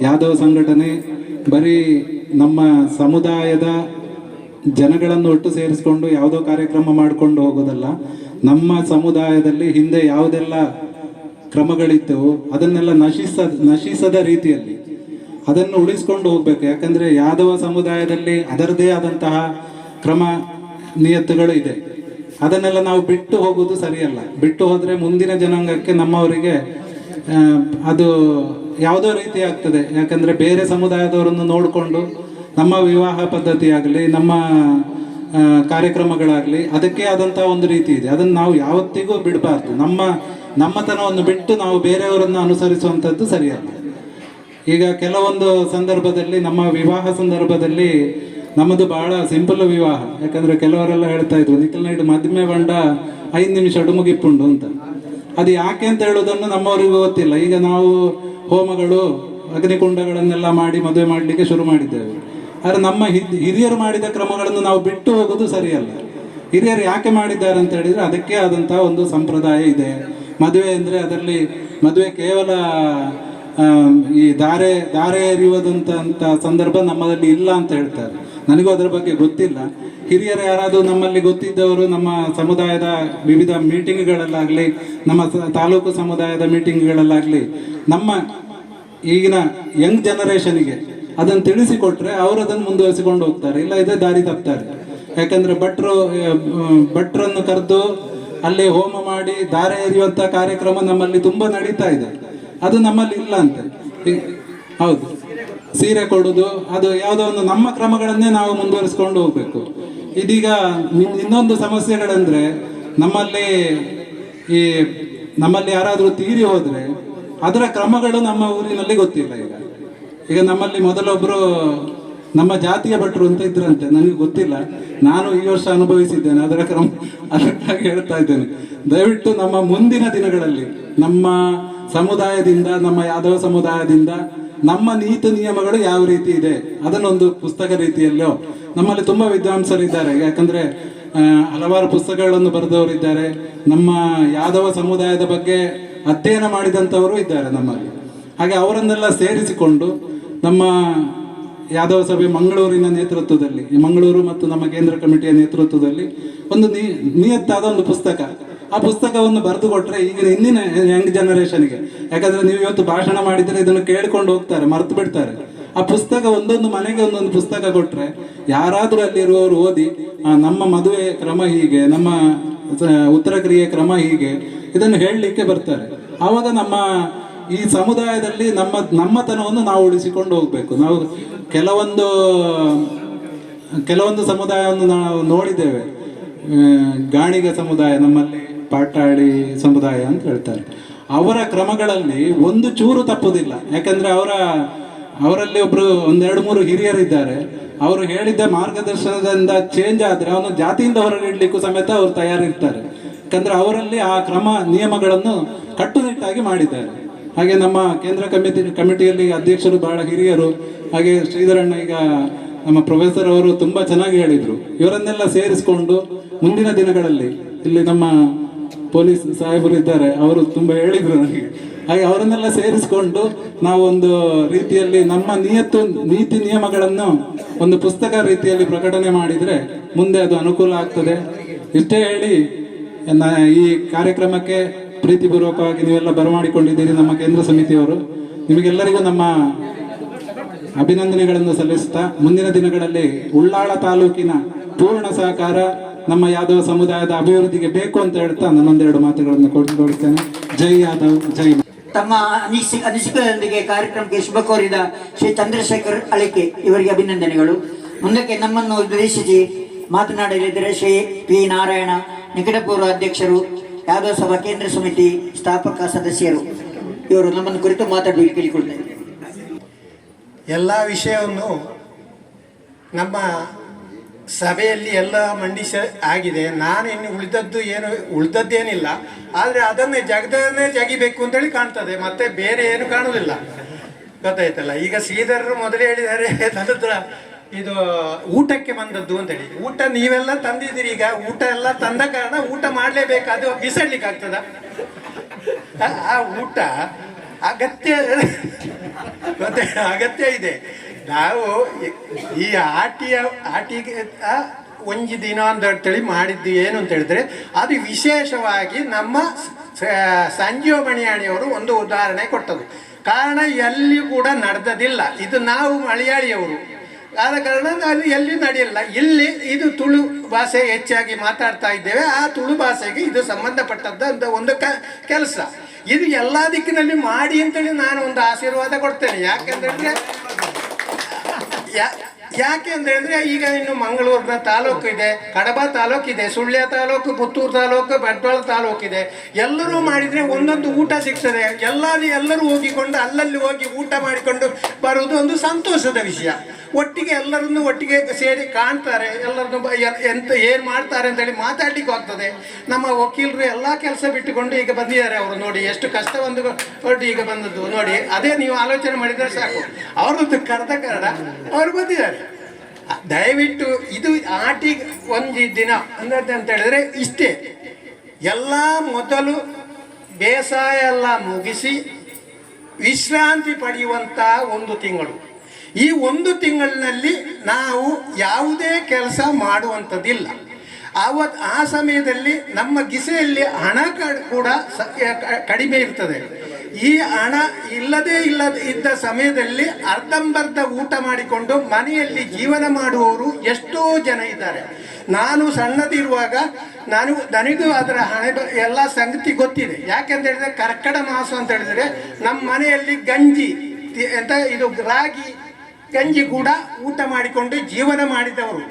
ಯಾದವ ಸಂಘಟನೆ ಬರೀ ನಮ್ಮ ಸಮುದಾಯದ ಜನಗಳನ್ನು ಒಟ್ಟು ಸೇರಿಸ್ಕೊಂಡು ಯಾವುದೋ ಕಾರ್ಯಕ್ರಮ ಮಾಡಿಕೊಂಡು ಹೋಗೋದಲ್ಲ. ನಮ್ಮ ಸಮುದಾಯದಲ್ಲಿ ಹಿಂದೆ ಯಾವುದೆಲ್ಲ ಕ್ರಮಗಳಿದ್ದವು ಅದನ್ನೆಲ್ಲ ನಶಿಸದ ರೀತಿಯಲ್ಲಿ ಅದನ್ನು ಉಳಿಸ್ಕೊಂಡು ಹೋಗ್ಬೇಕು. ಯಾಕಂದರೆ ಯಾದವ ಸಮುದಾಯದಲ್ಲಿ ಅದರದೇ ಆದಂತಹ ಕ್ರಮ ನಿಯತ್ತುಗಳು ಇದೆ. ಅದನ್ನೆಲ್ಲ ನಾವು ಬಿಟ್ಟು ಹೋಗೋದು ಸರಿಯಲ್ಲ. ಬಿಟ್ಟು ಹೋದರೆ ಮುಂದಿನ ಜನಾಂಗಕ್ಕೆ ನಮ್ಮವರಿಗೆ ಅದು ಯಾವುದೋ ರೀತಿ ಆಗ್ತದೆ. ಯಾಕಂದರೆ ಬೇರೆ ಸಮುದಾಯದವರನ್ನು ನೋಡಿಕೊಂಡು ನಮ್ಮ ವಿವಾಹ ಪದ್ಧತಿ ಆಗಲಿ, ನಮ್ಮ ಕಾರ್ಯಕ್ರಮಗಳಾಗಲಿ ಅದಕ್ಕೆ ಆದಂಥ ಒಂದು ರೀತಿ ಇದೆ. ಅದನ್ನು ನಾವು ಯಾವತ್ತಿಗೂ ಬಿಡಬಾರ್ದು. ನಮ್ಮತನವನ್ನು ಬಿಟ್ಟು ನಾವು ಬೇರೆಯವರನ್ನು ಅನುಸರಿಸುವಂಥದ್ದು ಸರಿಯಲ್ಲ. ಈಗ ಕೆಲವೊಂದು ಸಂದರ್ಭದಲ್ಲಿ, ನಮ್ಮ ವಿವಾಹ ಸಂದರ್ಭದಲ್ಲಿ ನಮ್ಮದು ಬಹಳ ಸಿಂಪಲ್ ವಿವಾಹ. ಯಾಕಂದರೆ ಕೆಲವರೆಲ್ಲ ಹೇಳ್ತಾ ಇದ್ರು, ನಿಖಿಲ್ ನಾಯ್ಡು ಮದುವೆ ಬಂಡ 5 ನಿಮಿಷ ಮುಗಿಪ್ಪುಂಡು ಅಂತ. ಅದು ಯಾಕೆ ಅಂತ ಹೇಳೋದನ್ನು ನಮ್ಮವರಿಗೂ ಗೊತ್ತಿಲ್ಲ. ಈಗ ನಾವು ಹೋಮಗಳು, ಅಗ್ನಿಕುಂಡಗಳನ್ನೆಲ್ಲ ಮಾಡಿ ಮದುವೆ ಮಾಡಲಿಕ್ಕೆ ಶುರು ಮಾಡಿದ್ದೇವೆ. ಆದರೆ ನಮ್ಮ ಹಿರಿಯರು ಮಾಡಿದ ಕ್ರಮಗಳನ್ನು ನಾವು ಬಿಟ್ಟು ಹೋಗೋದು ಸರಿಯಲ್ಲ. ಹಿರಿಯರು ಯಾಕೆ ಮಾಡಿದ್ದಾರೆ ಅಂತ ಹೇಳಿದರೆ ಅದಕ್ಕೆ ಆದಂಥ ಒಂದು ಸಂಪ್ರದಾಯ ಇದೆ. ಮದುವೆ ಅಂದರೆ ಅದರಲ್ಲಿ ಮದುವೆ ಕೇವಲ ಈ ದಾರೆ ಎರಿಯುವುದಂತ ಸಂದರ್ಭ ನಮ್ಮಲ್ಲಿ ಇಲ್ಲ ಅಂತ ಹೇಳ್ತಾರೆ. ನನಗೂ ಅದರ ಬಗ್ಗೆ ಗೊತ್ತಿಲ್ಲ. ಹಿರಿಯರು ಯಾರಾದರೂ ನಮ್ಮಲ್ಲಿ ಗೊತ್ತಿದ್ದವರು ನಮ್ಮ ಸಮುದಾಯದ ವಿವಿಧ ಮೀಟಿಂಗ್ಗಳಲ್ಲಾಗಲಿ, ನಮ್ಮ ತಾಲೂಕು ಸಮುದಾಯದ ಮೀಟಿಂಗ್ಗಳಲ್ಲಾಗಲಿ ನಮ್ಮ ಈಗಿನ ಯಂಗ್ ಜನರೇಷನ್ಗೆ ಅದನ್ನು ತಿಳಿಸಿಕೊಟ್ರೆ ಅವರು ಅದನ್ನು ಮುಂದುವರಿಸಿಕೊಂಡು ಹೋಗ್ತಾರೆ. ಇಲ್ಲ ಇದೇ ದಾರಿ ತಪ್ತಾರೆ. ಯಾಕಂದರೆ ಭಟ್ರನ್ನು ಕರೆದು ಅಲ್ಲಿ ಹೋಮ ಮಾಡಿ ದಾರೆ ಎರಿಯುವಂಥ ಕಾರ್ಯಕ್ರಮ ನಮ್ಮಲ್ಲಿ ತುಂಬ ನಡೀತಾ ಇದೆ. ಅದು ನಮ್ಮಲ್ಲಿ ಇಲ್ಲ ಅಂತೆ. ಹೌದು, ಸೀರೆ ಕೊಡೋದು ಅದು ಯಾವುದೋ ಒಂದು ನಮ್ಮ ಕ್ರಮಗಳನ್ನೇ ನಾವು ಮುಂದುವರಿಸ್ಕೊಂಡು ಹೋಗ್ಬೇಕು. ಇದೀಗ ಇನ್ನೊಂದು ಸಮಸ್ಯೆಗಳಂದ್ರೆ ನಮ್ಮಲ್ಲಿ ಯಾರಾದರೂ ತೀರಿ ಹೋದರೆ ಅದರ ಕ್ರಮಗಳು ನಮ್ಮ ಊರಿನಲ್ಲಿ ಗೊತ್ತಿಲ್ಲ. ಈಗ ನಮ್ಮಲ್ಲಿ ಮೊದಲೊಬ್ಬರು ನಮ್ಮ ಜಾತಿಯ ಭಟ್ರು ಅಂತ ಇದ್ರಂತೆ, ನನಗೆ ಗೊತ್ತಿಲ್ಲ, ನಾನು ಈ ವರ್ಷ ಅನುಭವಿಸಿದ್ದೇನೆ, ಅದಕ್ಕಾಗಿ ಹೇಳ್ತಾ ಇದ್ದೇನೆ. ದಯವಿಟ್ಟು ನಮ್ಮ ಮುಂದಿನ ದಿನಗಳಲ್ಲಿ ನಮ್ಮ ಸಮುದಾಯದಿಂದ, ನಮ್ಮ ಯಾದವ ಸಮುದಾಯದಿಂದ ನಮ್ಮ ನೀತಿ ನಿಯಮಗಳು ಯಾವ ರೀತಿ ಇದೆ ಅದನ್ನೊಂದು ಪುಸ್ತಕ ರೀತಿಯಲ್ಲೋ, ನಮ್ಮಲ್ಲಿ ತುಂಬ ವಿದ್ವಾಂಸರಿದ್ದಾರೆ, ಯಾಕಂದ್ರೆ ಹಲವಾರು ಪುಸ್ತಕಗಳನ್ನು ಬರೆದವರಿದ್ದಾರೆ, ನಮ್ಮ ಯಾದವ ಸಮುದಾಯದ ಬಗ್ಗೆ ಅಧ್ಯಯನ ಮಾಡಿದಂಥವರು ಇದ್ದಾರೆ ನಮ್ಮಲ್ಲಿ. ಹಾಗೆ ಅವರನ್ನೆಲ್ಲ ಸೇರಿಸಿಕೊಂಡು ನಮ್ಮ ಯಾದವ ಸಭೆ ಮಂಗಳೂರಿನ ನೇತೃತ್ವದಲ್ಲಿ, ಮಂಗಳೂರು ಮತ್ತು ನಮ್ಮ ಕೇಂದ್ರ ಕಮಿಟಿಯ ನೇತೃತ್ವದಲ್ಲಿ ಒಂದು ನಿಯತ್ತಾದ ಒಂದು ಪುಸ್ತಕ, ಆ ಪುಸ್ತಕವನ್ನು ಬರೆದು ಕೊಟ್ಟರೆ ಈಗಿನ ಇಂದಿನ ಯಂಗ್ ಜನರೇಷನ್ಗೆ, ಯಾಕಂದ್ರೆ ನೀವು ಇವತ್ತು ಭಾಷಣ ಮಾಡಿದರೆ ಇದನ್ನು ಕೇಳಿಕೊಂಡು ಹೋಗ್ತಾರೆ, ಮರೆತು ಬಿಡ್ತಾರೆ. ಆ ಪುಸ್ತಕ ಒಂದೊಂದು ಮನೆಗೆ ಒಂದೊಂದು ಪುಸ್ತಕ ಕೊಟ್ಟರೆ ಯಾರಾದರೂ ಅಲ್ಲಿರುವವರು ಓದಿ ನಮ್ಮ ಮದುವೆ ಕ್ರಮ ಹೀಗೆ, ನಮ್ಮ ಉತ್ತರ ಕ್ರಿಯೆ ಕ್ರಮ ಹೀಗೆ, ಇದನ್ನು ಹೇಳಲಿಕ್ಕೆ ಬರ್ತಾರೆ. ಆವಾಗ ನಮ್ಮ ಈ ಸಮುದಾಯದಲ್ಲಿ ನಮ್ಮತನವನ್ನು ನಾವು ಉಳಿಸಿಕೊಂಡು ಹೋಗ್ಬೇಕು. ನಾವು ಕೆಲವೊಂದು ಸಮುದಾಯವನ್ನು ನಾವು ನೋಡಿದ್ದೇವೆ. ಗಾಣಿಗ ಸಮುದಾಯ, ನಮ್ಮಲ್ಲಿ ಪಾಟಾಳಿ ಸಮುದಾಯ ಅಂತ ಹೇಳ್ತಾರೆ. ಅವರ ಕ್ರಮಗಳಲ್ಲಿ ಒಂದು ಚೂರು ತಪ್ಪುದಿಲ್ಲ, ಯಾಕಂದ್ರೆ ಅವರಲ್ಲಿ ಒಬ್ರು 1-2-3 ಹಿರಿಯರಿದ್ದಾರೆ. ಅವರು ಹೇಳಿದ್ದ ಮಾರ್ಗದರ್ಶನದಿಂದ ಚೇಂಜ್ ಆದ್ರೆ ಅವನು ಜಾತಿಯಿಂದ ಹೊರಗಿಡ್ಲಿಕ್ಕೂ ಸಮೇತ ಅವರು ತಯಾರಿರ್ತಾರೆ, ಯಾಕಂದ್ರೆ ಅವರಲ್ಲಿ ಆ ಕ್ರಮ ನಿಯಮಗಳನ್ನು ಕಟ್ಟುನಿಟ್ಟಾಗಿ ಮಾಡಿದ್ದಾರೆ. ಹಾಗೆ ನಮ್ಮ ಕೇಂದ್ರ ಕಮಿಟಿಯಲ್ಲಿ ಅಧ್ಯಕ್ಷರು ಬಹಳ ಹಿರಿಯರು, ಹಾಗೆ ಶ್ರೀಧರಣ್ಣ, ಈಗ ನಮ್ಮ ಪ್ರೊಫೆಸರ್ ಅವರು ತುಂಬಾ ಚೆನ್ನಾಗಿ ಹೇಳಿದ್ರು. ಇವರನ್ನೆಲ್ಲ ಸೇರಿಸಿಕೊಂಡು ಮುಂದಿನ ದಿನಗಳಲ್ಲಿ, ಇಲ್ಲಿ ನಮ್ಮ ಪೊಲೀಸ್ ಸಾಹೇಬರು ಇದ್ದಾರೆ, ಅವರು ತುಂಬಾ ಹೇಳಿದ್ರು ನನಗೆ. ಹಾಗೆ ಅವರನ್ನೆಲ್ಲ ಸೇರಿಸಿಕೊಂಡು ನಾವು ಒಂದು ರೀತಿಯಲ್ಲಿ ನಮ್ಮ ನೀತಿ ನಿಯಮಗಳನ್ನು ಒಂದು ಪುಸ್ತಕ ರೀತಿಯಲ್ಲಿ ಪ್ರಕಟಣೆ ಮಾಡಿದ್ರೆ ಮುಂದೆ ಅದು ಅನುಕೂಲ ಆಗ್ತದೆ. ಇಷ್ಟೇ ಹೇಳಿ ಈ ಕಾರ್ಯಕ್ರಮಕ್ಕೆ ಪ್ರೀತಿಪೂರ್ವಕವಾಗಿ ನೀವೆಲ್ಲ ಬರಮಾಡಿಕೊಂಡಿದ್ದೀರಿ. ನಮ್ಮ ಕೇಂದ್ರ ಸಮಿತಿಯವರು ನಿಮಗೆಲ್ಲರಿಗೂ ನಮ್ಮ ಅಭಿನಂದನೆಗಳನ್ನು ಸಲ್ಲಿಸ್ತಾ, ಮುಂದಿನ ದಿನಗಳಲ್ಲಿ ಉಳ್ಳಾಳ ತಾಲೂಕಿನ ಪೂರ್ಣ ಸಹಕಾರ ನಮ್ಮ ಯಾದವ ಸಮುದಾಯದ ಅಭಿವೃದ್ಧಿಗೆ ಬೇಕು ಅಂತ ಹೇಳ್ತಾ ನನ್ನೊಂದೆರಡು ಮಾತುಗಳನ್ನು ಕೊಡ್ತೇನೆ. ಜೈ ಯಾದವ್, ಜೈ. ತಮ್ಮ ಅನಿಸಿಕೆಯೊಂದಿಗೆ ಕಾರ್ಯಕ್ರಮಕ್ಕೆ ಶುಭ ಕೋರಿದ ಶ್ರೀ ಚಂದ್ರಶೇಖರ್ ಅಳಿಕೆ ಇವರಿಗೆ ಅಭಿನಂದನೆಗಳು. ಮುಂದಕ್ಕೆ ನಮ್ಮನ್ನು ಉದ್ದೇಶಿಸಿ ಮಾತನಾಡಲಿದ್ದಾರೆ ಶ್ರೀ ಪಿ ನಾರಾಯಣ, ನಿಕಟಪೂರ್ವ ಅಧ್ಯಕ್ಷರು, ಯಾದವ ಸಭಾ ಕೇಂದ್ರ ಸಮಿತಿ ಸ್ಥಾಪಕ ಸದಸ್ಯರು. ಇವರು ನಮ್ಮನ್ನು ಕುರಿತು ಮಾತಾಡಬೇಕು ಕೇಳಿಕೊಳ್ತಾರೆ. ಎಲ್ಲ ವಿಷಯವನ್ನು ನಮ್ಮ ಸಭೆಯಲ್ಲಿ ಎಲ್ಲ ಮಂಡಿಸ ಆಗಿದೆ. ನಾನು ಇನ್ನು ಉಳಿದದ್ದೇನಿಲ್ಲ, ಆದರೆ ಅದನ್ನೇ ಜಗಿಬೇಕು ಅಂತೇಳಿ ಕಾಣ್ತದೆ, ಮತ್ತೆ ಬೇರೆ ಏನು ಕಾಣುವುದಿಲ್ಲ. ಗೊತ್ತಾಯ್ತಲ್ಲ. ಈಗ ಶ್ರೀಧರರು ಮೊದಲೇ ಹೇಳಿದ್ದಾರೆ ನನ್ನ ಹತ್ರ ಇದು ಊಟಕ್ಕೆ ಬಂದದ್ದು ಅಂತೇಳಿ. ಊಟ ನೀವೆಲ್ಲ ತಂದಿದ್ದೀರಿ, ಈಗ ಊಟ ಎಲ್ಲ ತಂದ ಕಾರಣ ಊಟ ಮಾಡಲೇಬೇಕು, ಅದು ಬಿಸಾಡ್ಲಿಕ್ಕೆ ಆಗ್ತದ? ಆ ಊಟ ಅಗತ್ಯ ಇದೆ. ನಾವು ಈ ಆಟಿಗೆ ಒಂಜಿ ದಿನ ಅಂತೇಳಿ ಮಾಡಿದ್ದು ಏನು ಅಂತ ಹೇಳಿದ್ರೆ, ಅದು ವಿಶೇಷವಾಗಿ ನಮ್ಮ ಸಂಜೀವ ಮಣಿಯಾಣಿಯವರು ಒಂದು ಉದಾಹರಣೆ ಕೊಟ್ಟದು. ಕಾರಣ ಎಲ್ಲಿ ಕೂಡ ನಡೆದದಿಲ್ಲ. ಇದು ನಾವು ಮಲಯಾಳಿಯವರು ಆದ ಕಾರಣ ಅದು ಎಲ್ಲಿ ನಡೆಯಲ್ಲ. ಇಲ್ಲಿ ಇದು ತುಳು ಭಾಷೆ ಹೆಚ್ಚಾಗಿ ಮಾತಾಡ್ತಾ ಇದ್ದೇವೆ. ಆ ತುಳು ಭಾಷೆಗೆ ಇದು ಸಂಬಂಧಪಟ್ಟಂತ ಒಂದು ಕೆಲಸ. ಇದು ಎಲ್ಲ ದಿಕ್ಕಿನಲ್ಲಿ ಮಾಡಿ ಅಂತೇಳಿ ನಾನು ಒಂದು ಆಶೀರ್ವಾದ ಕೊಡ್ತೇನೆ. ಯಾಕೆ ಅಂತ ಹೇಳಿದ್ರೆ ಈಗ ಇನ್ನು ಮಂಗಳೂರಿನ ತಾಲೂಕು ಇದೆ, ಕಡಬ ತಾಲೂಕು ಇದೆ, ಸುಳ್ಯ ತಾಲೂಕು, ಪುತ್ತೂರು ತಾಲೂಕು, ಬಂಟ್ವಾಳ ತಾಲೂಕು ಇದೆ. ಎಲ್ಲರೂ ಮಾಡಿದ್ರೆ ಒಂದೊಂದು ಊಟ ಸಿಗ್ತದೆ. ಎಲ್ಲರೂ ಹೋಗಿಕೊಂಡು ಅಲ್ಲಲ್ಲಿ ಹೋಗಿ ಊಟ ಮಾಡಿಕೊಂಡು ಬರುವುದು ಒಂದು ಸಂತೋಷದ ವಿಷಯ. ಒಟ್ಟಿಗೆ ಎಲ್ಲರನ್ನು ಒಟ್ಟಿಗೆ ಸೇರಿ ಕಾಣ್ತಾರೆ, ಎಲ್ಲರನ್ನು ಏನು ಮಾಡ್ತಾರೆ ಅಂತೇಳಿ ಮಾತಾಡ್ಲಿಕ್ಕೆ ಆಗ್ತದೆ. ನಮ್ಮ ವಕೀಲರು ಎಲ್ಲ ಕೆಲಸ ಬಿಟ್ಟುಕೊಂಡು ಈಗ ಬಂದಿದ್ದಾರೆ. ಅವರು ನೋಡಿ ಎಷ್ಟು ಕಷ್ಟ ಹೊರಟು ಈಗ ಬಂದದ್ದು ನೋಡಿ. ಅದೇ ನೀವು ಆಲೋಚನೆ ಮಾಡಿದರೆ ಸಾಕು. ಅವರದ್ದು ಕರೆದ ಕಾರಣ ಅವರು ಬಂದಿದ್ದಾರೆ. ದಯವಿಟ್ಟು ಇದು ಆಟಿಗೆ ಒಂದು ದಿನ ಅಂತ ಹೇಳಿದ್ರೆ ಇಷ್ಟೇ. ಎಲ್ಲ ಮೊದಲು ಬೇಸಾಯ ಎಲ್ಲ ಮುಗಿಸಿ ವಿಶ್ರಾಂತಿ ಪಡೆಯುವಂಥ ಒಂದು ತಿಂಗಳು. ಈ ಒಂದು ತಿಂಗಳಿನಲ್ಲಿ ನಾವು ಯಾವುದೇ ಕೆಲಸ ಮಾಡುವಂಥದ್ದಿಲ್ಲ. ಆ ಸಮಯದಲ್ಲಿ ನಮ್ಮ ಗಿಸೆಯಲ್ಲಿ ಹಣ ಕೂಡ ಕಡಿಮೆ ಇರ್ತದೆ. ಈ ಹಣ ಇದ್ದ ಸಮಯದಲ್ಲಿ ಅರ್ಧಂಬರ್ಧ ಊಟ ಮಾಡಿಕೊಂಡು ಮನೆಯಲ್ಲಿ ಜೀವನ ಮಾಡುವವರು ಎಷ್ಟೋ ಜನ ಇದ್ದಾರೆ. ನಾನು ಸಣ್ಣದಿರುವಾಗ ನನಗೂ ಅದರ ಹಣೆ ಎಲ್ಲ ಸಂಗತಿ ಗೊತ್ತಿದೆ. ಯಾಕೆಂತ ಹೇಳಿದ್ರೆ ಕರ್ಕಟ ಮಾಸ ಅಂತ ಹೇಳಿದ್ರೆ ನಮ್ಮ ಮನೆಯಲ್ಲಿ ಗಂಜಿ ಇದು ರಾಗಿ ಗಂಜಿ ಕೂಡ ಊಟ ಮಾಡಿಕೊಂಡು ಜೀವನ ಮಾಡಿದವರು.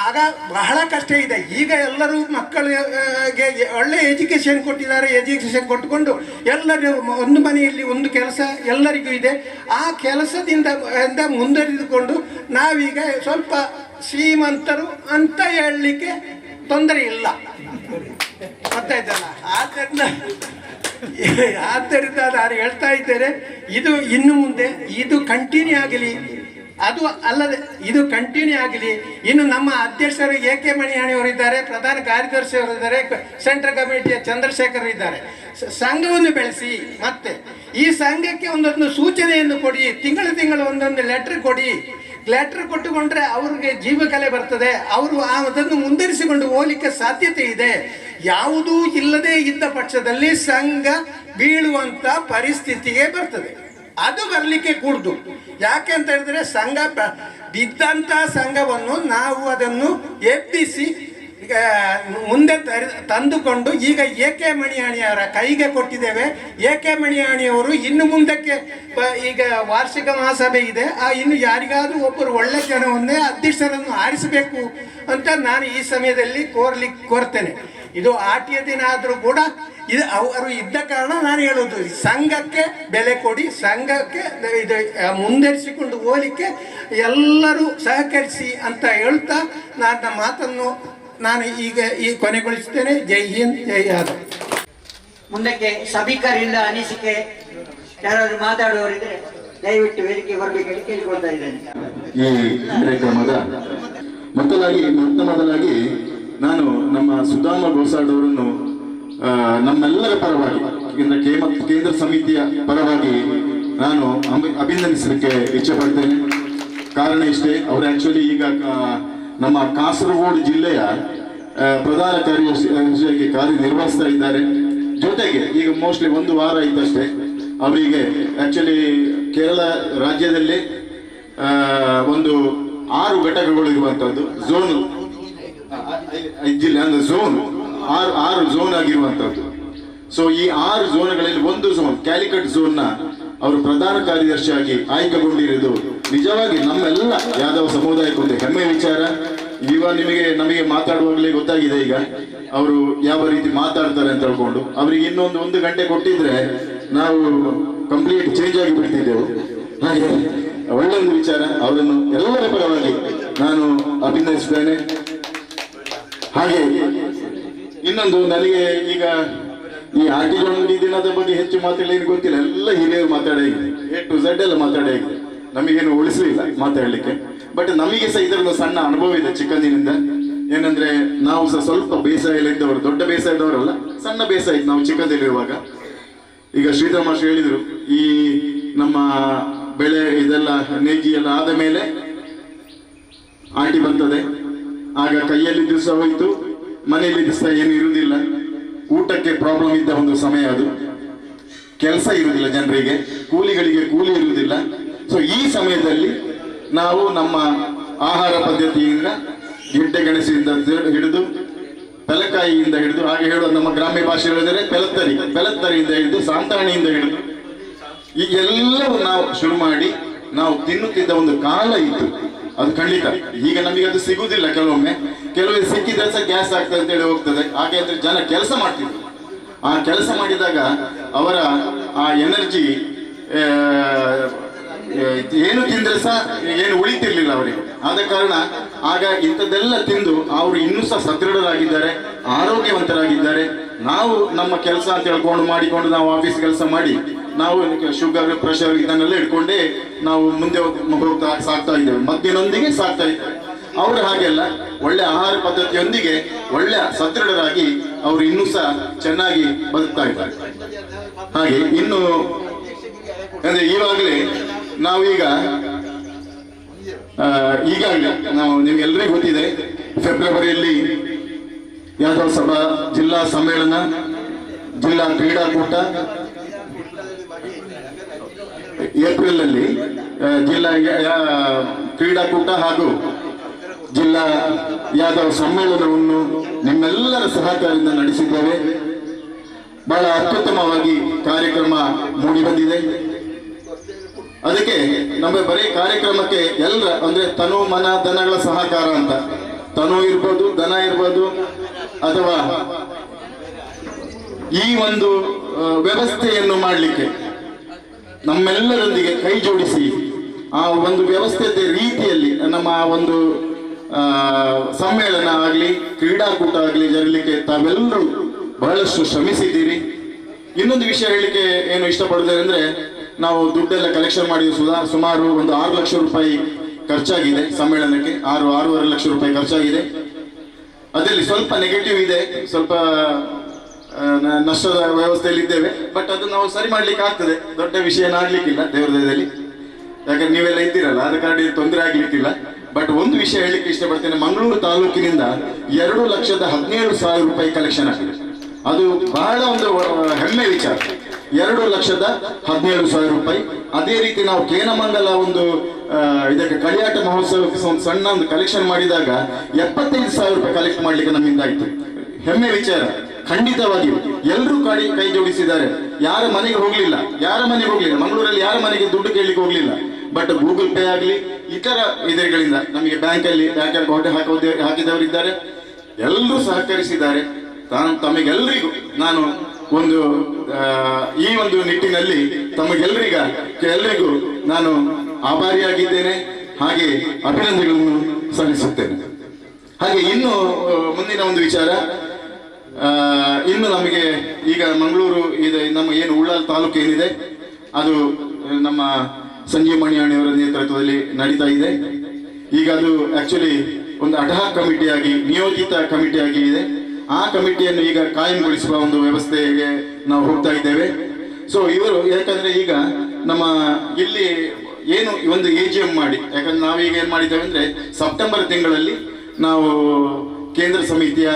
ಆಗ ಬಹಳ ಕಷ್ಟ ಇದೆ. ಈಗ ಎಲ್ಲರೂ ಮಕ್ಕಳಿಗೆ ಒಳ್ಳೆ ಎಜುಕೇಷನ್ ಕೊಟ್ಟಿದ್ದಾರೆ. ಎಜುಕೇಷನ್ ಕೊಟ್ಟುಕೊಂಡು ಎಲ್ಲರೂ ಒಂದು ಮನೆಯಲ್ಲಿ ಒಂದು ಕೆಲಸ ಎಲ್ಲರಿಗೂ ಇದೆ. ಆ ಕೆಲಸದಿಂದ ಮುಂದುವರಿದುಕೊಂಡು ನಾವೀಗ ಸ್ವಲ್ಪ ಶ್ರೀಮಂತರು ಅಂತ ಹೇಳಲಿಕ್ಕೆ ತೊಂದರೆ ಇಲ್ಲ, ಗೊತ್ತಾಯ್ತಲ್ಲ. ಆದ್ದರಿಂದ ನಾನು ಹೇಳ್ತಾ ಇದ್ದೇನೆ, ಇದು ಇನ್ನು ಮುಂದೆ ಇದು ಕಂಟಿನ್ಯೂ ಆಗಲಿ, ಅದು ಅಲ್ಲದೆ ಇದು ಕಂಟಿನ್ಯೂ ಆಗಲಿ. ಇನ್ನು ನಮ್ಮ ಅಧ್ಯಕ್ಷರು A.K. ಮಣಿಯಾಣಿಯವರಿದ್ದಾರೆ, ಪ್ರಧಾನ ಕಾರ್ಯದರ್ಶಿಯವರಿದ್ದಾರೆ, ಸೆಂಟ್ರಲ್ ಕಮಿಟಿಯ ಚಂದ್ರಶೇಖರ್ ಇದ್ದಾರೆ. ಸಂಘವನ್ನು ಬೆಳೆಸಿ, ಮತ್ತೆ ಈ ಸಂಘಕ್ಕೆ ಒಂದೊಂದು ಸೂಚನೆಯನ್ನು ಕೊಡಿ, ತಿಂಗಳು ಒಂದೊಂದು ಲೆಟ್ರ್ ಕೊಡಿ. ಲೆಟ್ರ್ ಕೊಟ್ಟುಕೊಂಡ್ರೆ ಅವ್ರಿಗೆ ಜೀವಕಲೆ ಬರ್ತದೆ, ಅವರು ಅದನ್ನು ಮುಂದುವರಿಸಿಕೊಂಡು ಹೋಗಲಿಕ್ಕೆ ಸಾಧ್ಯತೆ ಇದೆ. ಯಾವುದೂ ಇಲ್ಲದೆ ಇದ್ದ ಪಕ್ಷದಲ್ಲಿ ಸಂಘ ಬೀಳುವಂಥ ಪರಿಸ್ಥಿತಿಗೆ ಬರ್ತದೆ. ಅದು ಬರಲಿಕ್ಕೆ ಕೂಡ್ದು. ಯಾಕೆ ಅಂತ ಹೇಳಿದ್ರೆ ಸಂಘ ಬಿದ್ದಂಥ ಸಂಘವನ್ನು ನಾವು ಅದನ್ನು ಎಬ್ಬಿಸಿ ಮುಂದೆ ತಂದುಕೊಂಡು ಈಗ A.K. ಮಣಿಯಾಣಿಯವರ ಕೈಗೆ ಕೊಟ್ಟಿದ್ದೇವೆ. A.K. ಮಣಿಯಾಣಿಯವರು ಇನ್ನು ಮುಂದಕ್ಕೆ ಈಗ ವಾರ್ಷಿಕ ಮಹಾಸಭೆ ಇದೆ, ಇನ್ನು ಯಾರಿಗಾದರೂ ಒಬ್ಬರು ಒಳ್ಳೆ ಜನವನ್ನೇ ಅಧ್ಯಕ್ಷರನ್ನು ಆರಿಸಬೇಕು ಅಂತ ನಾನು ಈ ಸಮಯದಲ್ಲಿ ಕೋರ್ತೇನೆ. ಇದು ಆಟಿಯ ದಿನ ಆದರೂ ಕೂಡ ಇದು ಅವರು ಇದ್ದ ಕಾರಣ ನಾನು ಹೇಳೋದು, ಸಂಘಕ್ಕೆ ಬೆಲೆ ಕೊಡಿ, ಸಂಘಕ್ಕೆ ಇದು ಮುಂದುವರಿಸಿಕೊಂಡು ಹೋಗಲಿಕ್ಕೆ ಎಲ್ಲರೂ ಸಹಕರಿಸಿ ಅಂತ ಹೇಳ್ತಾ ನನ್ನ ಮಾತನ್ನು ನಾನು ಈಗ ಕೊನೆಗೊಳಿಸ್ತೇನೆ. ಜೈ ಹಿಂದ್, ಜೈ ಯಾದವ್. ಮುಂದಕ್ಕೆ ಸಭಿಕರಿಂದ ಅನಿಸಿಕೆ ಯಾರಾದರೂ ಮಾತಾಡುವವರಿದ್ರೆ ದಯವಿಟ್ಟು ವೇದಿಕೆ ಬರಬೇಕಂತ ಕೇಳಿಕೊಳ್ತಾ ಇದ್ದೇನೆ. ಈ ಕಾರ್ಯಕ್ರಮದ ಮೊದಲಾಗಿ ನಾನು ನಮ್ಮ ಸುಧಾಮ ಗೋಸಾಡ್ ಅವರನ್ನು ನಮ್ಮೆಲ್ಲರ ಪರವಾಗಿ ಕೇಂದ್ರ ಸಮಿತಿಯ ಪರವಾಗಿ ನಾನು ಅಭಿನಂದಿಸಲಿಕ್ಕೆ ಇಚ್ಛೆ ಪಡ್ತೇನೆ. ಕಾರಣ ಇಷ್ಟೇ, ಅವರು ಆಕ್ಚುಲಿ ಈಗ ನಮ್ಮ ಕಾಸರಗೋಡು ಜಿಲ್ಲೆಯ ಪ್ರಧಾನ ಕಾರ್ಯದರ್ಶಿಯಾಗಿ ಕಾರ್ಯನಿರ್ವಹಿಸ್ತಾ ಇದ್ದಾರೆ. ಜೊತೆಗೆ ಈಗ ಮೋಸ್ಟ್ಲಿ 1 ವಾರ ಇದ್ದಷ್ಟೇ ಅವರಿಗೆ ಆಕ್ಚುಲಿ ಕೇರಳ ರಾಜ್ಯದಲ್ಲಿ ಒಂದು 6 ಘಟಕಗಳು ಇರುವಂತದ್ದು ಝೋನ್ ಜಿಲ್ಲೆ ಅಂದ್ರೆ ಝೋನ್ 6 ಝೋನ್ ಆಗಿರುವಂತದ್ದು. ಸೊ ಈ 6 ಝೋನ್ಗಳಲ್ಲಿ ಒಂದು ಝೋನ್ ಕ್ಯಾಲಿಕಟ್ ಝೋನ್ ನ ಅವರು ಪ್ರಧಾನ ಕಾರ್ಯದರ್ಶಿಯಾಗಿ ಆಯ್ಕೆಗೊಂಡಿರುವುದು ನಿಜವಾಗಿ ನಮ್ಮೆಲ್ಲ ಯಾದವ ಸಮುದಾಯಕ್ಕೆ ಒಂದು ಹೆಮ್ಮೆ ವಿಚಾರ. ನಮಗೆ ಮಾತಾಡುವಾಗಲೇ ಗೊತ್ತಾಗಿದೆ ಈಗ ಅವರು ಯಾವ ರೀತಿ ಮಾತಾಡ್ತಾರೆ ಅಂತ ಹೇಳ್ಕೊಂಡು. ಅವ್ರಿಗೆ ಇನ್ನೊಂದು 1 ಗಂಟೆ ಕೊಟ್ಟಿದ್ರೆ ನಾವು ಕಂಪ್ಲೀಟ್ ಚೇಂಜ್ ಆಗಿ ಬಿಡ್ತಿದ್ದೆವು. ಹಾಗೆ ಒಳ್ಳೆ ಒಂದು ವಿಚಾರ, ಅವರನ್ನು ಎಲ್ಲರ ಪರವಾಗಿ ನಾನು ಅಭಿನಂದಿಸ್ತೇನೆ. ಹಾಗೆ ಇನ್ನೊಂದು, ನನಗೆ ಈಗ ಈ ಆಟಿಗೊಂಡಿ ದಿನದ ಬಗ್ಗೆ ಹೆಚ್ಚು ಮಾತಾಡಲಿಕ್ಕೆ ಗೊತ್ತಿಲ್ಲ, ಎಲ್ಲ ಹಿರಿಯರು ಮಾತಾಡಿದೆ, A to Z ಎಲ್ಲ ಮಾತಾಡಿದೆ, ನಮಗೇನು ಉಳಿಸಲಿಲ್ಲ ಮಾತಾಡಲಿಕ್ಕೆ. ಬಟ್ ನಮಗೆ ಸಹ ಇದರಲ್ಲೂ ಸಣ್ಣ ಅನುಭವ ಇದೆ ಚಿಕ್ಕಂದಿನಿಂದ. ಏನಂದ್ರೆ ನಾವು ಸಹ ಸ್ವಲ್ಪ ಬೇಸಾಯ ಇದ್ದವರು, ದೊಡ್ಡ ಬೇಸಾಯ ಇದ್ದವರಲ್ಲ, ಸಣ್ಣ ಬೇಸಾಯ ಇತ್ತು ನಾವು ಚಿಕ್ಕಂದಿರುವಾಗ. ಈಗ ಶ್ರೀಧರ್ ಮಾಸ್ಟರ್ ಹೇಳಿದ್ರು, ಈ ನಮ್ಮ ಬೆಳೆ ಇದೆಲ್ಲ ನೇಜಿ ಎಲ್ಲ ಆದ ಮೇಲೆ ಆಟಿ ಬರ್ತದೆ. ಆಗ ಕೈಯಲ್ಲಿ ಸಹ ಹೋಯ್ತು, ಮನೆಯಲ್ಲಿ ಸಹ ಏನು ಇರುವುದಿಲ್ಲ, ಊಟಕ್ಕೆ ಪ್ರಾಬ್ಲಮ್ ಇದ್ದ ಒಂದು ಸಮಯ ಅದು. ಕೆಲಸ ಇರುವುದಿಲ್ಲ ಜನರಿಗೆ, ಕೂಲಿಗಳಿಗೆ ಕೂಲಿ ಇರುವುದಿಲ್ಲ. ಸೊ ಈ ಸಮಯದಲ್ಲಿ ನಾವು ನಮ್ಮ ಆಹಾರ ಪದ್ಧತಿಯಿಂದ ಗೆಡ್ಡೆ ಗೆಣಸಿನಿಂದ ಹಿಡಿದು ಪೆಲಕಾಯಿಯಿಂದ ಹಿಡಿದು, ಹಾಗೆ ಹೇಳುವ ನಮ್ಮ ಗ್ರಾಮ್ಯ ಭಾಷೆ ಹೇಳಿದರೆ ಪೆಲತ್ತರಿಯಿಂದ ಹಿಡಿದು ಸಾಂತಾಣಿಯಿಂದ ಹಿಡಿದು ಈ ಎಲ್ಲವೂ ನಾವು ಶುರು ಮಾಡಿ ನಾವು ತಿನ್ನುತ್ತಿದ್ದ ಒಂದು ಕಾಲ ಇತ್ತು. ಅದು ಖಂಡಿತ ಈಗ ನಮಗೆ ಅದು ಸಿಗುವುದಿಲ್ಲ. ಕೆಲವೊಮ್ಮೆ ಸಿಕ್ಕಿದ್ರೆ ಸಹ ಗ್ಯಾಸ್ ಆಗ್ತದೆ ಅಂತ ಹೇಳಿ ಹೋಗ್ತದೆ. ಹಾಗೆ ಅಂದ್ರೆ ಜನ ಕೆಲಸ ಮಾಡ್ತಿದ್ರು. ಆ ಕೆಲಸ ಮಾಡಿದಾಗ ಅವರ ಆ ಎನರ್ಜಿ ಏನು ತಿಂದ್ರೆ ಸಹ ಏನು ಉಳಿತಿರ್ಲಿಲ್ಲ ಅವರಿಗೆ. ಆದ ಕಾರಣ ಆಗ ಇಂಥದ್ದೆಲ್ಲ ತಿಂದು ಅವರು ಇನ್ನೂ ಸಹ ಸದೃಢರಾಗಿದ್ದಾರೆ, ಆರೋಗ್ಯವಂತರಾಗಿದ್ದಾರೆ. ನಾವು ನಮ್ಮ ಕೆಲಸ ಅಂತ ಹೇಳ್ಕೊಂಡು ಮಾಡಿಕೊಂಡು ನಾವು ಆಫೀಸ್ ಕೆಲಸ ಮಾಡಿ ನಾವು ಶುಗರ್ ಪ್ರೆಷರ್ ಇದನ್ನೆಲ್ಲ ಇಟ್ಕೊಂಡೇ ನಾವು ಮುಂದೆ ಹೋಗ್ತಾ ಸಾಕ್ತಾ ಇದ್ದೇವೆ, ಮದ್ದಿನೊಂದಿಗೆ ಸಾಕ್ತಾ ಇದ್ದೇವೆ. ಅವರು ಹಾಗೆಲ್ಲ ಒಳ್ಳೆ ಆಹಾರ ಪದ್ಧತಿಯೊಂದಿಗೆ ಒಳ್ಳೆ ಸದೃಢರಾಗಿ ಅವರು ಇನ್ನೂ ಸಹ ಚೆನ್ನಾಗಿ ಬದುಕ್ತಾ ಇದ್ದಾರೆ. ಹಾಗೆ ಇನ್ನು ಅಂದ್ರೆ ಈಗಾಗಲೇ ನಾವೀಗ ಈಗಾಗಲೇ ನಾವು ನಿಮ್ಗೆಲ್ಲರಿಗೂ ಗೊತ್ತಿದೆ, ಫೆಬ್ರವರಿಯಲ್ಲಿ ಯಾದವ ಸಭಾ ಜಿಲ್ಲಾ ಸಮ್ಮೇಳನ, ಜಿಲ್ಲಾ ಕ್ರೀಡಾಕೂಟ, ಏಪ್ರಿಲ್ ಅಲ್ಲಿ ಜಿಲ್ಲಾ ಕ್ರೀಡಾಕೂಟ ಹಾಗೂ ಜಿಲ್ಲಾ ಯಾದವ ಸಮ್ಮೇಳನವನ್ನು ನಿಮ್ಮೆಲ್ಲರ ಸಹಕಾರದಿಂದ ನಡೆಸಿದ್ದೇವೆ. ಬಹಳ ಅತ್ಯುತ್ತಮವಾಗಿ ಕಾರ್ಯಕ್ರಮ ಮೂಡಿ ಬಂದಿದೆ. ಅದಕ್ಕೆ ನಮ್ಮ ಬರೀ ಕಾರ್ಯಕ್ರಮಕ್ಕೆ ಎಲ್ಲರ ಅಂದ್ರೆ ತನು ಮನ ಧನಗಳ ಸಹಕಾರ ಅಂತ ತನು ಇರ್ಬೋದು, ದನ ಇರ್ಬೋದು, ಅಥವಾ ಈ ಒಂದು ವ್ಯವಸ್ಥೆಯನ್ನು ಮಾಡಲಿಕ್ಕೆ ನಮ್ಮೆಲ್ಲರೊಂದಿಗೆ ಕೈ ಜೋಡಿಸಿ ಆ ಒಂದು ವ್ಯವಸ್ಥೆಯ ರೀತಿಯಲ್ಲಿ ನಮ್ಮ ಒಂದು ಸಮ್ಮೇಳನ ಆಗಲಿ, ಕ್ರೀಡಾಕೂಟ ಆಗಲಿ ಜರಲಿಕ್ಕೆ ತಾವೆಲ್ಲರೂ ಬಹಳಷ್ಟು ಶ್ರಮಿಸಿದ್ದೀರಿ. ಇನ್ನೊಂದು ವಿಷಯ ಹೇಳಲಿಕ್ಕೆ ಏನು ಇಷ್ಟಪಡ್ತೇನೆ ಅಂದರೆ, ನಾವು ದುಡ್ಡೆಲ್ಲ ಕಲೆಕ್ಷನ್ ಮಾಡಿ ಸುಮಾರು ಒಂದು 6 ಲಕ್ಷ ರೂಪಾಯಿ ಖರ್ಚಾಗಿದೆ ಸಮ್ಮೇಳನಕ್ಕೆ. 6-6.5 ಲಕ್ಷ ರೂಪಾಯಿ ಖರ್ಚಾಗಿದೆ. ಅದರಲ್ಲಿ ಸ್ವಲ್ಪ ನೆಗೆಟಿವ್ ಇದೆ, ಸ್ವಲ್ಪ ನಷ್ಟದ ವ್ಯವಸ್ಥೆಯಲ್ಲಿ ಇದ್ದೇವೆ. ಬಟ್ ಅದು ನಾವು ಸರಿ ಮಾಡ್ಲಿಕ್ಕೆ ಆಗ್ತದೆ, ದೊಡ್ಡ ವಿಷಯ ಆಗ್ಲಿಕ್ಕಿಲ್ಲ ದೇವರ ದಯದಲ್ಲಿ. ಯಾಕಂದ್ರೆ ನೀವೆಲ್ಲ ಇದ್ದೀರಲ್ಲ, ಆದ ಕಾರಣ ತೊಂದರೆ ಆಗ್ಲಿಕ್ಕಿಲ್ಲ. ಬಟ್ ಒಂದು ವಿಷಯ ಹೇಳಲಿಕ್ಕೆ ಇಷ್ಟಪಡ್ತೇನೆ, ಮಂಗಳೂರು ತಾಲೂಕಿನಿಂದ 2,17,000 ರೂಪಾಯಿ ಕಲೆಕ್ಷನ್ ಆಗಿದೆ. ಅದು ಬಹಳ ಒಂದು ಹೆಮ್ಮೆ ವಿಚಾರ. 2,17,000 ರೂಪಾಯಿ. ಅದೇ ರೀತಿ ನಾವು ಕೇನಮಂಗಲ ಒಂದು ಇದಕ್ಕೆ ಕಳಿಯಾಟ ಮಹೋತ್ಸವಕ್ಕೆ ಒಂದು ಸಣ್ಣ ಒಂದು ಕಲೆಕ್ಷನ್ ಮಾಡಿದಾಗ 75,000 ರೂಪಾಯಿ ಕಲೆಕ್ಟ್ ಮಾಡ್ಲಿಕ್ಕೆ ನಮ್ಮಿಂದ ಆಯ್ತು. ಹೆಮ್ಮೆ ವಿಚಾರ. ಖಂಡಿತವಾಗಿ ಎಲ್ಲರೂ ಕೈ ಜೋಡಿಸಿದ್ದಾರೆ. ಯಾರ ಮನೆಗೆ ಹೋಗ್ಲಿಲ್ಲ, ಮಂಗಳೂರಲ್ಲಿ ಯಾರ ಮನೆಗೆ ದುಡ್ಡು ಕೇಳಲಿಕ್ಕೆ ಹೋಗ್ಲಿಲ್ಲ. ಬಟ್ ಗೂಗಲ್ ಪೇ ಆಗಲಿ, ಇತರ ಇದರಿಂದ ನಮಗೆ ಬ್ಯಾಂಕಲ್ಲಿ ಹಾಕಿದವರಿದ್ದಾರೆ, ಎಲ್ಲರೂ ಸಹಕರಿಸಿದ್ದಾರೆ. ತಮಗೆಲ್ಲರಿಗೂ ನಾನು ಒಂದು ಈ ಒಂದು ನಿಟ್ಟಿನಲ್ಲಿ ತಮಗೆಲ್ಲರಿಗೂ ನಾನು ಆಭಾರಿಯಾಗಿದ್ದೇನೆ, ಹಾಗೆ ಅಭಿನಂದನೆಗಳನ್ನು ಸಲ್ಲಿಸುತ್ತೇನೆ. ಹಾಗೆ ಇನ್ನು ಮುಂದಿನ ಒಂದು ವಿಚಾರ, ಇನ್ನು ನಮಗೆ ಈಗ ಮಂಗಳೂರು ಇದೆ, ನಮ್ಮ ಏನು ಉಳ್ಳಾಲ ತಾಲೂಕು ಏನಿದೆ ಅದು ನಮ್ಮ ಸಂಜೀವ್ ಮಣಿಯಾಣಿಯವರ ನೇತೃತ್ವದಲ್ಲಿ ನಡೀತಾ ಇದೆ. ಈಗ ಅದು ಆಕ್ಚುಲಿ ಒಂದು ಅಡ್ಹಾಕ್ ಕಮಿಟಿಯಾಗಿ, ನಿಯೋಜಿತ ಕಮಿಟಿಯಾಗಿ ಇದೆ. ಆ ಕಮಿಟಿಯನ್ನು ಈಗ ಕಾಯಂಗೊಳಿಸುವ ಒಂದು ವ್ಯವಸ್ಥೆಗೆ ನಾವು ಹೋಗ್ತಾ ಇದ್ದೇವೆ. ಸೊ ಇವರು ಯಾಕಂದ್ರೆ ಈಗ ನಮ್ಮ ಇಲ್ಲಿ ಏನು ಒಂದು AGM ಮಾಡಿ, ಯಾಕಂದ್ರೆ ನಾವೀಗ ಏನ್ ಮಾಡಿದ್ದೇವೆ ಅಂದ್ರೆ ಸೆಪ್ಟೆಂಬರ್ ತಿಂಗಳಲ್ಲಿ ನಾವು ಕೇಂದ್ರ ಸಮಿತಿಯ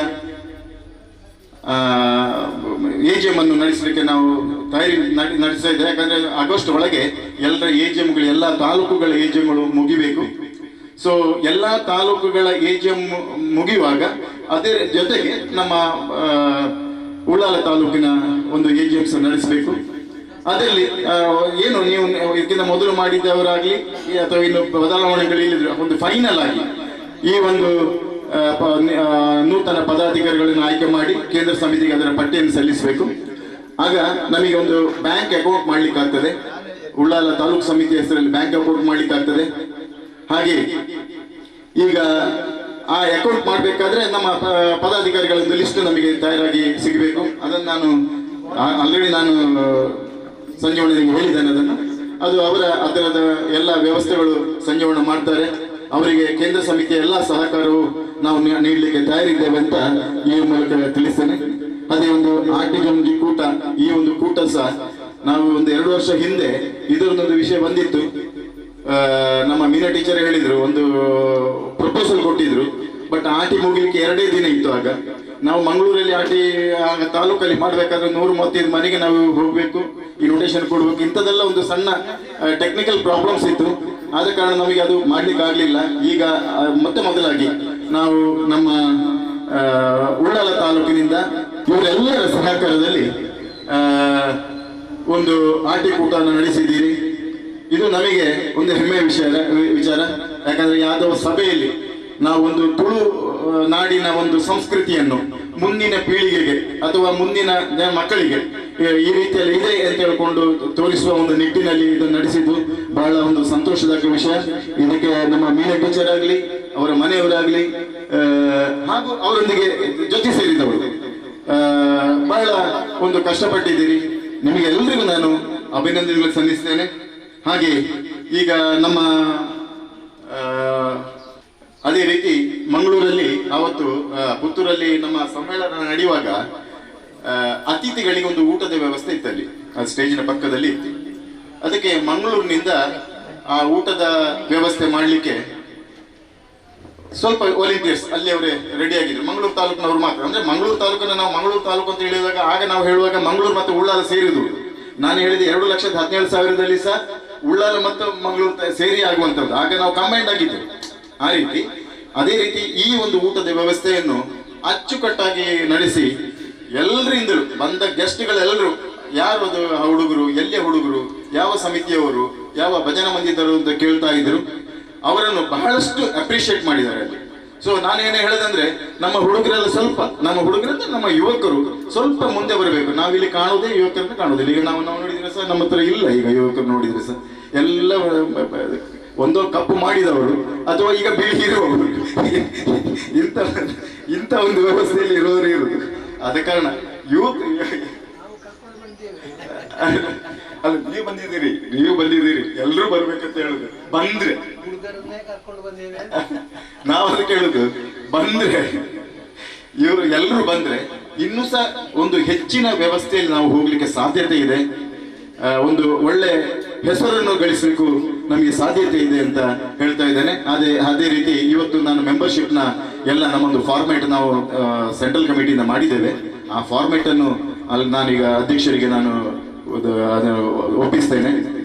AGM ಅನ್ನು ನಡೆಸಲಿಕ್ಕೆ ನಾವು ತಯಾರಿ ನಡೆಸ್ತಾ ಇದ್ದೇವೆ. ಯಾಕಂದ್ರೆ ಆಗಸ್ಟ್ ಒಳಗೆ ಎಲ್ಲರ AGMಗಳು, ಎಲ್ಲ ತಾಲೂಕುಗಳ AGMಗಳು ಮುಗಿಬೇಕು. ಸೊ ಎಲ್ಲ ತಾಲೂಕುಗಳ AGM ಮುಗಿಯುವಾಗ ಅದೇ ಜೊತೆಗೆ ನಮ್ಮ ಉಳ್ಳಾಲ ತಾಲೂಕಿನ ಒಂದು AGMs ನಡೆಸಬೇಕು. ಅದರಲ್ಲಿ ಏನು ನೀವು ಇದಕ್ಕಿಂತ ಮೊದಲು ಮಾಡಿದ್ದವರಾಗ್ಲಿ ಅಥವಾ ಇನ್ನು ಬದಲಾವಣೆಗಳಿಲ್ಲದ್ರೆ ಒಂದು ಫೈನಲ್ ಆಗಿ ಈ ಒಂದು ನೂತನ ಪದಾಧಿಕಾರಿಗಳನ್ನು ಆಯ್ಕೆ ಮಾಡಿ ಕೇಂದ್ರ ಸಮಿತಿಗೆ ಅದರ ಪಟ್ಟಿಯನ್ನು ಸಲ್ಲಿಸಬೇಕು. ಆಗ ನಮಗೆ ಒಂದು ಬ್ಯಾಂಕ್ ಅಕೌಂಟ್ ಮಾಡ್ಲಿಕ್ಕೆ ಆಗ್ತದೆ. ಉಳ್ಳಾಲ ತಾಲೂಕು ಸಮಿತಿ ಹೆಸರಲ್ಲಿ ಬ್ಯಾಂಕ್ ಅಕೌಂಟ್ ಮಾಡ್ಲಿಕ್ಕೆ ಆಗ್ತದೆ. ಹಾಗೆ ಈಗ ಆ ಅಕೌಂಟ್ ಮಾಡಬೇಕಾದ್ರೆ ನಮ್ಮ ಪದಾಧಿಕಾರಿಗಳದ್ದು ಲಿಸ್ಟ್ ನಮಗೆ ತಯಾರಾಗಿ ಸಿಗಬೇಕು. ಅದನ್ನು ನಾನು ಆಲ್ರೆಡಿ ಸಂಜೀವನಿಗೆ ಹೇಳಿದ್ದೇನೆ. ಅದು ಅದರದ ಎಲ್ಲ ವ್ಯವಸ್ಥೆಗಳು ಸಂಜೀವನ ಮಾಡ್ತಾರೆ. ಅವರಿಗೆ ಕೇಂದ್ರ ಸಮಿತಿಯ ಎಲ್ಲ ಸಹಕಾರವು ನಾವು ನೀಡಲಿಕ್ಕೆ ತಯಾರಿದ್ದೇವೆ ಅಂತ ಈ ಮೂಲಕ ತಿಳಿಸ್ತೇನೆ. ಅದೇ ಒಂದು ಆಟಿಜಂಗಿ ಕೂಟ, ಈ ಒಂದು ಕೂಟ ಸಹ ನಾವು ಒಂದು 2 ವರ್ಷ ಹಿಂದೆ ಇದರದೊಂದು ವಿಷಯ ಬಂದಿತ್ತು. ನಮ್ಮ ಮೀನಾ ಟೀಚರ್ ಹೇಳಿದ್ರು, ಒಂದು ಪ್ರಪೋಸಲ್ ಕೊಟ್ಟಿದ್ರು. ಬಟ್ ಆಟಿ ಮುಗಿಲಿಕ್ಕೆ 2 ದಿನ ಇತ್ತು. ಆಗ ನಾವು ಮಂಗಳೂರಲ್ಲಿ ಆಟಿ ತಾಲೂಕಲ್ಲಿ ಮಾಡಬೇಕಾದ್ರೆ 135 ಮನೆಗೆ ನಾವು ಹೋಗಬೇಕು, ಇನ್ವಿಟೇಷನ್ ಕೊಡ್ಬೇಕು. ಇಂಥದ್ದೆಲ್ಲ ಒಂದು ಸಣ್ಣ ಟೆಕ್ನಿಕಲ್ ಪ್ರಾಬ್ಲಮ್ಸ್ ಇತ್ತು. ಆದ ಕಾರಣ ನಮಗೆ ಅದು ಮಾಡ್ಲಿಕ್ಕೆ ಆಗ್ಲಿಲ್ಲ. ಈಗ ಮೊದಲಾಗಿ ನಾವು ನಮ್ಮ ಉಳ್ಳಾಲ ತಾಲೂಕಿನಿಂದ ಇವರೆಲ್ಲರ ಸಹಕಾರದಲ್ಲಿ ಒಂದು ಆಟಿ ಕೂಟವನ್ನು ನಡೆಸಿದ್ದೀರಿ. ಇದು ನಮಗೆ ಒಂದು ಹೆಮ್ಮೆಯ ವಿಚಾರ. ಯಾಕಂದ್ರೆ ಯಾದವ ಸಭೆಯಲ್ಲಿ ನಾವು ಒಂದು ತುಳು ನಾಡಿನ ಒಂದು ಸಂಸ್ಕೃತಿಯನ್ನು ಮುಂದಿನ ಪೀಳಿಗೆಗೆ ಅಥವಾ ಮುಂದಿನ ಮಕ್ಕಳಿಗೆ ಈ ರೀತಿಯಲ್ಲಿ ಇದೆ ಅಂತ ಹೇಳ್ಕೊಂಡು ತೋರಿಸುವ ಒಂದು ನಿಟ್ಟಿನಲ್ಲಿ ಇದು ನಡೆಸಿದ್ದು ಬಹಳ ಒಂದು ಸಂತೋಷದಾಯಕ ವಿಷಯ. ಇದಕ್ಕೆ ನಮ್ಮ ಮೀನಾ ಟೀಚರ್ ಆಗಲಿ, ಅವರ ಮನೆಯವರಾಗಲಿ ಹಾಗೂ ಅವರೊಂದಿಗೆ ಜೊತೆ ಸೇರಿದವರು ಬಹಳ ಒಂದು ಕಷ್ಟಪಟ್ಟಿದ್ದೀರಿ. ನಿಮಗೆಲ್ಲರಿಗೂ ನಾನು ಅಭಿನಂದನೆಗಳು ಸಲ್ಲಿಸ್ತೇನೆ. ಹಾಗೆ ಈಗ ನಮ್ಮ ಅದೇ ರೀತಿ ಮಂಗಳೂರಲ್ಲಿ ಅವತ್ತು ಪುತ್ತೂರಲ್ಲಿ ನಮ್ಮ ಸಮ್ಮೇಳನ ನಡೆಯುವಾಗ ಅತಿಥಿಗಳಿಗೆ ಒಂದು ಊಟದ ವ್ಯವಸ್ಥೆ ಇತ್ತಲ್ಲಿ, ಸ್ಟೇಜಿನ ಪಕ್ಕದಲ್ಲಿ ಇತ್ತು. ಅದಕ್ಕೆ ಮಂಗಳೂರಿನಿಂದ ಆ ಊಟದ ವ್ಯವಸ್ಥೆ ಮಾಡಲಿಕ್ಕೆ ಸ್ವಲ್ಪ ವಾಲಂಟಿಯರ್ಸ್ ಅಲ್ಲಿ ಅವರೇ ರೆಡಿ ಆಗಿದ್ರು. ಮಂಗಳೂರು ತಾಲೂಕಿನವರು ಮಾತ್ರ. ಅಂದ್ರೆ ಮಂಗಳೂರು ತಾಲೂಕನ್ನು ನಾವು ಮಂಗಳೂರು ತಾಲೂಕು ಅಂತ ಹೇಳಿದಾಗ ಆಗ ನಾವು ಹೇಳುವಾಗ ಮಂಗಳೂರು ಮತ್ತು ಉಳ್ಳಾಲ ಸೇರಿದ್ರು. ನಾನು ಹೇಳಿದೆ 2,17,000 ಸಹ ಉಳ್ಳಾಲ ಮತ್ತು ಮಂಗಳೂರು ಸೇರಿ ಆಗುವಂಥದ್ದು. ಆಗ ನಾವು ಕಂಬೈಂಡ್ ಆಗಿದ್ದು ಆ ರೀತಿ. ಅದೇ ರೀತಿ ಈ ಒಂದು ಊಟದ ವ್ಯವಸ್ಥೆಯನ್ನು ಅಚ್ಚುಕಟ್ಟಾಗಿ ನಡೆಸಿ ಎಲ್ಲರಿಂದಲೂ ಬಂದ ಗೆಸ್ಟ್ಗಳೆಲ್ಲರೂ ಯಾರು ಅದು ಹುಡುಗರು, ಎಲ್ಲಿಯ ಹುಡುಗರು, ಯಾವ ಸಮಿತಿಯವರು, ಯಾವ ಭಜನಾ ಮಂದಿದರು ಅಂತ ಕೇಳ್ತಾ ಇದ್ರು. ಅವರನ್ನು ಬಹಳಷ್ಟು ಅಪ್ರಿಷಿಯೇಟ್ ಮಾಡಿದ್ದಾರೆ ಅಲ್ಲಿ. ಸೊ ನಾನೇನೇ ಹೇಳೋದಂದ್ರೆ ನಮ್ಮ ಹುಡುಗರೆಲ್ಲ ಸ್ವಲ್ಪ, ನಮ್ಮ ಹುಡುಗರಂದ್ರೆ ನಮ್ಮ ಯುವಕರು ಸ್ವಲ್ಪ ಮುಂದೆ ಬರಬೇಕು. ನಾವಿಲ್ಲಿ ಕಾಣೋದೇ ಯುವಕರನ್ನ ಕಾಣೋದಿಲ್ಲ. ಈಗ ನಾವು ನೋಡಿದ್ರೆ ಸಹ ನಮ್ಮ ಹತ್ರ ಇಲ್ಲ. ಈಗ ಯುವಕರು ನೋಡಿದ್ರೆ ಸಹ ಎಲ್ಲ ಒಂದೋ ಕಪ್ಪು ಮಾಡಿದವರು ಅಥವಾ ಈಗ ಬಿಳಿ ಇರುವವರು ಇಂಥ ಒಂದು ವ್ಯವಸ್ಥೆಯಲ್ಲಿ ಇರೋರು ಇರುವುದು. ಆದ ಕಾರಣ ಯುವಕ ಅಲ್ಲ, ನೀವು ಬಂದಿದ್ದೀರಿ ಎಲ್ಲರೂ ಬರ್ಬೇಕಂತ ಹೇಳುದು. ಬಂದ್ರೆ ನಾವು ಅದಕ್ಕೆ ಹೇಳುದು, ಬಂದ್ರೆ ಇವರು ಎಲ್ಲರೂ ಬಂದ್ರೆ ಇನ್ನೂ ಸಹ ಒಂದು ಹೆಚ್ಚಿನ ವ್ಯವಸ್ಥೆಯಲ್ಲಿ ನಾವು ಹೋಗ್ಲಿಕ್ಕೆ ಸಾಧ್ಯತೆ ಇದೆ. ಒಂದು ಒಳ್ಳೆ ಹೆಸರನ್ನು ಗಳಿಸಲಿಕ್ಕೂ ನಮಗೆ ಸಾಧ್ಯತೆ ಇದೆ ಅಂತ ಹೇಳ್ತಾ ಇದ್ದೇನೆ. ಅದೇ ರೀತಿ ಇವತ್ತು ನಾನು ಮೆಂಬರ್ಶಿಪ್ನ ಎಲ್ಲ ನಮ್ಮೊಂದು ಫಾರ್ಮೇಟ್ ನಾವು ಸೆಂಟ್ರಲ್ ಕಮಿಟಿಯಿಂದ ಮಾಡಿದ್ದೇವೆ. ಆ ಫಾರ್ಮೇಟ್ ಅನ್ನು ಅಲ್ಲಿ ನಾನೀಗ ಅಧ್ಯಕ್ಷರಿಗೆ ನಾನು ಒಪ್ಪಿಸ್ತೇನೆ.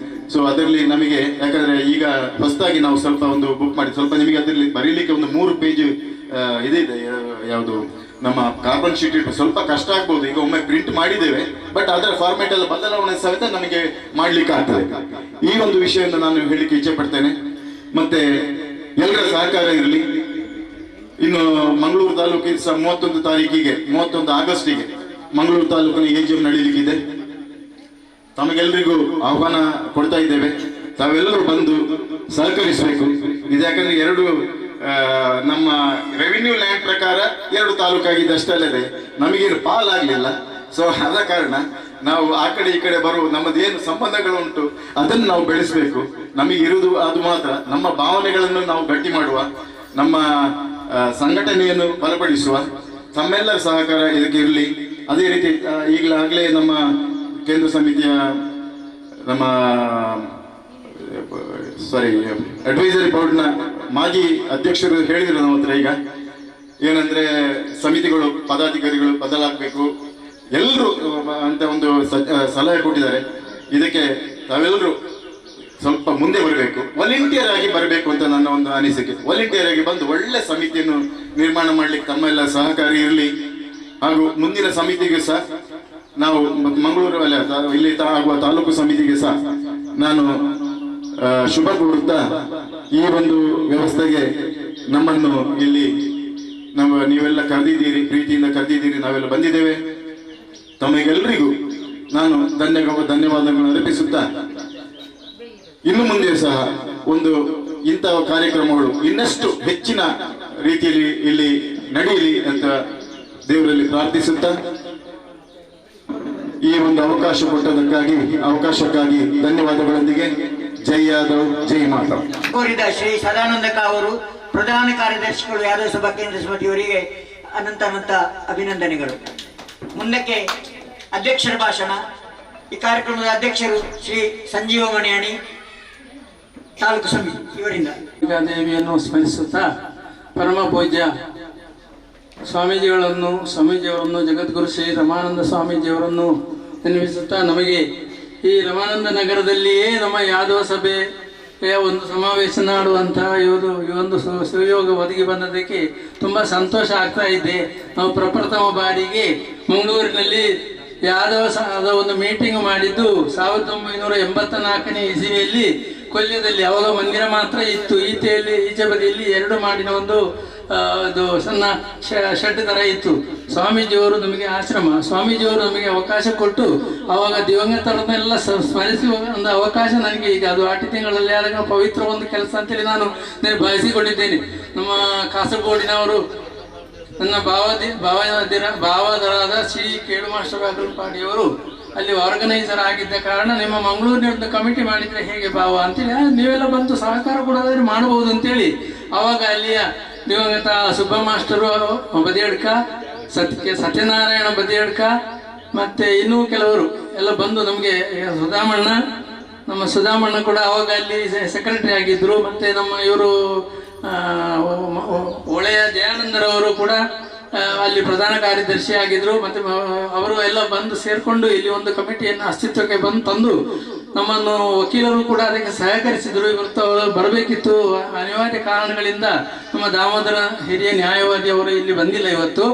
ಸೊ ಅದರಲ್ಲಿ ನಮಗೆ, ಯಾಕಂದ್ರೆ ಈಗ ಹೊಸದಾಗಿ ನಾವು ಸ್ವಲ್ಪ ಒಂದು ಬುಕ್ ಮಾಡಿ ಸ್ವಲ್ಪ ನಿಮಗೆ ಅದರಲ್ಲಿ ಬರೀಲಿಕ್ಕೆ ಒಂದು 3 ಪೇಜ್ ಇದೆ. ಯಾವುದು ನಮ್ಮ ಕಾರ್ಬನ್ ಶೀಟ್ ಸ್ವಲ್ಪ ಕಷ್ಟ ಆಗ್ಬೋದು. ಈಗ ಒಮ್ಮೆ ಪ್ರಿಂಟ್ ಮಾಡಿದ್ದೇವೆ, ಬಟ್ ಅದರ ಫಾರ್ಮೇಟ್ ಎಲ್ಲ ಬದಲಾವಣೆ ಸಹಿತ ನಮಗೆ ಮಾಡ್ಲಿಕ್ಕೆ ಆಗ್ತದೆ. ಈ ಒಂದು ವಿಷಯವನ್ನು ನಾನು ಹೇಳಲಿಕ್ಕೆ ಇಚ್ಛೆ ಪಡ್ತೇನೆ. ಮತ್ತೆ ಎಲ್ಲರ ಸಹಕಾರ ಇರಲಿ. ಇನ್ನು ಮಂಗಳೂರು ತಾಲೂಕಿಗೆ ಸಹ 31 ಆಗಸ್ಟಿಗೆ ಮಂಗಳೂರು ತಾಲೂಕಿನ AGM ನಡೀಲಿಕ್ಕಿದೆ. ತಮಗೆಲ್ಲರಿಗೂ ಆಹ್ವಾನ ಕೊಡ್ತಾ ಇದ್ದೇವೆ. ತಾವೆಲ್ಲರೂ ಬಂದು ಸಹಕರಿಸಬೇಕು. ಇದು ಯಾಕಂದ್ರೆ 2 ನಮ್ಮ ರೆವಿನ್ಯೂ ಲ್ಯಾಂಡ್ ಪ್ರಕಾರ 2 ತಾಲೂಕಾಗಿದ್ದಷ್ಟಲ್ಲದೆ ನಮಗೇನು ಪಾಲಾಗಲಿಲ್ಲ. ಸೊ ಆದ ಕಾರಣ ನಾವು ಆ ಕಡೆ ಈ ಕಡೆ ಬರುವ ನಮ್ಮದೇನು ಸಂಬಂಧಗಳುಂಟು ಅದನ್ನು ನಾವು ಬೆಳೆಸಬೇಕು. ನಮಗೆ ಇರುವುದು ಅದು ಮಾತ್ರ. ನಮ್ಮ ಭಾವನೆಗಳನ್ನು ನಾವು ಗಟ್ಟಿ ಮಾಡುವ, ನಮ್ಮ ಸಂಘಟನೆಯನ್ನು ಬಲಪಡಿಸುವ, ತಮ್ಮೆಲ್ಲರ ಸಹಕಾರ ಇದಕ್ಕೆ ಇರಲಿ. ಅದೇ ರೀತಿ ಈಗಲಾಗಲೇ ನಮ್ಮ ಕೇಂದ್ರ ಸಮಿತಿಯ ಅಡ್ವೈಸರಿ ಬೋರ್ಡ್ನ ಮಾಜಿ ಅಧ್ಯಕ್ಷರು ಹೇಳಿದರು ನಮ್ಮ ಹತ್ರ. ಈಗ ಏನಂದ್ರೆ ಸಮಿತಿಗಳು ಪದಾಧಿಕಾರಿಗಳು ಬದಲಾಗಬೇಕು ಎಲ್ಲರೂ ಅಂತ ಒಂದು ಸಲಹೆ ಕೊಟ್ಟಿದ್ದಾರೆ. ಇದಕ್ಕೆ ತಾವೆಲ್ಲರೂ ಸ್ವಲ್ಪ ಮುಂದೆ ಬರಬೇಕು, ವಾಲಂಟಿಯರ್ ಆಗಿ ಬರಬೇಕು ಅಂತ ನನ್ನ ಒಂದು ಅನಿಸಿಕೆ. ವಾಲಂಟಿಯರ್ ಆಗಿ ಬಂದು ಒಳ್ಳೆ ಸಮಿತಿಯನ್ನು ನಿರ್ಮಾಣ ಮಾಡ್ಲಿಕ್ಕೆ ತಮ್ಮೆಲ್ಲ ಸಹಕಾರಿ ಇರಲಿ. ಹಾಗೂ ಮುಂದಿನ ಸಮಿತಿಗೆ ಸಹ ನಾವು ಮಂಗಳೂರು ಇಲ್ಲಿ ಆಗುವ ತಾಲೂಕು ಸಮಿತಿಗೆ ಸಹ ನಾನು ಶುಭ ಕೋರುತ್ತಾ ಈ ಒಂದು ವ್ಯವಸ್ಥೆಗೆ ನಮ್ಮನ್ನು ಇಲ್ಲಿ ನೀವೆಲ್ಲ ಕರೆದಿದ್ದೀರಿ, ಪ್ರೀತಿಯಿಂದ ಕರೆದಿದ್ದೀರಿ, ನಾವೆಲ್ಲ ಬಂದಿದ್ದೇವೆ. ತಮಗೆಲ್ಲರಿಗೂ ನಾನು ಧನ್ಯವಾದಗಳನ್ನು ಅರ್ಪಿಸುತ್ತಾ ಇನ್ನು ಮುಂದೆ ಸಹ ಒಂದು ಇಂತಹ ಕಾರ್ಯಕ್ರಮಗಳು ಇನ್ನಷ್ಟು ಹೆಚ್ಚಿನ ರೀತಿಯಲ್ಲಿ ಇಲ್ಲಿ ನಡೆಯಲಿ ಅಂತ ದೇವರಲ್ಲಿ ಪ್ರಾರ್ಥಿಸುತ್ತಾ ಈ ಒಂದು ಅವಕಾಶಕ್ಕಾಗಿ ಧನ್ಯವಾದಗಳೊಂದಿಗೆ ಜೈ ಯಾದವ್, ಜೈ ಮಾತಾ. ಕೋರಿದ ಶ್ರೀ ಸದಾನಂದ ಅವರು ಪ್ರಧಾನ ಕಾರ್ಯದರ್ಶಿಗಳು ಯಾದವ ಸಭಾ ಕೇಂದ್ರ ಸಮಿತಿಯವರಿಗೆ ಅನಂತ ಅಭಿನಂದನೆಗಳು. ಮುಂದಕ್ಕೆ ಅಧ್ಯಕ್ಷರ ಭಾಷಣ. ಈ ಕಾರ್ಯಕ್ರಮದ ಅಧ್ಯಕ್ಷರು ಶ್ರೀ ಸಂಜೀವ ಮಣಿಯಾಣಿ, ತಾಲೂಕು ಸಮಿತಿ ಇವರಿಂದ. ದೇವಿಯನ್ನು ಸ್ಮರಿಸುತ್ತಾ ಪರಮ ಪೂಜ್ಯ ಸ್ವಾಮೀಜಿಯವರನ್ನು ಜಗದ್ಗುರು ಶ್ರೀ ರಮಾನಂದ ಸ್ವಾಮೀಜಿಯವರನ್ನು ನೆನಪಿಸುತ್ತಾ, ನಮಗೆ ಈ ರಮಾನಂದ ನಗರದಲ್ಲಿಯೇ ನಮ್ಮ ಯಾದವ ಸಭೆಯ ಒಂದು ಸಮಾವೇಶ ಮಾಡುವಂತಹ ಈ ಒಂದು ಸುಯೋಗ ಒದಗಿ ಬಂದದಕ್ಕೆ ತುಂಬ ಸಂತೋಷ ಆಗ್ತಾ ಇದೆ. ನಾವು ಪ್ರಪ್ರಥಮ ಬಾರಿಗೆ ಮಂಗಳೂರಿನಲ್ಲಿ ಯಾದವ ಒಂದು ಮೀಟಿಂಗ್ ಮಾಡಿದ್ದು 1984ನೇ ಇಸವಿಯಲ್ಲಿ ಕೊಲ್ಯದಲ್ಲಿ. ಅವಾಗ ಮಂದಿರ ಮಾತ್ರ ಇತ್ತು. ಈಚೆ ಬದಿಯಲ್ಲಿ 2 ಮಾಡಿನ ಒಂದು ಅದು ಸಣ್ಣ ಶೆಡ್ ತರ ಇತ್ತು. ಸ್ವಾಮೀಜಿಯವರು ನಮಗೆ ಸ್ವಾಮೀಜಿಯವರು ನಮಗೆ ಅವಕಾಶ ಕೊಟ್ಟು ಅವಾಗ ದಿವಂಗತರನ್ನೆಲ್ಲ ಸ್ಮರಿಸಿ ಒಂದು ಅವಕಾಶ ನನಗೆ ಈಗ ಅದು 8 ತಿಂಗಳಲ್ಲಿ ಆದಾಗ ಪವಿತ್ರ ಒಂದು ಕೆಲಸ ಅಂತೇಳಿ ನಾನು ಭಾವಿಸಿಕೊಂಡಿದ್ದೇನೆ. ನಮ್ಮ ಕಾಸರಗೋಡಿನವರು ನನ್ನ ಭಾವದರಾದ ಶ್ರೀ ಕೇಳು ಮಾಸ್ಟರ್ ಅಗಲ್ಪಾಡಿಯವರು ಅಲ್ಲಿ ಆರ್ಗನೈಸರ್ ಆಗಿದ್ದ ಕಾರಣ ನಿಮ್ಮ ಮಂಗಳೂರಿನ ಕಮಿಟಿ ಮಾಡಿದರೆ ಹೇಗೆ ಅಂತೇಳಿ ನೀವೆಲ್ಲ ಬಂದು ಸಹಕಾರ ಕೊಡೋದಾದ್ರೆ ಮಾಡಬಹುದು ಅಂತೇಳಿ ಅವಾಗ ಅಲ್ಲಿಯ ದಿವಂಗತ ಸುಬ್ಬ ಮಾಸ್ಟರು ಬದಿಯಡ್ಕ, ಸತ್ಯನಾರಾಯಣ ಬದಿಯಡ್ಕ, ಮತ್ತೆ ಇನ್ನೂ ಕೆಲವರು ಎಲ್ಲ ಬಂದು ನಮಗೆ ನಮ್ಮ ಸುಧಾಮಣ್ಣ ಕೂಡ ಅವಾಗ ಅಲ್ಲಿ ಸೆಕ್ರೆಟರಿ ಆಗಿದ್ರು. ಮತ್ತೆ ನಮ್ಮ ಇವರು ಒಳೆಯ ಜಯಾನಂದರವರು ಕೂಡ ಅಲ್ಲಿ ಪ್ರಧಾನ ಕಾರ್ಯದರ್ಶಿ ಆಗಿದ್ರು. ಮತ್ತೆ ಅವರು ಎಲ್ಲ ಬಂದು ಸೇರ್ಕೊಂಡು ಇಲ್ಲಿ ಒಂದು ಕಮಿಟಿಯನ್ನು ಅಸ್ತಿತ್ವಕ್ಕೆ ತಂದು ನಮ್ಮನ್ನು ವಕೀಲರು ಕೂಡ ಅದಕ್ಕೆ ಸಹಕರಿಸಿದ್ರು. ಇವತ್ತು ಅವರು ಬರಬೇಕಿತ್ತು, ಅನಿವಾರ್ಯ ಕಾರಣಗಳಿಂದ ನಮ್ಮ ದಾಮೋದರ ಹಿರಿಯ ನ್ಯಾಯವಾದಿ ಅವರು ಇಲ್ಲಿ ಬಂದಿಲ್ಲ ಇವತ್ತು.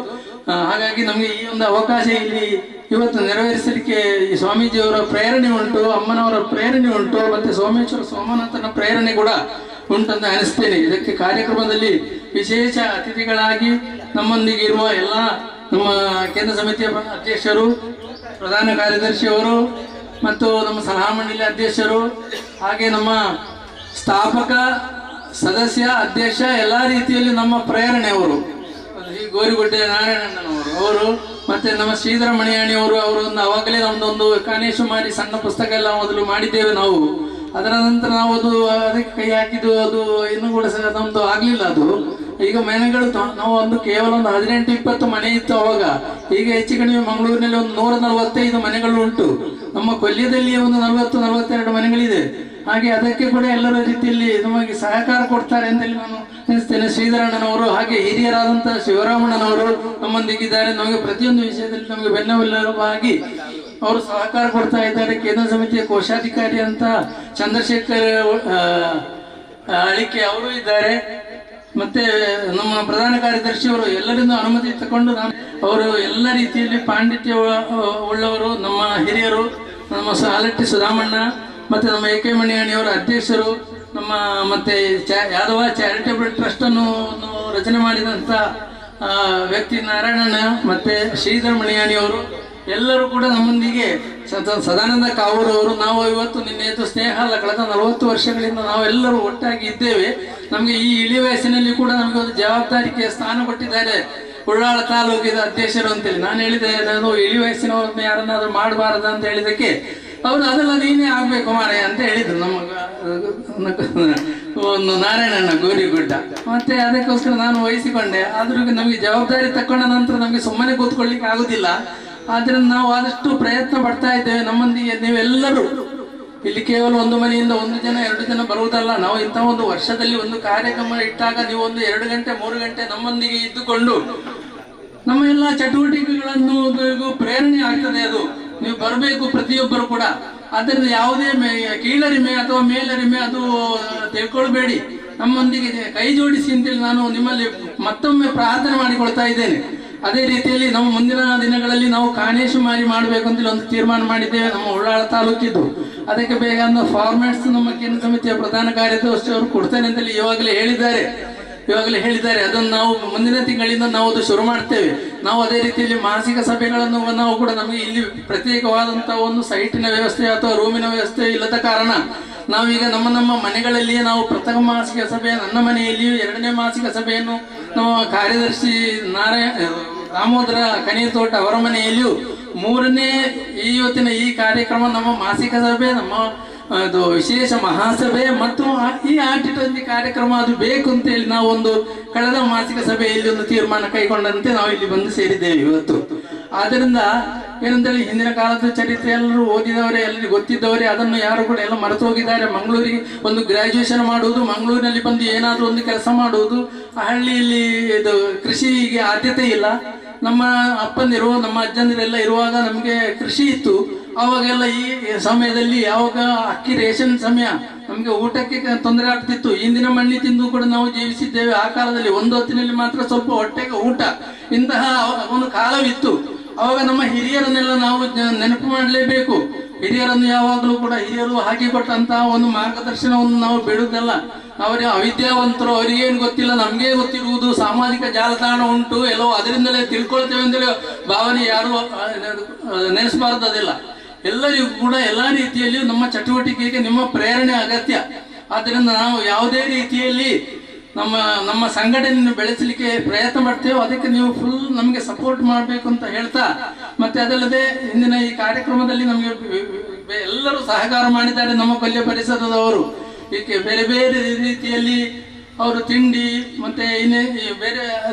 ಹಾಗಾಗಿ ನಮಗೆ ಈ ಒಂದು ಅವಕಾಶ ಇಲ್ಲಿ ಇವತ್ತು ನೆರವೇರಿಸಲಿಕ್ಕೆ ಈ ಸ್ವಾಮೀಜಿಯವರ ಪ್ರೇರಣೆ ಉಂಟು, ಅಮ್ಮನವರ ಪ್ರೇರಣೆ ಉಂಟು, ಮತ್ತೆ ಸೋಮೇಶ್ವರ ಸೋಮನಾಥನ ಪ್ರೇರಣೆ ಕೂಡ ಉಂಟಂತ ಅನಿಸ್ತೇನೆ. ಇದಕ್ಕೆ ಕಾರ್ಯಕ್ರಮದಲ್ಲಿ ವಿಶೇಷ ಅತಿಥಿಗಳಾಗಿ ನಮ್ಮೊಂದಿಗೆ ಇರುವ ಎಲ್ಲ ನಮ್ಮ ಕೇಂದ್ರ ಸಮಿತಿಯ ಅಧ್ಯಕ್ಷರು, ಪ್ರಧಾನ ಕಾರ್ಯದರ್ಶಿಯವರು ಮತ್ತು ನಮ್ಮ ಸಲಹಾ ಮಂಡಳಿ ಅಧ್ಯಕ್ಷರು, ಹಾಗೆ ನಮ್ಮ ಸ್ಥಾಪಕ ಸದಸ್ಯ ಅಧ್ಯಕ್ಷ, ಎಲ್ಲ ರೀತಿಯಲ್ಲಿ ನಮ್ಮ ಪ್ರೇರಣೆಯವರು ಈ ಗೋರಿಗುಡ್ಡೆ ನಾರಾಯಣಣ್ಣನವರು ಅವರು, ಮತ್ತೆ ನಮ್ಮ ಶ್ರೀಧರ ಮಣಿಯಾಣಿಯವರು. ಅವರೊಂದು ಅವಾಗಲೇ ನಮ್ದೊಂದು ಕಾನೇಶುಮಾರಿ ಸಣ್ಣ ಪುಸ್ತಕ ಎಲ್ಲ ಮೊದಲು ಮಾಡಿದ್ದೇವೆ ನಾವು. ಅದರ ನಂತರ ನಾವು ಅದಕ್ಕೆ ಕೈ ಹಾಕಿದ್ದು, ಅದು ಇನ್ನೂ ಕೂಡ ನಮ್ದು ಆಗ್ಲಿಲ್ಲ. ಅದು ಈಗ ಮನೆಗಳು ನಾವು ಕೇವಲ ಒಂದು 18-20 ಮನೆ ಇತ್ತು ಅವಾಗ. ಈಗ ಹೆಚ್ಚು ಕಡಿಮೆ ಮಂಗಳೂರಿನಲ್ಲಿ ಒಂದು 145 ಮನೆಗಳು ಉಂಟು. ನಮ್ಮ ಕೊಲ್ಯದಲ್ಲಿ ಒಂದು 40-42 ಮನೆಗಳಿದೆ. ಹಾಗೆ ಅದಕ್ಕೆ ಕೂಡ ಎಲ್ಲರ ರೀತಿಯಲ್ಲಿ ನಮಗೆ ಸಹಕಾರ ಕೊಡ್ತಾರೆ ಅಂತೇಳಿ ನಾನು ಎನಿಸ್ತೇನೆ. ಶ್ರೀಧರಣ್ಣನವರು, ಹಾಗೆ ಹಿರಿಯರಾದಂತಹ ಶಿವರಾಮಣ್ಣನವರು ನಮ್ಮೊಂದಿಗಿದ್ದಾರೆ. ನಮಗೆ ಪ್ರತಿಯೊಂದು ವಿಷಯದಲ್ಲಿ ನಮಗೆ ಬೆನ್ನೆಲುಬಾಗಿ ಅವರು ಸಹಕಾರ ಕೊಡ್ತಾ ಇದ್ದಾರೆ. ಕೇಂದ್ರ ಸಮಿತಿಯ ಕೋಶಾಧಿಕಾರಿ ಅಂತ ಚಂದ್ರಶೇಖರ್ ಅಳಿಕೆ ಅವರು ಇದ್ದಾರೆ. ಮತ್ತೆ ನಮ್ಮ ಪ್ರಧಾನ ಕಾರ್ಯದರ್ಶಿಯವರು ಎಲ್ಲರಿಂದ ಅನುಮತಿ ತಗೊಂಡು ಅವರು ಎಲ್ಲ ರೀತಿಯಲ್ಲಿ ಪಾಂಡಿತ್ಯ ಉಳ್ಳವರು, ನಮ್ಮ ಹಿರಿಯರು, ನಮ್ಮ ಆಲಟ್ಟಿ ಸುಧಾಮಣ್ಣ ಮತ್ತೆ ನಮ್ಮ ಎ.ಕೆ. ಮಣಿಯಾಣಿಯವರ ಅಧ್ಯಕ್ಷರು, ನಮ್ಮ ಮತ್ತೆ ಯಾದವ ಚಾರಿಟೇಬಲ್ ಟ್ರಸ್ಟ್ ಅನ್ನು ರಚನೆ ಮಾಡಿದಂಥ ವ್ಯಕ್ತಿ ನಾರಾಯಣಣ್ಣ ಮತ್ತೆ ಶ್ರೀಧರ ಮಣಿಯಾಣಿಯವರು ಎಲ್ಲರೂ ಕೂಡ ನಮ್ಮೊಂದಿಗೆ, ಸದಾನಂದ ಕಾವೂರವರು. ನಾವು ಇವತ್ತು ನಿನ್ನೆದು ಸ್ನೇಹ ಅಲ್ಲ, ಕಳೆದ 40 ವರ್ಷಗಳಿಂದ ನಾವೆಲ್ಲರೂ ಒಟ್ಟಾಗಿ ಇದ್ದೇವೆ. ನಮಗೆ ಈ ಇಳಿ ವಯಸ್ಸಿನಲ್ಲಿ ಕೂಡ ನಮಗೆ ಒಂದು ಜವಾಬ್ದಾರಿಕೆ ಸ್ಥಾನ ಕೊಟ್ಟಿದ್ದಾರೆ ಉಳ್ಳಾಳ ತಾಲೂಕಿನ ಅಧ್ಯಕ್ಷರು ಅಂತೇಳಿ. ನಾನು ಹೇಳಿದೆ, ನಾನು ಇಳಿ ವಯಸ್ಸಿನವ್ರನ್ನ ಯಾರನ್ನಾದ್ರೂ ಮಾಡಬಾರದು ಅಂತ ಹೇಳಿದಕ್ಕೆ ಅವರು ಅದೆಲ್ಲ ನೀನೇ ಆಗ್ಬೇಕು ಮಾರೆ ಅಂತ ಹೇಳಿದ್ರು ನಮ್ಮ ಒಂದು ನಾರಾಯಣಣ್ಣ ಗೋರಿಗುಡ್ಡ. ಮತ್ತೆ ಅದಕ್ಕೋಸ್ಕರ ನಾನು ವಹಿಸಿಕೊಂಡೆ. ಆದ್ರೂ ನಮಗೆ ಜವಾಬ್ದಾರಿ ತಕೊಂಡ ನಂತರ ನಮಗೆ ಸುಮ್ಮನೆ ಕೂತ್ಕೊಳ್ಳಿಕ್ಕೆ ಆಗುದಿಲ್ಲ. ಆದ್ರಿಂದ ನಾವು ಆದಷ್ಟು ಪ್ರಯತ್ನ ಪಡ್ತಾ ಇದ್ದೇವೆ. ನಮ್ಮೊಂದಿಗೆ ನೀವೆಲ್ಲರೂ ಇಲ್ಲಿ ಕೇವಲ ಒಂದು ಮನೆಯಿಂದ 1 ಜನ 2 ಜನ ಬರುವುದಲ್ಲ. ನಾವು ಇಂಥ ಒಂದು ವರ್ಷದಲ್ಲಿ ಒಂದು ಕಾರ್ಯಕ್ರಮ ಇಟ್ಟಾಗ ನೀವು ಒಂದು 2 ಗಂಟೆ 3 ಗಂಟೆ ನಮ್ಮೊಂದಿಗೆ ಇದ್ದುಕೊಂಡು ನಮ್ಮ ಎಲ್ಲ ಚಟುವಟಿಕೆಗಳನ್ನು ಪ್ರೇರಣೆ ಆಗ್ತದೆ. ಅದು ನೀವು ಬರಬೇಕು ಪ್ರತಿಯೊಬ್ಬರು ಕೂಡ. ಅದರಿಂದ ಯಾವುದೇ ಕೀಳರಿಮೆ ಅಥವಾ ಮೇಲರಿಮೆ ಅದು ತಿಳ್ಕೊಳ್ಬೇಡಿ. ನಮ್ಮೊಂದಿಗೆ ಕೈ ಜೋಡಿಸಿ ಅಂತೇಳಿ ನಾನು ನಿಮ್ಮಲ್ಲಿ ಮತ್ತೊಮ್ಮೆ ಪ್ರಾರ್ಥನೆ ಮಾಡಿಕೊಳ್ತಾ ಇದ್ದೇನೆ. ಅದೇ ರೀತಿಯಲ್ಲಿ ನಮ್ಮ ಮುಂದಿನ ದಿನಗಳಲ್ಲಿ ನಾವು ಕಾನೇಶುಮಾರಿ ಮಾಡಬೇಕು ಅಂತೇಳಿ ಒಂದು ತೀರ್ಮಾನ ಮಾಡಿದ್ದೇವೆ ನಮ್ಮ ಉಳ್ಳಾಳ ತಾಲೂಕಿದ್ದು. ಅದಕ್ಕೆ ಬೇಕಾದ ಫಾರ್ಮ್ಯಾಟ್ಸ್ ನಮ್ಮ ಕೇಂದ್ರ ಸಮಿತಿಯ ಪ್ರಧಾನ ಕಾರ್ಯದರ್ಶಿ ಅವರು ಕೊಡ್ತೇನೆ ಅಂತೇಳಿ ಈವಾಗಲೇ ಹೇಳಿದ್ದಾರೆ. ಅದನ್ನು ನಾವು ಮುಂದಿನ ತಿಂಗಳಿಂದ ನಾವು ಅದು ಶುರು ಮಾಡ್ತೇವೆ. ನಾವು ಅದೇ ರೀತಿಯಲ್ಲಿ ಮಾಸಿಕ ಸಭೆಗಳನ್ನು ನಾವು ಕೂಡ, ನಮಗೆ ಇಲ್ಲಿ ಪ್ರತ್ಯೇಕವಾದಂತಹ ಒಂದು ಸೈಟಿನ ವ್ಯವಸ್ಥೆ ಅಥವಾ ರೂಮಿನ ವ್ಯವಸ್ಥೆ ಇಲ್ಲದ ಕಾರಣ ನಾವೀಗ ನಮ್ಮ ಮನೆಗಳಲ್ಲಿಯೇ ನಾವು ಪ್ರಥಮ ಮಾಸಿಕ ಸಭೆ, ನನ್ನ ಮನೆಯಲ್ಲಿಯೂ 2ನೇ ಮಾಸಿಕ ಸಭೆಯನ್ನು ನಮ್ಮ ಕಾರ್ಯದರ್ಶಿ ದಾಮೋದರ ಕನೀರ್ತೋಟ ಅವರ ಮನೆಯಲ್ಲಿಯೂ 3ನೇ ಇವತ್ತಿನ ಈ ಕಾರ್ಯಕ್ರಮ ನಮ್ಮ ಮಾಸಿಕ ಸಭೆ, ನಮ್ಮ ಅದು ವಿಶೇಷ ಮಹಾಸಭೆ ಮತ್ತು ಈ ಆಟಿಟೊಂದಿ ಕಾರ್ಯಕ್ರಮ ಅದು ಬೇಕು ಅಂತೇಳಿ ನಾವು ಒಂದು ಕಳೆದ ಮಾಸಿಕ ಸಭೆಯಲ್ಲಿ ಒಂದು ತೀರ್ಮಾನ ಕೈಗೊಂಡಂತೆ ನಾವು ಇಲ್ಲಿ ಬಂದು ಸೇರಿದ್ದೇವೆ ಇವತ್ತು. ಆದ್ದರಿಂದ ಏನಂತೇಳಿ ಹಿಂದಿನ ಕಾಲದ ಚರಿತ್ರೆ ಎಲ್ಲರೂ ಓದಿದವರೇ, ಎಲ್ಲರಿಗೂ ಗೊತ್ತಿದ್ದವರೇ, ಅದನ್ನು ಯಾರು ಕೂಡ ಎಲ್ಲ ಮರೆತು ಹೋಗಿದ್ದಾರೆ. ಮಂಗಳೂರಿಗೆ ಒಂದು ಗ್ರಾಜ್ಯುಯೇಷನ್ ಮಾಡುವುದು, ಮಂಗಳೂರಿನಲ್ಲಿ ಬಂದು ಏನಾದರೂ ಒಂದು ಕೆಲಸ ಮಾಡುವುದು, ಹಳ್ಳಿಯಲ್ಲಿ ಇದು ಕೃಷಿಗೆ ಆದ್ಯತೆ ಇಲ್ಲ. ನಮ್ಮ ಅಪ್ಪಂದಿರು ನಮ್ಮ ಅಜ್ಜಂದಿರೆಲ್ಲ ಇರುವಾಗ ನಮಗೆ ಕೃಷಿ ಇತ್ತು. ಅವಾಗೆಲ್ಲ ಈ ಸಮಯದಲ್ಲಿ ಯಾವಾಗ ಅಕ್ಕಿ ರೇಷನ್ ಸಮಯ ನಮಗೆ ಊಟಕ್ಕೆ ತೊಂದರೆ ಆಗ್ತಿತ್ತು. ಇಂದಿನ ಮಣ್ಣಿ ತಿಂದು ಕೂಡ ನಾವು ಜೀವಿಸಿದ್ದೇವೆ. ಆ ಕಾಲದಲ್ಲಿ ಒಂದು ಹೊತ್ತಿನಲ್ಲಿ ಮಾತ್ರ ಸ್ವಲ್ಪ ಹೊಟ್ಟೆಗೆ ಊಟ, ಇಂತಹ ಒಂದು ಕಾಲವಿತ್ತು. ಅವಾಗ ನಮ್ಮ ಹಿರಿಯರನ್ನೆಲ್ಲ ನಾವು ನೆನಪು ಮಾಡಲೇಬೇಕು. ಹಿರಿಯರನ್ನು ಯಾವಾಗಲೂ ಕೂಡ ಹಿರಿಯರು ಹಾಕಿಕೊಟ್ಟಂತಹ ಒಂದು ಮಾರ್ಗದರ್ಶನವನ್ನು ನಾವು ಬಿಡುವುದಲ್ಲ. ಅವರಿಗೆ ಅವಿದ್ಯಾವಂತರು, ಅವರಿಗೇನು ಗೊತ್ತಿಲ್ಲ, ನಮಗೆ ಗೊತ್ತಿರುವುದು ಸಾಮಾಜಿಕ ಜಾಲತಾಣ ಉಂಟು, ಎಲ್ಲವೋ ಅದರಿಂದಲೇ ತಿಳ್ಕೊಳ್ತೇವೆ ಅಂತೇಳಿ ಭಾವನೆ ಯಾರು ನೆನೆಸಬಾರದು. ಅದೆಲ್ಲ ಎಲ್ಲರಿಗೂ ಕೂಡ ಎಲ್ಲ ರೀತಿಯಲ್ಲಿಯೂ ನಮ್ಮ ಚಟುವಟಿಕೆಗೆ ನಿಮ್ಮ ಪ್ರೇರಣೆ ಅಗತ್ಯ. ಆದ್ದರಿಂದ ನಾವು ಯಾವುದೇ ರೀತಿಯಲ್ಲಿ ನಮ್ಮ ಸಂಘಟನೆಯನ್ನು ಬೆಳೆಸಲಿಕ್ಕೆ ಪ್ರಯತ್ನ ಮಾಡ್ತೇವೆ. ಅದಕ್ಕೆ ನೀವು ಫುಲ್ ನಮಗೆ ಸಪೋರ್ಟ್ ಮಾಡಬೇಕು ಅಂತ ಹೇಳ್ತಾ, ಮತ್ತೆ ಅದಲ್ಲದೆ ಇಂದಿನ ಈ ಕಾರ್ಯಕ್ರಮದಲ್ಲಿ ನಮಗೆ ಎಲ್ಲರೂ ಸಹಕಾರ ಮಾಡಿದ್ದಾರೆ. ನಮ್ಮ ಕೊಲ್ಯ ಪರಿಸರದವರು ಇದಕ್ಕೆ ಬೇರೆ ಬೇರೆ ರೀತಿಯಲ್ಲಿ ಅವರು ತಿಂಡಿ ಮತ್ತೆ ಇನ್ನೇ ಬೇರೆ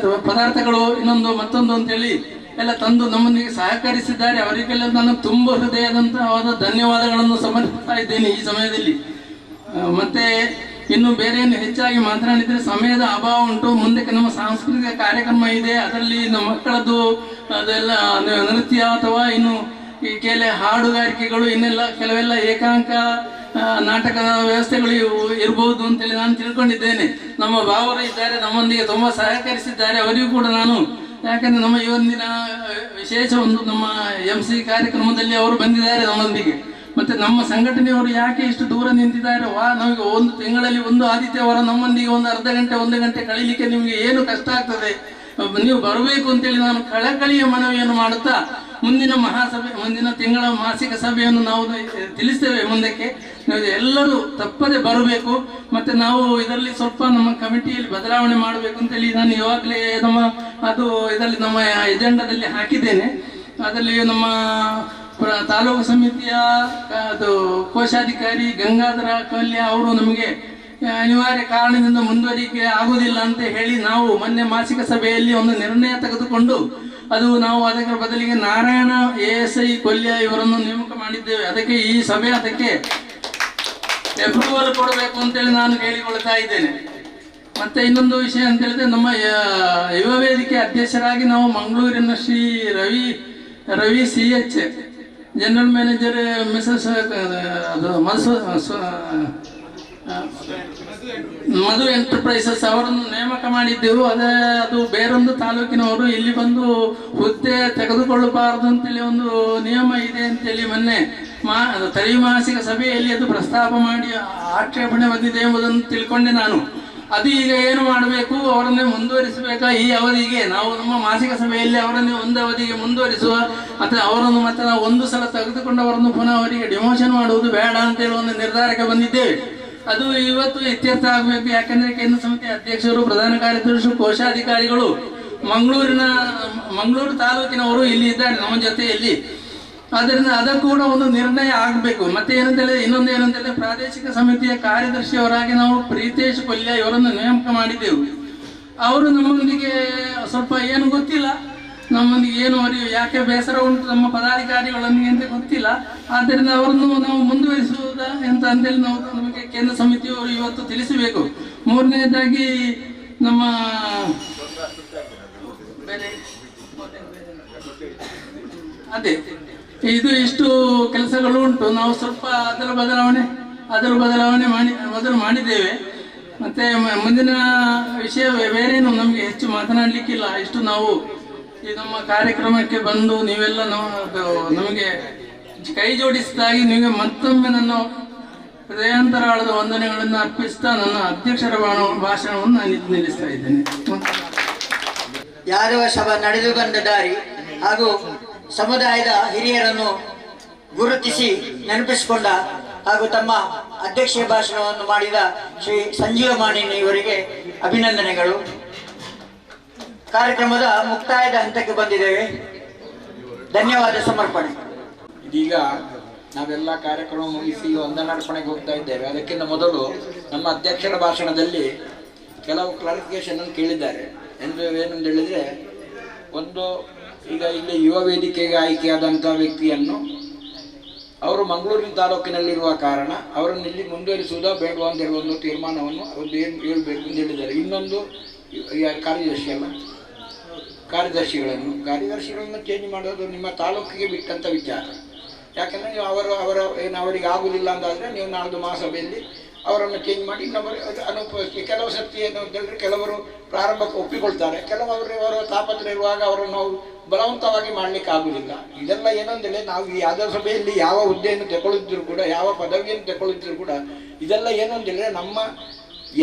ಪದಾರ್ಥಗಳು ಇನ್ನೊಂದು ಮತ್ತೊಂದು ಅಂತೇಳಿ ಎಲ್ಲ ತಂದು ನಮ್ಮೊಂದಿಗೆ ಸಹಕರಿಸಿದ್ದಾರೆ. ಅವರಿಗೆಲ್ಲ ನಾನು ತುಂಬ ಹೃದಯದಂತವಾದ ಧನ್ಯವಾದಗಳನ್ನು ಸಮರ್ಪಿಸ್ತಾ ಇದ್ದೇನೆ ಈ ಸಮಯದಲ್ಲಿ. ಮತ್ತೆ ಇನ್ನು ಬೇರೆ ಏನು ಹೆಚ್ಚಾಗಿ ಮಾತನಾಡಿದರೆ ಸಮಯದ ಅಭಾವ ಉಂಟು. ಮುಂದಕ್ಕೆ ನಮ್ಮ ಸಾಂಸ್ಕೃತಿಕ ಕಾರ್ಯಕ್ರಮ ಇದೆ, ಅದರಲ್ಲಿ ನಮ್ಮ ಮಕ್ಕಳದ್ದು ಅದೆಲ್ಲ ನೃತ್ಯ ಅಥವಾ ಇನ್ನು ಈ ಹಾಡುಗಾರಿಕೆಗಳು ಇನ್ನೆಲ್ಲ ಕೆಲವೆಲ್ಲ ಏಕಾಂಕ ನಾಟಕದ ವ್ಯವಸ್ಥೆಗಳು ಇರಬಹುದು ಅಂತೇಳಿ ನಾನು ತಿಳ್ಕೊಂಡಿದ್ದೇನೆ. ನಮ್ಮ ಭಾವರು ಇದ್ದಾರೆ, ನಮ್ಮೊಂದಿಗೆ ತುಂಬ ಸಹಕರಿಸಿದ್ದಾರೆ. ಅವರಿಗೂ ಕೂಡ ನಾನು, ಯಾಕಂದರೆ ನಮ್ಮ ಈ ಒಂದಿನ ವಿಶೇಷ ಒಂದು ನಮ್ಮ MC ಕಾರ್ಯಕ್ರಮದಲ್ಲಿ ಅವರು ಬಂದಿದ್ದಾರೆ ನಮ್ಮೊಂದಿಗೆ. ಮತ್ತು ನಮ್ಮ ಸಂಘಟನೆಯವರು ಯಾಕೆ ಇಷ್ಟು ದೂರ ನಿಂತಿದ್ದಾರೆ, ನಮಗೆ ಒಂದು ತಿಂಗಳಲ್ಲಿ ಒಂದು ಆದಿತ್ಯವಾರ ನಮ್ಮೊಂದಿಗೆ ಒಂದು ಅರ್ಧ ಗಂಟೆ 1 ಗಂಟೆ ಕಳೀಲಿಕ್ಕೆ ನಿಮಗೆ ಏನು ಕಷ್ಟ ಆಗ್ತದೆ, ನೀವು ಬರಬೇಕು ಅಂತೇಳಿ ನಾನು ಕಳಕಳಿಯ ಮನವಿಯನ್ನು ಮಾಡುತ್ತಾ ಮುಂದಿನ ತಿಂಗಳ ಮಾಸಿಕ ಸಭೆಯನ್ನು ನಾವು ತಿಳಿಸ್ತೇವೆ ಮುಂದಕ್ಕೆ. ಎಲ್ಲರೂ ತಪ್ಪದೆ ಬರಬೇಕು. ಮತ್ತು ನಾವು ಇದರಲ್ಲಿ ಸ್ವಲ್ಪ ನಮ್ಮ ಕಮಿಟಿಯಲ್ಲಿ ಬದಲಾವಣೆ ಮಾಡಬೇಕು ಅಂತೇಳಿ ನಾನು ಇವಾಗಲೇ ಇದರಲ್ಲಿ ನಮ್ಮ ಎಜೆಂಡಾದಲ್ಲಿ ಹಾಕಿದ್ದೇನೆ. ಅದರಲ್ಲಿ ನಮ್ಮ ತಾಲೂಕು ಸಮಿತಿಯ ಕೋಶಾಧಿಕಾರಿ ಗಂಗಾಧರ ಕಲ್ಯ ಅವರು ನಮಗೆ ಅನಿವಾರ್ಯ ಕಾರಣದಿಂದ ಮುಂದುವರಿಕೆ ಆಗುವುದಿಲ್ಲ ಅಂತ ಹೇಳಿ ನಾವು ಮೊನ್ನೆ ಮಾಸಿಕ ಸಭೆಯಲ್ಲಿ ಒಂದು ನಿರ್ಣಯ ತೆಗೆದುಕೊಂಡು ನಾವು ಅದರ ಬದಲಿಗೆ ನಾರಾಯಣ ASI ಕೊಲ್ಯ ಇವರನ್ನು ನೇಮಕ ಮಾಡಿದ್ದೇವೆ. ಅದಕ್ಕೆ ಈ ಸಭೆ ಅದಕ್ಕೆ ಅಪ್ರೂವಲ್ ಕೊಡಬೇಕು ಅಂತೇಳಿ ನಾನು ಹೇಳಿಕೊಳ್ತಾ ಇದ್ದೇನೆ. ಮತ್ತೆ ಇನ್ನೊಂದು ವಿಷಯ ಅಂತ ಹೇಳಿದ್ರೆ, ನಮ್ಮ ಯುವ ವೇದಿಕೆ ಅಧ್ಯಕ್ಷರಾಗಿ ನಾವು ಮಂಗಳೂರಿನ Shri Ravi CH general manager Mrs Madhu Enterprises ಅವರನ್ನು ನೇಮಕ ಮಾಡಿದ್ದೆವು. ಅದು ಬೇರೊಂದು ತಾಲೂಕಿನವರು ಇಲ್ಲಿ ಬಂದು ಹುದ್ದೆ ತೆಗೆದುಕೊಳ್ಳಬಾರದು ಅಂತೇಳಿ ಒಂದು ನಿಯಮ ಇದೆ ಅಂತೇಳಿ ಮೊನ್ನೆ ತ್ರೈಮಾಸಿಕ ಸಭೆಯಲ್ಲಿ ಅದು ಪ್ರಸ್ತಾಪ ಮಾಡಿ ಆಕ್ಷೇಪಣೆ ಬಂದಿದೆ ಎಂಬುದನ್ನು ತಿಳ್ಕೊಂಡೆ ನಾನು. ಅದು ಈಗ ಏನು ಮಾಡಬೇಕು, ಅವರನ್ನೇ ಮುಂದುವರಿಸಬೇಕಾ ಈ ಅವಧಿಗೆ? ನಾವು ನಮ್ಮ ಮಾಸಿಕ ಸಭೆಯಲ್ಲಿ ಅವರನ್ನೇ ಒಂದು ಅವಧಿಗೆ ಮುಂದುವರಿಸುವ ಅಥವಾ ಅವರನ್ನು ಮತ್ತೆ ನಾವು ಒಂದು ಸಲ ತೆಗೆದುಕೊಂಡು ಅವರನ್ನು ಪುನಃ ಅವರಿಗೆ ಡಿಮೋಷನ್ ಮಾಡುವುದು ಬೇಡ ಅಂತೇಳಿ ಒಂದು ನಿರ್ಧಾರಕ್ಕೆ ಬಂದಿದ್ದೇವೆ. ಅದು ಇವತ್ತು ಇತ್ಯರ್ಥ ಆಗಬೇಕು. ಯಾಕೆಂದರೆ ಕೇಂದ್ರ ಸಮಿತಿ ಅಧ್ಯಕ್ಷರು, ಪ್ರಧಾನ ಕಾರ್ಯದರ್ಶಿ, ಕೋಶಾಧಿಕಾರಿಗಳು ಮಂಗಳೂರು ತಾಲೂಕಿನವರು ಇಲ್ಲಿ ಇದ್ದಾರೆ ನಮ್ಮ ಜೊತೆಯಲ್ಲಿ. ಆದ್ದರಿಂದ ಅದಕ್ಕೂ ಕೂಡ ಒಂದು ನಿರ್ಣಯ ಆಗಬೇಕು. ಮತ್ತೆ ಇನ್ನೊಂದು ಏನಂತೇಳಿದ್ರೆ, ಪ್ರಾದೇಶಿಕ ಸಮಿತಿಯ ಕಾರ್ಯದರ್ಶಿಯವರಾಗಿ ನಾವು ಪ್ರೀತೇಶ್ ಕೊಲ್ಯ ಇವರನ್ನು ನೇಮಕ ಮಾಡಿದ್ದೆವು. ಅವರು ನಮ್ಮೊಂದಿಗೆ ಸ್ವಲ್ಪ ಏನು ಗೊತ್ತಿಲ್ಲ, ನಮ್ಮೊಂದಿಗೆ ಏನು ಅವರಿಗೆ ಯಾಕೆ ಬೇಸರ ಉಂಟು ನಮ್ಮ ಪದಾಧಿಕಾರಿಗಳೊಂದಿಗೆ ಅಂತ ಗೊತ್ತಿಲ್ಲ. ಆದ್ದರಿಂದ ಅವರನ್ನು ನಾವು ಮುಂದುವರಿಸುವುದ ಅಂತ ಅಂತೇಳಿ ನಾವು ನಮಗೆ ಕೇಂದ್ರ ಸಮಿತಿಯವರು ಇವತ್ತು ತಿಳಿಸಬೇಕು. ಮೂರನೇದಾಗಿ ನಮ್ಮ ಇಷ್ಟು ಕೆಲಸಗಳು ಉಂಟು. ನಾವು ಸ್ವಲ್ಪ ಅದರ ಬದಲಾವಣೆ ಮಾಡಿದ್ದೇವೆ. ಮತ್ತೆ ಮುಂದಿನ ವಿಷಯ ಬೇರೇನು ನಮಗೆ ಹೆಚ್ಚು ಮಾತನಾಡಲಿಕ್ಕಿಲ್ಲ. ಇಷ್ಟು ನಾವು ಈ ನಮ್ಮ ಕಾರ್ಯಕ್ರಮಕ್ಕೆ ಬಂದು ನೀವೆಲ್ಲ ನಮಗೆ ಕೈ ಜೋಡಿಸಿದಾಗಿ ನಿಮಗೆ ಮತ್ತೊಮ್ಮೆ ನನ್ನ ಹೃದಯಾಂತರಾಳದ ವಂದನೆಗಳನ್ನು ಅರ್ಪಿಸ್ತಾ ನನ್ನ ಅಧ್ಯಕ್ಷರ ಭಾಷಣವನ್ನು ನಾನು ನಿಲ್ಲಿಸ್ತಾ ಇದ್ದೇನೆ. ಯಾದವ ಸಭಾ ನಡೆದು ಬಂದ ದಾರಿ ಹಾಗೂ ಸಮುದಾಯದ ಹಿರಿಯರನ್ನು ಗುರುತಿಸಿ ನೆನಪಿಸಿಕೊಂಡ ಹಾಗೂ ತಮ್ಮ ಅಧ್ಯಕ್ಷೀಯ ಭಾಷಣವನ್ನು ಮಾಡಿದ ಶ್ರೀ ಸಂಜೀವ ಮಾಣಿನಿ ಇವರಿಗೆ ಅಭಿನಂದನೆಗಳು. ಕಾರ್ಯಕ್ರಮದ ಮುಕ್ತಾಯದ ಹಂತಕ್ಕೆ ಬಂದಿದ್ದೇವೆ. ಧನ್ಯವಾದ ಸಮರ್ಪಣೆ. ಇದೀಗ ನಾವೆಲ್ಲ ಕಾರ್ಯಕ್ರಮ ಮುಗಿಸಿ ವಂದನಾರ್ಪಣೆಗೆ ಹೋಗ್ತಾ ಇದ್ದೇವೆ. ಅದಕ್ಕಿಂತ ಮೊದಲು ನಮ್ಮ ಅಧ್ಯಕ್ಷರ ಭಾಷಣದಲ್ಲಿ ಕೆಲವು ಕ್ಲಾರಿಫಿಕೇಶನ್ ಅನ್ನು ಕೇಳಿದ್ದಾರೆ. ಏನಂತ ಹೇಳಿದರೆ, ಒಂದು ಈಗ ಇಲ್ಲಿ ಯುವ ವೇದಿಕೆಗೆ ಆಯ್ಕೆಯಾದಂಥ ವ್ಯಕ್ತಿಯನ್ನು ಅವರು ಮಂಗಳೂರಿನ ತಾಲೂಕಿನಲ್ಲಿರುವ ಕಾರಣ ಅವರನ್ನು ಇಲ್ಲಿ ಮುಂದುವರಿಸುವುದಾ ಬೇಡವಾ ಅಂತ ಹೇಳುವ ಒಂದು ತೀರ್ಮಾನವನ್ನು ಒಂದು ಹೇಳಬೇಕು ಅಂತ ಹೇಳಿದ್ದಾರೆ. ಇನ್ನೊಂದು ಕಾರ್ಯದರ್ಶಿಗಳನ್ನು ಚೇಂಜ್ ಮಾಡೋದು ನಿಮ್ಮ ತಾಲೂಕಿಗೆ ಬಿಟ್ಟಂಥ ವಿಚಾರ. ಯಾಕೆಂದರೆ ನೀವು ಅವರಿಗೆ ಆಗುವುದಿಲ್ಲ ಅಂತಾದರೆ ನೀವು ನಾಳ್ದು ಮಹಾಸಭೆಯಲ್ಲಿ ಅವರನ್ನು ಚೇಂಜ್ ಮಾಡಿ ಇನ್ನೊಬ್ಬರು ಕೆಲವು ಸರ್ತಿ ಏನು ಅಂತ ಹೇಳಿದ್ರೆ, ಕೆಲವರು ಪ್ರಾರಂಭಕ್ಕೆ ಒಪ್ಪಿಕೊಳ್ತಾರೆ, ಕೆಲವರು ಅವರ ತಾಪತ್ರ ಇರುವಾಗ ಅವರನ್ನು ನಾವು ಬಲವಂತವಾಗಿ ಮಾಡಲಿಕ್ಕೆ ಆಗುವುದಿಲ್ಲ. ಇದೆಲ್ಲ ಏನಂದರೆ, ನಾವು ಈ ಯಾದವ ಸಭೆಯಲ್ಲಿ ಯಾವ ಹುದ್ದೆಯನ್ನು ತಗೊಳ್ಳಿದ್ರು ಕೂಡ, ಯಾವ ಪದವಿಯನ್ನು ತಗೊಳ್ಳಿದ್ರು ಕೂಡ, ಇದೆಲ್ಲ ಏನು ಅಂತೇಳಿದರೆ ನಮ್ಮ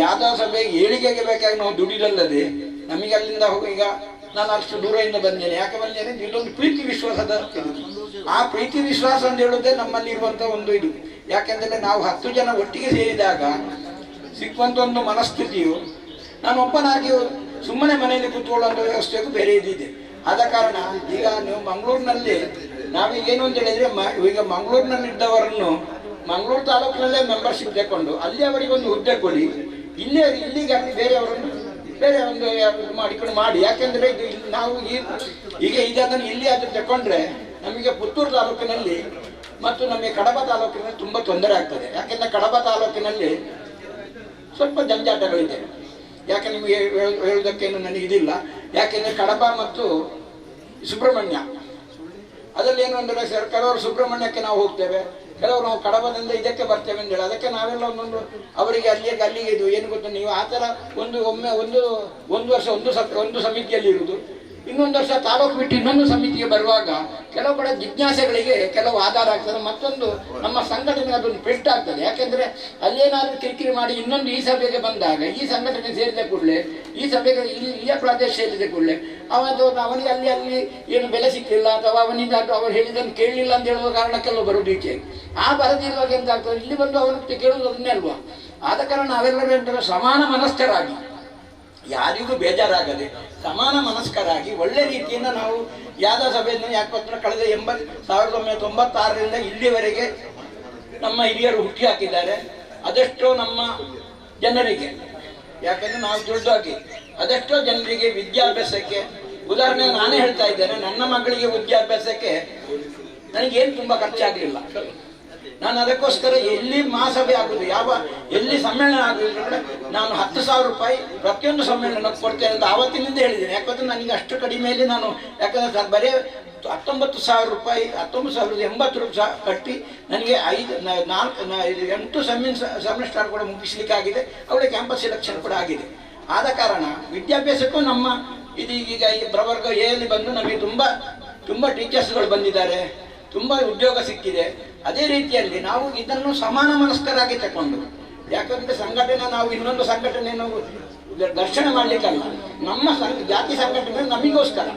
ಯಾದವ ಸಭೆ ಏಳಿಗೆಗೆ ಬೇಕಾಗಿ ನಾವು ದುಡಿದಲ್ಲದೆ ನಮಗೆ ಅಲ್ಲಿಂದ ಈಗ ನಾನು ಅಷ್ಟು ದೂರದಿಂದ ಬಂದೇನೆ. ಯಾಕೆ ಬಂದೇನೆ? ಇದೊಂದು ಪ್ರೀತಿ ವಿಶ್ವಾಸದ ಇದು. ಆ ಪ್ರೀತಿ ವಿಶ್ವಾಸ ಅಂತ ಹೇಳೋದೇ ನಮ್ಮಲ್ಲಿ ಇರುವಂಥ ಒಂದು ಇದು. ಯಾಕೆಂದರೆ ನಾವು 10 ಜನ ಒಟ್ಟಿಗೆ ಸೇರಿದಾಗ ಸಿಕ್ಕುವಂಥ ಒಂದು ಮನಸ್ಥಿತಿಯು, ನಾನು ಒಬ್ಬನಾಗಿ ಸುಮ್ಮನೆ ಮನೆಯಲ್ಲಿ ಕೂತ್ಕೊಳ್ಳುವಂಥ ವ್ಯವಸ್ಥೆಗೂ ಬೇರೆ ಇದಿದೆ. ಆದ ಕಾರಣ ಈಗ ನೀವು ಮಂಗಳೂರಿನಲ್ಲಿ ನಾವೀಗೇನು ಅಂತ ಹೇಳಿದರೆ, ಈಗ ಮಂಗಳೂರಿನಲ್ಲಿದ್ದವರನ್ನು ಮಂಗಳೂರು ತಾಲೂಕಿನಲ್ಲೇ ಮೆಂಬರ್ಶಿಪ್ ತಗೊಂಡು ಅಲ್ಲಿ ಅವರಿಗೊಂದು ಹುದ್ದೆ ಕೊಡಿ, ಇಲ್ಲಿಗೆ ಬೇರೆಯವರನ್ನು ಬೇರೆ ಒಂದು ಮಾಡಿಕೊಂಡು ಮಾಡಿ. ಯಾಕೆಂದರೆ ಇದು ನಾವು ಈಗ ಇದನ್ನು ಇಲ್ಲಿ ಅದು ತಗೊಂಡ್ರೆ ನಮಗೆ ಪುತ್ತೂರು ತಾಲೂಕಿನಲ್ಲಿ ಮತ್ತು ನಮಗೆ ಕಡಬ ತಾಲೂಕಿನಲ್ಲಿ ತುಂಬ ತೊಂದರೆ ಆಗ್ತದೆ. ಯಾಕೆಂದರೆ ಕಡಬ ತಾಲೂಕಿನಲ್ಲಿ ಸ್ವಲ್ಪ ಜಂಜಾಟಗಳಿದೆ. ಯಾಕೆ ನಿಮಗೆ ಹೇಳುವುದಕ್ಕೇನು ನನಗಿದಿಲ್ಲ. ಯಾಕೆಂದರೆ ಕಡಬ ಮತ್ತು ಸುಬ್ರಹ್ಮಣ್ಯ ಅದರಲ್ಲಿ ಏನು ಅಂದರೆ, ಕೆಲವರು ಸುಬ್ರಹ್ಮಣ್ಯಕ್ಕೆ ನಾವು ಹೋಗ್ತೇವೆ, ಕೆಲವರು ನಾವು ಕಡಬದಿಂದ ಇದಕ್ಕೆ ಬರ್ತೇವೆ ಅಂತೇಳಿ, ಅದಕ್ಕೆ ನಾವೆಲ್ಲ ಒಂದೊಂದು ಅವರಿಗೆ ಅಲ್ಲಿಗೆ ಇದು ಏನು ಗೊತ್ತು ನೀವು ಆ ಥರ ಒಂದು ವರ್ಷ ಒಂದು ಸಮಿತಿಯಲ್ಲಿ ಇರುವುದು, ಇನ್ನೊಂದು ವರ್ಷ ತಾಲೂಕು ಬಿಟ್ಟು ಇನ್ನೊಂದು ಸಮಿತಿಗೆ ಬರುವಾಗ ಕೆಲವು ಕಡೆ ಜಿಜ್ಞಾಸೆಗಳಿಗೆ ಕೆಲವು ಆಧಾರ ಆಗ್ತದೆ. ಮತ್ತೊಂದು ನಮ್ಮ ಸಂಘಟನೆಗೆ ಅದೊಂದು ಪೆಟ್ಟು ಆಗ್ತದೆ. ಯಾಕೆಂದರೆ ಅಲ್ಲೇನಾದರೂ ಕಿರಿಕಿರಿ ಮಾಡಿ ಇನ್ನೊಂದು ಈ ಸಭೆಗೆ ಬಂದಾಗ ಈ ಸಂಘಟನೆ ಸೇರಿದ ಕೂಡಲೇ ಈ ಸಭೆಗೆ ಇಲ್ಲಿಯ ಪ್ರದೇಶ ಸೇರಿದ ಕೂಡಲೇ ಅವನಿಗೆ ಅಲ್ಲಿ ಏನು ಬೆಲೆ ಸಿಕ್ಕಲಿಲ್ಲ ಅಥವಾ ಅವನಿಂದ ಅವರು ಹೇಳಿದ್ದನ್ನು ಕೇಳಲಿಲ್ಲ ಅಂತ ಹೇಳುವ ಕಾರಣಕ್ಕೆಲ್ಲ ಬರೋದು ಈಚೆ. ಆ ಬರದಿರುವಾಗ ಎಂತ ಆಗ್ತದೆ, ಇಲ್ಲಿ ಬಂದು ಅವನ ಕೇಳುವುದು ಅದನ್ನೇ ಅಲ್ವಾ. ಆದ ಕಾರಣ ನಾವೆಲ್ಲರೂ ಎಂದರೆ ಸಮಾನ ಮನಸ್ಕರಾಗಿ, ಯಾರಿಗೂ ಬೇಜಾರಾಗದೆ ಸಮಾನ ಮನಸ್ಕರಾಗಿ ಒಳ್ಳೆ ರೀತಿಯಿಂದ ನಾವು ಯಾದವ ಸಭೆಯನ್ನು ಯಾಕಂದ್ರೆ ಕಳೆದ 1996ರಿಂದ ಇಲ್ಲಿವರೆಗೆ ನಮ್ಮ ಹಿರಿಯರು ಹುಟ್ಟಿ ಹಾಕಿದ್ದಾರೆ. ಅದೆಷ್ಟೋ ನಮ್ಮ ಜನರಿಗೆ, ಯಾಕಂದರೆ ನಾವು ತಿಳಿದಾಗಿ ಅದೆಷ್ಟೋ ಜನರಿಗೆ ವಿದ್ಯಾಭ್ಯಾಸಕ್ಕೆ, ಉದಾಹರಣೆಗೆ ನಾನೇ ಹೇಳ್ತಾ ಇದ್ದೇನೆ, ನನ್ನ ಮಗಳಿಗೆ ವಿದ್ಯಾಭ್ಯಾಸಕ್ಕೆ ನನಗೇನು ತುಂಬ ಖರ್ಚಾಗಲಿಲ್ಲ. ನಾನು ಅದಕ್ಕೋಸ್ಕರ ಎಲ್ಲಿ ಮಹಾಸಭೆ ಆಗುವುದು, ಎಲ್ಲಿ ಸಮ್ಮೇಳನ ಆಗುವುದು ಕೂಡ ನಾನು 10,000 ರೂಪಾಯಿ ಪ್ರತಿಯೊಂದು ಸಮ್ಮೇಳನಕ್ಕೆ ಕೊಡ್ತೇನೆ ಅಂತ ಆವತ್ತಿನಿಂದ ಹೇಳಿದ್ದೇನೆ. ಯಾಕಂದರೆ ನನಗೆ ಅಷ್ಟು ಕಡಿಮೆಯಲ್ಲಿ ನಾನು, ಯಾಕಂದರೆ ಬರೀ 19,000 ರೂಪಾಯಿ 19,080 ರೂಪಾಯಿ ಕಟ್ಟಿ ನನಗೆ 8 ಸೆಮಿಸ್ಟರ್ ಕೂಡ ಮುಗಿಸ್ಲಿಕ್ಕೆ ಆಗಿದೆ. ಅವಳಿಗೆ ಕ್ಯಾಂಪಸ್ ಸೆಲೆಕ್ಷನ್ ಕೂಡ ಆಗಿದೆ. ಆದ ಕಾರಣ ವಿದ್ಯಾಭ್ಯಾಸಕ್ಕೂ ನಮ್ಮ ಈಗ ಈ ಪ್ರವರ್ಗ ಎಲ್ಲಿ ಬಂದು ನಮಗೆ ತುಂಬ ಟೀಚರ್ಸ್ಗಳು ಬಂದಿದ್ದಾರೆ, ತುಂಬ ಉದ್ಯೋಗ ಸಿಕ್ಕಿದೆ. ಅದೇ ರೀತಿಯಲ್ಲಿ ನಾವು ಇದನ್ನು ಸಮಾನ ಮನಸ್ಕರಾಗಿ ತಗೊಂಡು, ಯಾಕಂದರೆ ಸಂಘಟನೆ ನಾವು ಇನ್ನೊಂದು ಸಂಘಟನೆಯನ್ನು ಘರ್ಷಣೆ ಮಾಡಲಿಕ್ಕಲ್ಲ, ನಮ್ಮ ಜಾತಿ ಸಂಘಟನೆ ನಮಗೋಸ್ಕರ,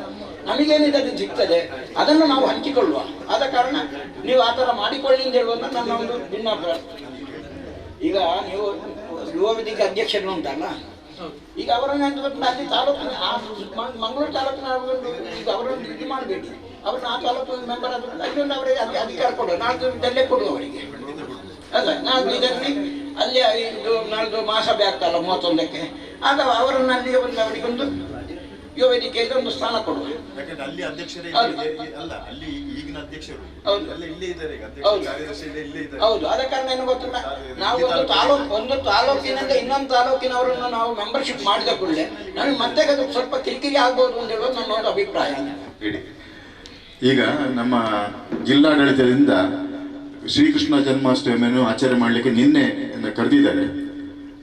ನಮಗೇನಿದೆ ಸಿಗ್ತದೆ ಅದನ್ನು ನಾವು ಹಂಚಿಕೊಳ್ಳುವ. ಆದ ಕಾರಣ ನೀವು ಆ ಥರ ಮಾಡಿಕೊಳ್ಳಿ ಅಂತ ಹೇಳುವಂಥ ನನ್ನ ಒಂದು ಭಿನ್ನಾಭಿಪ್ರಾಯ. ಈಗ ನೀವು ಯುವ ವೇದಿಕೆ ಅಧ್ಯಕ್ಷರು ಉಂಟಲ್ಲ, ಈಗ ಅವರನ್ನು ಅಲ್ಲಿ ತಾಲೂಕಿನ ಮಂಗಳೂರು ತಾಲೂಕಿನ ಈಗ ಅವರನ್ನು ಇದು ಮಾಡಬೇಡಿ, ಅವ್ರನ್ನ ಆ ತಾಲೂಕು ಮೆಂಬರ್ ಆದರೂ ಅಲ್ಲೊಂದು ಅವರಿಗೆ ಅಧಿಕಾರ ಕೊಡುವ, ನಾಲ್ಕು ಇದಲ್ಲೇ ಕೊಡುವ ಅವರಿಗೆ. ಅಲ್ಲ, ನಾಲ್ಕು ಇದರಲ್ಲಿ ಅಲ್ಲಿ ಇದು ನಾಳ್ದು ಮಹಾಸಭೆ ಆಗ್ತಲ್ಲ 31ಕ್ಕೆ, ಆಗ ಅವರನ್ನು ಅಲ್ಲಿ ಅವರಿಗೊಂದು ಯುವ ವೇದಿಕೆಯಲ್ಲಿ ಒಂದು ಸ್ಥಾನ ಕೊಡುವ. ಹೌದು, ಆದ ಕಾರಣ ಏನು ಗೊತ್ತಿಲ್ಲ, ನಾವು ಒಂದು ತಾಲೂಕಿನಿಂದ ಇನ್ನೊಂದು ತಾಲೂಕಿನವರನ್ನು ನಾವು ಮೆಂಬರ್ಶಿಪ್ ಮಾಡಿದ ಕೂಡಲೇ ನಮಗೆ ಮತ್ತೆ ಅದು ಸ್ವಲ್ಪ ಕಿರಿಕಿರಿ ಆಗ್ಬೋದು ಅಂತ ಹೇಳೋದು ನನ್ನ ಒಂದು ಅಭಿಪ್ರಾಯ. ಈಗ ನಮ್ಮ ಜಿಲ್ಲಾಡಳಿತದಿಂದ ಶ್ರೀಕೃಷ್ಣ ಜನ್ಮಾಷ್ಟಮಿಯನ್ನು ಆಚರಣೆ ಮಾಡಲಿಕ್ಕೆ ನಿನ್ನೆ ಕರೆದಿದ್ದಾರೆ.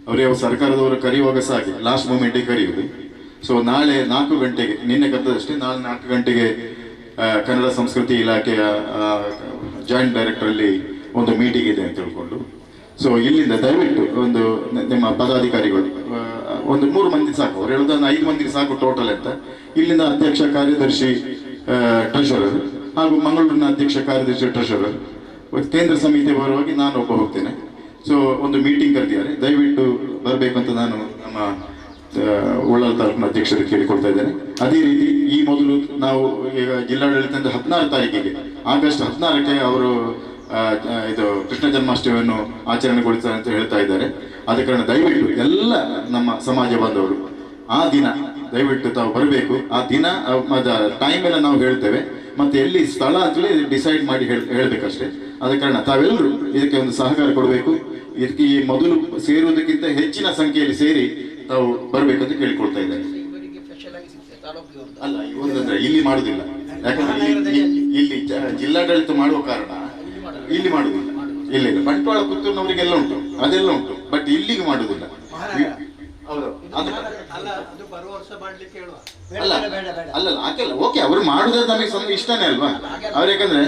ಅವರೇ ಸರ್ಕಾರದವರು ಕರೆಯುವಾಗ ಸಾಗಿ ಲಾಸ್ಟ್ ಮೂಮೆಂಟಿಗೆ ಕರೆಯುವುದು. ಸೊ ನಾಳೆ 4 ಗಂಟೆಗೆ, ನಿನ್ನೆ ಕರೆದಷ್ಟೇ, ನಾಳೆ 4 ಗಂಟೆಗೆ ಕನ್ನಡ ಸಂಸ್ಕೃತಿ ಇಲಾಖೆಯ ಜಾಯಿಂಟ್ ಡೈರೆಕ್ಟರಲ್ಲಿ ಒಂದು ಮೀಟಿಂಗ್ ಇದೆ ಅಂತ ತಿಳ್ಕೊಂಡು, ಸೊ ಇಲ್ಲಿಂದ ದಯವಿಟ್ಟು ಒಂದು ನಿಮ್ಮ ಪದಾಧಿಕಾರಿಗಳು ಒಂದು 3 ಮಂದಿ ಸಾಕು, ಅವ್ರು ಹೇಳೋದನ್ನು 5 ಮಂದಿಗೆ ಸಾಕು ಟೋಟಲ್ ಅಂತ. ಇಲ್ಲಿಂದ ಅಧ್ಯಕ್ಷ ಕಾರ್ಯದರ್ಶಿ ಟ್ರೆಷರರ್ ಹಾಗೂ ಮಂಗಳೂರಿನ ಅಧ್ಯಕ್ಷ ಕಾರ್ಯದರ್ಶಿ ಟ್ರೆಷರರ್, ಕೇಂದ್ರ ಸಮಿತಿ ಬರುವಾಗಿ ನಾನು ಒಬ್ಬ ಹೋಗ್ತೇನೆ. ಸೊ ಒಂದು ಮೀಟಿಂಗ್ ಕರೆದಿದ್ದಾರೆ, ದಯವಿಟ್ಟು ಬರಬೇಕು ಅಂತ ನಾನು ನಮ್ಮ ಉಳ್ಳಾಲ ತಾಲೂಕಿನ ಅಧ್ಯಕ್ಷರಿಗೆ ಕೇಳಿಕೊಳ್ತಾ ಇದ್ದೇನೆ. ಅದೇ ರೀತಿ ಈ ಮೊದಲು ನಾವು ಈಗ ಜಿಲ್ಲಾಡಳಿತದಿಂದ 16 ತಾರೀಕಿಗೆ ಆಗಸ್ಟ್ 16ಕ್ಕೆ ಅವರು ಇದು ಕೃಷ್ಣ ಜನ್ಮಾಷ್ಟಮಿಯನ್ನು ಆಚರಣೆಗೊಳಿಸ್ತಾರೆ ಅಂತ ಹೇಳ್ತಾ ಇದ್ದಾರೆ. ಆದ ಕಾರಣ ದಯವಿಟ್ಟು ಎಲ್ಲ ನಮ್ಮ ಸಮಾಜ ಬಾಂಧವರು ಆ ದಿನ ದಯವಿಟ್ಟು ತಾವು ಬರಬೇಕು. ಆ ದಿನ ಟೈಮ್ ಎಲ್ಲ ನಾವು ಹೇಳ್ತೇವೆ, ಮತ್ತೆ ಎಲ್ಲಿ ಸ್ಥಳ ಅಂತಲೇ ಡಿಸೈಡ್ ಮಾಡಿ ಹೇಳಬೇಕಷ್ಟೇ. ಆದ ಕಾರಣ ತಾವೆಲ್ಲರೂ ಇದಕ್ಕೆ ಒಂದು ಸಹಕಾರ ಕೊಡಬೇಕು. ಇದಕ್ಕೆ ಈ ಮೊದಲು ಸೇರುವುದಕ್ಕಿಂತ ಹೆಚ್ಚಿನ ಸಂಖ್ಯೆಯಲ್ಲಿ ಸೇರಿ ತಾವು ಬರಬೇಕಂತ ಕೇಳಿಕೊಳ್ತಾ ಇದ್ದಾರೆ. ಅಲ್ಲ, ಒಂದಂದ್ರೆ ಇಲ್ಲಿ ಮಾಡುದಿಲ್ಲ, ಯಾಕಂದ್ರೆ ಇಲ್ಲಿ ಜಿಲ್ಲಾಡಳಿತ ಮಾಡುವ ಕಾರಣ ಇಲ್ಲಿ ಮಾಡುದಿಲ್ಲ. ಇಲ್ಲ, ಬಂಟ್ವಾಳ ಪುತ್ತೂರಿನವರಿಗೆಲ್ಲ ಉಂಟು, ಅದೆಲ್ಲ ಉಂಟು, ಬಟ್ ಇಲ್ಲಿಗೆ ಮಾಡುದಿಲ್ಲ. ಅಲ್ಲ ಹಾಗೆಲ್ಲ ಓಕೆ, ಅವರು ಮಾಡುದು ನಮಗೆ ಸ್ವಲ್ಪ ಇಷ್ಟನೇ ಅಲ್ವಾ ಅವ್ರು, ಯಾಕಂದ್ರೆ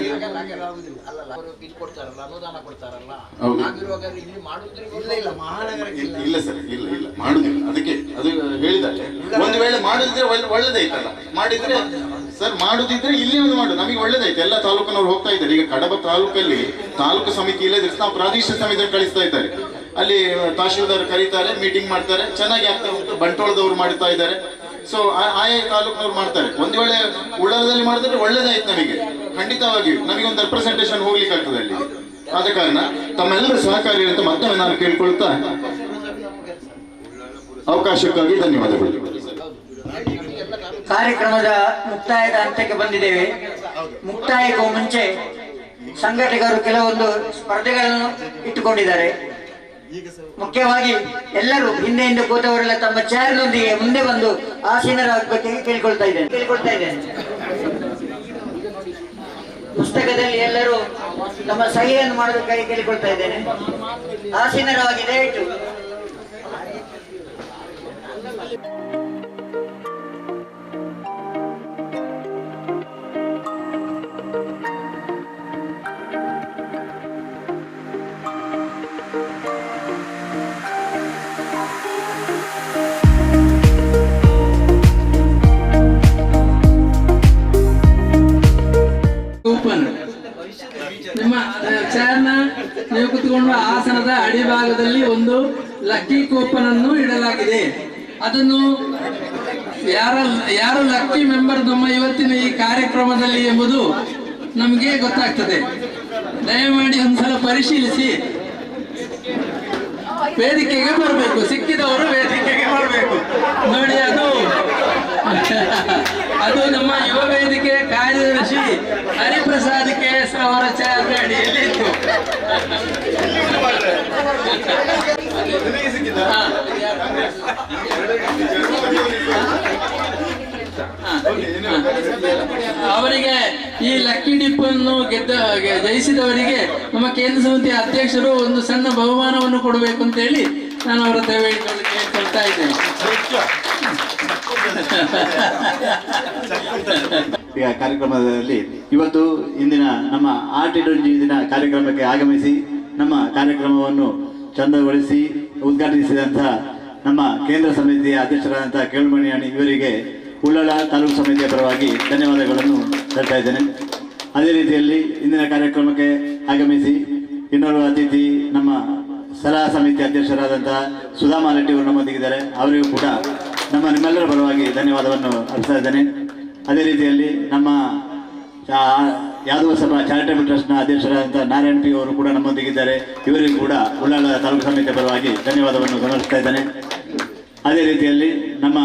ಇಲ್ಲ ಸರ್, ಇಲ್ಲ ಮಾಡುದಿಲ್ಲ. ಅದಕ್ಕೆ ಅದು ಹೇಳಿದ್ದಾರೆ, ಒಂದು ವೇಳೆ ಮಾಡುದಿದ್ರೆ ಒಳ್ಳೇದಾಯ್ತಲ್ಲ, ಮಾಡಿದ್ರೆ ಸರ್ ಮಾಡುದಿದ್ರೆ ಇಲ್ಲಿ ಒಂದು ಮಾಡು, ನಮಗೆ ಒಳ್ಳೇದಾಯ್ತು. ಎಲ್ಲ ತಾಲೂಕಿನವ್ರು ಹೋಗ್ತಾ ಇದ್ದಾರೆ. ಈಗ ಕಡಬ ತಾಲೂಕಲ್ಲಿ ತಾಲೂಕು ಸಮಿತಿ ಇಲ್ಲದ್ರೆ ನಾವು ಪ್ರಾದೇಶಿಕ ಸಮಿತಿ ಕಳಿಸ್ತಾ ಇದ್ದಾರೆ. ಅಲ್ಲಿ ತಹಶೀಲ್ದಾರ್ ಕರೀತಾರೆ, ಮೀಟಿಂಗ್ ಮಾಡ್ತಾರೆ, ಚೆನ್ನಾಗಿ ಆಗ್ತಾ ಉಂಟು. ಬಂಟ್ವಾಳದವ್ರು ಮಾಡ್ತಾ ಇದ್ದಾರೆ. ಸೊ ಆಯಾ ತಾಲೂಕಿನವ್ರು ಮಾಡ್ತಾರೆ. ಒಂದು ವೇಳೆ ಉಳ್ಳಾಲದಲ್ಲಿ ಮಾಡಿದ್ರೆ ಒಳ್ಳೇದಾಯ್ತು, ನಮಗೆ ಖಂಡಿತವಾಗಿಯೂ ನಮಗೊಂದು ರೆಪ್ರೆಸೆಂಟೇಷನ್ ಹೋಗ್ಲಿಕ್ಕೆ ಆಗ್ತದೆ ಅಲ್ಲಿ. ಆದ ಕಾರಣ ತಮ್ಮೆಲ್ಲರೂ ಸಹಕಾರಿ ಅಂತ ಮತ್ತೊಮ್ಮೆ ನಾನು ಕೇಳ್ಕೊಳ್ತಾ ಅವಕಾಶಕ್ಕಾಗಿ ಧನ್ಯವಾದಗಳು. ಕಾರ್ಯಕ್ರಮದ ಮುಕ್ತಾಯದ ಹಂತಕ್ಕೆ ಬಂದಿದ್ದೇವೆ. ಮುಕ್ತಾಯಕ್ಕೂ ಮುಂಚೆ ಸಂಘಟಕರು ಕೆಲವೊಂದು ಸ್ಪರ್ಧೆಗಳನ್ನು ಇಟ್ಟುಕೊಂಡಿದ್ದಾರೆ. ಮುಖ್ಯವಾಗಿ ಎಲ್ಲರೂ ಹಿಂದೆ ಕೂತವರೆಲ್ಲ ತಮ್ಮ ಚಾರ್ನೊಂದಿಗೆ ಮುಂದೆ ಬಂದು ಆಸೀನರಾಗಬೇಕಾಗಿ ಕೇಳಿಕೊಳ್ತಾ ಇದ್ದೇನೆ. ಪುಸ್ತಕದಲ್ಲಿ ಎಲ್ಲರೂ ತಮ್ಮ ಸಹಿಯನ್ನು ಮಾಡೋದಕ್ಕಾಗಿ ಕೇಳಿಕೊಳ್ತಾ ಇದ್ದೇನೆ. ಆಸೀನರಾಗಿ ದಯವಿಟ್ಟು ಕೂಪನ್ ನಿಮ್ಮ ಚೇರ್ನ ನೀವು ಕುತ್ಕೊಂಡ ಆಸನದ ಅಡಿಭಾಗದಲ್ಲಿ ಒಂದು ಲಕ್ಕಿ ಕೂಪನ್ ಅನ್ನು ಇಡಲಾಗಿದೆ. ಅದನ್ನು ಯಾರು ಲಕ್ಕಿ ಮೆಂಬರ್ ನಮ್ಮ ಇವತ್ತಿನ ಈ ಕಾರ್ಯಕ್ರಮದಲ್ಲಿ ಎಂಬುದು ನಮಗೆ ಗೊತ್ತಾಗ್ತದೆ. ದಯಮಾಡಿ ಒಂದ್ಸಲ ಪರಿಶೀಲಿಸಿ ವೇದಿಕೆಗೆ ಬರಬೇಕು. ಸಿಕ್ಕಿದವರು ವೇದಿಕೆಗೆ ಬರಬೇಕು. ನೋಡಿ, ಅದು ನಮ್ಮ ಯುವ ವೇದಿಕೆ ಕಾರ್ಯದರ್ಶಿ ಹರಿಪ್ರಸಾದ್ KS ಅವರ ಚಾರ್ನ ಅಡಿಯಲ್ಲಿ ಇತ್ತು. ಅವರಿಗೆ ಈ ಲಕ್ಕಿ ಡಿಪ್ ಅನ್ನು ಜಯಿಸಿದವರಿಗೆ ನಮ್ಮ ಕೇಂದ್ರ ಸಮಿತಿಯ ಅಧ್ಯಕ್ಷರು ಒಂದು ಸಣ್ಣ ಬಹುಮಾನವನ್ನು ಕೊಡಬೇಕು ಅಂತ ಹೇಳಿ ನಾನು ಅವರ ಹತ್ರ ಕೇಳ್ಕೊಳ್ತಾ ಇದ್ದೇನೆ. ಈಗ ಕಾರ್ಯಕ್ರಮದಲ್ಲಿ ಇವತ್ತು ಇಂದಿನ ನಮ್ಮ ಆಟಿಡೊಂಜಿ ದಿನ ಕಾರ್ಯಕ್ರಮಕ್ಕೆ ಆಗಮಿಸಿ ನಮ್ಮ ಕಾರ್ಯಕ್ರಮವನ್ನು ಚಂದಗೊಳಿಸಿ ಉದ್ಘಾಟಿಸಿದಂತಹ ನಮ್ಮ ಕೇಂದ್ರ ಸಮಿತಿಯ ಅಧ್ಯಕ್ಷರಾದಂತಹ ಕೇಳುಮಣಿ ಅಣಿ ಇವರಿಗೆ ಉಳ್ಳಾಳ ತಾಲೂಕು ಸಮಿತಿಯ ಪರವಾಗಿ ಧನ್ಯವಾದಗಳನ್ನು ಹೇಳ್ತಾ ಇದ್ದೇನೆ. ಅದೇ ರೀತಿಯಲ್ಲಿ ಇಂದಿನ ಕಾರ್ಯಕ್ರಮಕ್ಕೆ ಆಗಮಿಸಿ ಇನ್ನೋರ್ವ ಅತಿಥಿ ನಮ್ಮ ಸಲಹಾ ಸಮಿತಿ ಅಧ್ಯಕ್ಷರಾದಂತಹ ಸುಧಾ ಮಾಲಟ್ಟಿ ಅವರು ನಮ್ಮೊಂದಿಗಿದ್ದಾರೆ. ಅವರಿಗೂ ಕೂಡ ನಿಮ್ಮೆಲ್ಲರ ಪರವಾಗಿ ಧನ್ಯವಾದವನ್ನು ಅರ್ಪಿಸ್ತಾ ಇದ್ದೇನೆ. ಅದೇ ರೀತಿಯಲ್ಲಿ ನಮ್ಮ ಯಾದವ ಸಭಾ ಚಾರಿಟೇಬಲ್ ಟ್ರಸ್ಟ್ನ ಅಧ್ಯಕ್ಷರಾದಂತಹ ನಾರಾಯಣ್ ಪಿ ಅವರು ಕೂಡ ನಮ್ಮೊಂದಿಗಿದ್ದಾರೆ. ಇವರಿಗೂ ಕೂಡ ಉಳ್ಳಾಳ ತಾಲೂಕು ಸಮಿತಿಯ ಪರವಾಗಿ ಧನ್ಯವಾದವನ್ನು ಸಮರ್ಪಿಸ್ತಾ ಇದ್ದೇನೆ. ಅದೇ ರೀತಿಯಲ್ಲಿ ನಮ್ಮ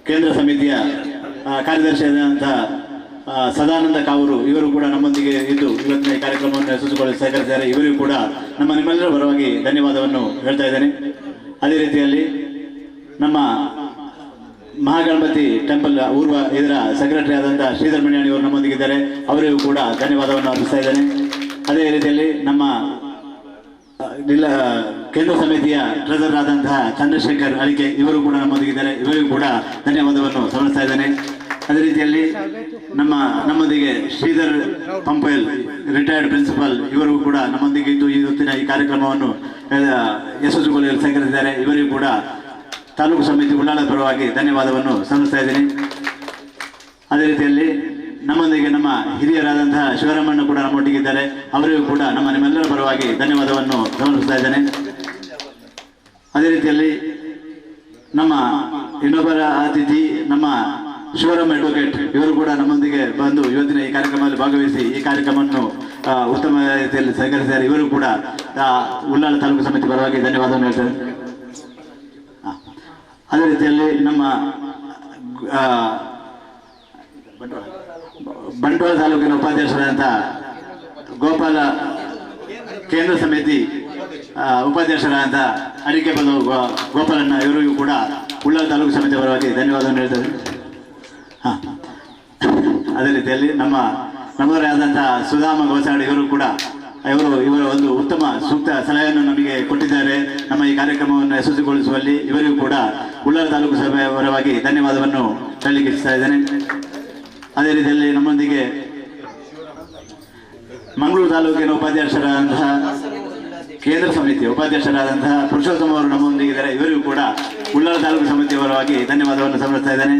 ಕೇಂದ್ರ ಸಮಿತಿಯ ಕಾರ್ಯದರ್ಶಿಯಾದಂತಹ ಸದಾನಂದ ಕಾವೂರು ಇವರು ಕೂಡ ನಮ್ಮೊಂದಿಗೆ ಇದ್ದು ಇವತ್ತಿನ ಈ ಕಾರ್ಯಕ್ರಮವನ್ನು ಯಶಸ್ವಿಗೊಳಿಸಿ ಸಹಕರಿಸಿದ್ದಾರೆ. ಇವರಿಗೂ ಕೂಡ ನಿಮ್ಮೆಲ್ಲರ ಪರವಾಗಿ ಧನ್ಯವಾದವನ್ನು ಹೇಳ್ತಾ ಇದ್ದೇನೆ. ಅದೇ ರೀತಿಯಲ್ಲಿ ನಮ್ಮ ಮಹಾಗಣಪತಿ ಟೆಂಪಲ್ ಇದರ ಸೆಕ್ರೆಟರಿ ಆದಂತಹ ಶ್ರೀಧರ್ ಮಣಿಯಾಣಿ ಅವರು ನಮ್ಮೊಂದಿಗಿದ್ದಾರೆ. ಅವರಿಗೂ ಕೂಡ ಧನ್ಯವಾದವನ್ನು ಅರ್ಪಿಸ್ತಾ ಇದ್ದೇನೆ. ಅದೇ ರೀತಿಯಲ್ಲಿ ನಮ್ಮ ಕೇಂದ್ರ ಸಮಿತಿಯ ಟ್ರೆಸರ್ ಆದಂತಹ ಚಂದ್ರಶೇಖರ್ ಅಳಿಕೆ ಇವರು ಕೂಡ ನಮ್ಮೊಂದಿಗಿದ್ದಾರೆ. ಇವರಿಗೂ ಕೂಡ ಧನ್ಯವಾದವನ್ನು ಸಮರ್ಪಿಸ್ತಾ ಇದ್ದೇನೆ. ಅದೇ ರೀತಿಯಲ್ಲಿ ನಮ್ಮೊಂದಿಗೆ ಶ್ರೀಧರ್ ಪಂಪೇಲ್ ರಿಟೈರ್ಡ್ ಪ್ರಿನ್ಸಿಪಲ್ ಇವರಿಗೂ ಕೂಡ ನಮ್ಮೊಂದಿಗೆ ಇದ್ದು ಇವತ್ತಿನ ಈ ಕಾರ್ಯಕ್ರಮವನ್ನು ಯಶಸ್ವಿಗೊಳಿಸಲು ಸಹಕರಿಸಿದ್ದಾರೆ. ಇವರಿಗೂ ಕೂಡ ತಾಲೂಕು ಸಮಿತಿ ಉಳ್ಳಾಳ ಪರವಾಗಿ ಧನ್ಯವಾದವನ್ನು ಸಮರ್ಪಿಸ್ತಾ ಇದ್ದೀನಿ. ಅದೇ ರೀತಿಯಲ್ಲಿ ನಮ್ಮೊಂದಿಗೆ ನಮ್ಮ ಹಿರಿಯರಾದಂತಹ ಶಿವರಾಮಣ್ಣ ಕೂಡ ನಮ್ಮೊಟ್ಟಿಗಿದ್ದಾರೆ. ಅವರಿಗೂ ಕೂಡ ನಿಮ್ಮೆಲ್ಲರ ಪರವಾಗಿ ಧನ್ಯವಾದವನ್ನು ಸಮರ್ಪಿಸ್ತಾ ಇದ್ದೇನೆ. ಅದೇ ರೀತಿಯಲ್ಲಿ ನಮ್ಮ ಇನ್ನೊಬ್ಬರ ಅತಿಥಿ ನಮ್ಮ ಶಿವರಾಮ್ ಅಡ್ವೊಕೇಟ್ ಇವರು ಕೂಡ ನಮ್ಮೊಂದಿಗೆ ಬಂದು ಇವತ್ತಿನ ಈ ಕಾರ್ಯಕ್ರಮದಲ್ಲಿ ಭಾಗವಹಿಸಿ ಈ ಕಾರ್ಯಕ್ರಮವನ್ನು ಉತ್ತಮ ರೀತಿಯಲ್ಲಿ ಸಹಕರಿಸಿದ್ದಾರೆ. ಇವರು ಕೂಡ ಉಳ್ಳಾಳ ತಾಲೂಕು ಸಮಿತಿ ಪರವಾಗಿ ಧನ್ಯವಾದವನ್ನು ಹೇಳ್ತಾರೆ. ಅದೇ ರೀತಿಯಲ್ಲಿ ನಮ್ಮ ಬಂಟ್ವಾಳ ತಾಲೂಕಿನ ಉಪಾಧ್ಯಕ್ಷರಾದಂಥ ಗೋಪಾಲ ಕೇಂದ್ರ ಸಮಿತಿ ಉಪಾಧ್ಯಕ್ಷರಾದಂಥ ಅಡಿಕೆ ಬಂದು ಗೋಪಾಲಣ್ಣ ಇವರಿಗೂ ಕೂಡ ಉಳ್ಳಾಳ ತಾಲೂಕು ಸಮಿತಿ ಪರವಾಗಿ ಧನ್ಯವಾದವನ್ನು ಹೇಳ್ತಾರೆ. ಅದೇ ರೀತಿಯಲ್ಲಿ ನಮ್ಮವರೇ ಆದಂತಹ ಸುಧಾಮ ಗೋಸಾಡಿ ಇವರು ಕೂಡ ಇವರ ಒಂದು ಉತ್ತಮ ಸೂಕ್ತ ಸಲಹೆಯನ್ನು ನಮಗೆ ಕೊಟ್ಟಿದ್ದಾರೆ. ನಮ್ಮ ಈ ಕಾರ್ಯಕ್ರಮವನ್ನು ಯಶಸ್ವಿಗೊಳಿಸುವಲ್ಲಿ ಇವರಿಗೂ ಕೂಡ ಉಳ್ಳಾಳ ತಾಲೂಕು ಸಭೆಯ ಪರವಾಗಿ ಧನ್ಯವಾದವನ್ನು ಹೇಳಲಿಕ್ಕೆ ಇಚ್ಛಿಸ್ತಾ ಇದ್ದೇನೆ. ಅದೇ ರೀತಿಯಲ್ಲಿ ನಮ್ಮೊಂದಿಗೆ ಮಂಗಳೂರು ತಾಲೂಕಿನ ಉಪಾಧ್ಯಕ್ಷರಾದಂತಹ ಕೇಂದ್ರ ಸಮಿತಿಯ ಉಪಾಧ್ಯಕ್ಷರಾದಂತಹ ಪುರುಷೋತ್ತಮ ಅವರು ನಮ್ಮೊಂದಿಗಿದ್ದಾರೆ. ಇವರಿಗೂ ಕೂಡ ಉಳ್ಳಾಳ ತಾಲೂಕು ಸಮಿತಿಯ ಪರವಾಗಿ ಧನ್ಯವಾದವನ್ನು ಸಮರ್ಪಿಸ್ತಾ ಇದ್ದೇನೆ.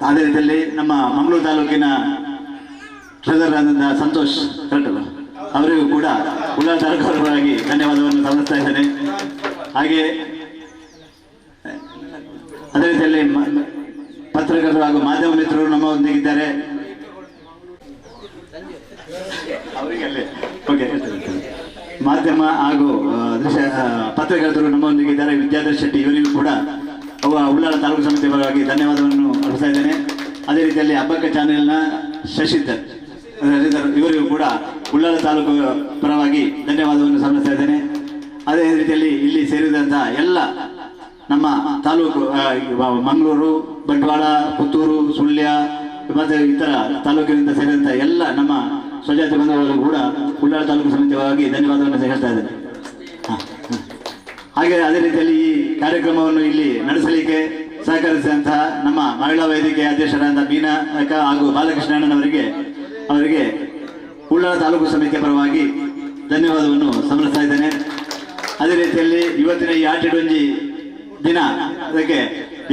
ಅದೇ ರೀತಿಯಲ್ಲಿ ನಮ್ಮ ಮಂಗಳೂರು ತಾಲೂಕಿನ ಟ್ರೆಸರ್ ಆದಂತಹ ಸಂತೋಷ್ ಕರಟಲ ಅವರಿಗೂ ಕೂಡ ಉಳ್ಳಾಳ ತಾಲೂಕು ಪರವಾಗಿ ಧನ್ಯವಾದವನ್ನು ಸಮರ್ಪಿಸ್ತಾ ಇದ್ದೇನೆ. ಹಾಗೆ ಅದೇ ರೀತಿಯಲ್ಲಿ ಪತ್ರಕರ್ತರು ಹಾಗೂ ಮಾಧ್ಯಮ ಮಿತ್ರರು ನಮ್ಮೊಂದಿಗಿದ್ದಾರೆ. ಮಾಧ್ಯಮ ಹಾಗೂ ಪತ್ರಕರ್ತರು ನಮ್ಮೊಂದಿಗಿದ್ದಾರೆ. ವಿದ್ಯಾಧರ್ ಶೆಟ್ಟಿ ಇವರಿಗೂ ಕೂಡ ಉಳ್ಳಾಳ ತಾಲೂಕು ಸಮಿತಿ ಪರವಾಗಿ ಧನ್ಯವಾದವನ್ನು ಅರ್ಪಿಸ್ತಾ ಇದ್ದೇನೆ. ಅದೇ ರೀತಿಯಲ್ಲಿ ಹಬ್ಬಕ್ಕ ಚಾನೆಲ್ನ ಶಶಿಧರ್ ಇವರಿಗೂ ಕೂಡ ಉಳ್ಳಾಳ ತಾಲೂಕು ಪರವಾಗಿ ಧನ್ಯವಾದವನ್ನು ಸಮರ್ಪಿಸ್ತಾ ಇದ್ದೇನೆ. ಅದೇ ರೀತಿಯಲ್ಲಿ ಇಲ್ಲಿ ಸೇರಿದಂತಹ ಎಲ್ಲ ನಮ್ಮ ತಾಲೂಕು ಮಂಗಳೂರು, ಬಂಟ್ವಾಳ, ಪುತ್ತೂರು, ಸುಳ್ಯ ಮತ್ತು ಇತರ ತಾಲೂಕಿನಿಂದ ಸೇರಿದಂತಹ ಎಲ್ಲ ನಮ್ಮ ಸ್ವಜಾತಿ ಬಂಧುಗಳು ಕೂಡ ಉಳ್ಳಾಳ ತಾಲೂಕು ಸಮಿತಿಯಾಗಿ ಧನ್ಯವಾದವನ್ನು ಹೇಳ್ತಾ ಇದ್ದೇನೆ. ಹಾಗೆ ಅದೇ ರೀತಿಯಲ್ಲಿ ಈ ಕಾರ್ಯಕ್ರಮವನ್ನು ಇಲ್ಲಿ ನಡೆಸಲಿಕ್ಕೆ ಸಹಕರಿಸಿದಂತಹ ನಮ್ಮ ಮಹಿಳಾ ವೇದಿಕೆ ಅಧ್ಯಕ್ಷರಾದ ಬೀನಾ ಅಕ್ಕ ಹಾಗೂ ಬಾಲಕೃಷ್ಣಣ್ಣನವರಿಗೆ ಉಳ್ಳಾಳ ತಾಲೂಕು ಸಮಿತಿಯ ಪರವಾಗಿ ಧನ್ಯವಾದವನ್ನು ಸಮರ್ಪಿಸ್ತಾ ಇದ್ದೇನೆ. ಅದೇ ರೀತಿಯಲ್ಲಿ ಇವತ್ತಿನ ಈ ಆಟಿಡೊಂಜಿ ದಿನ ಅದಕ್ಕೆ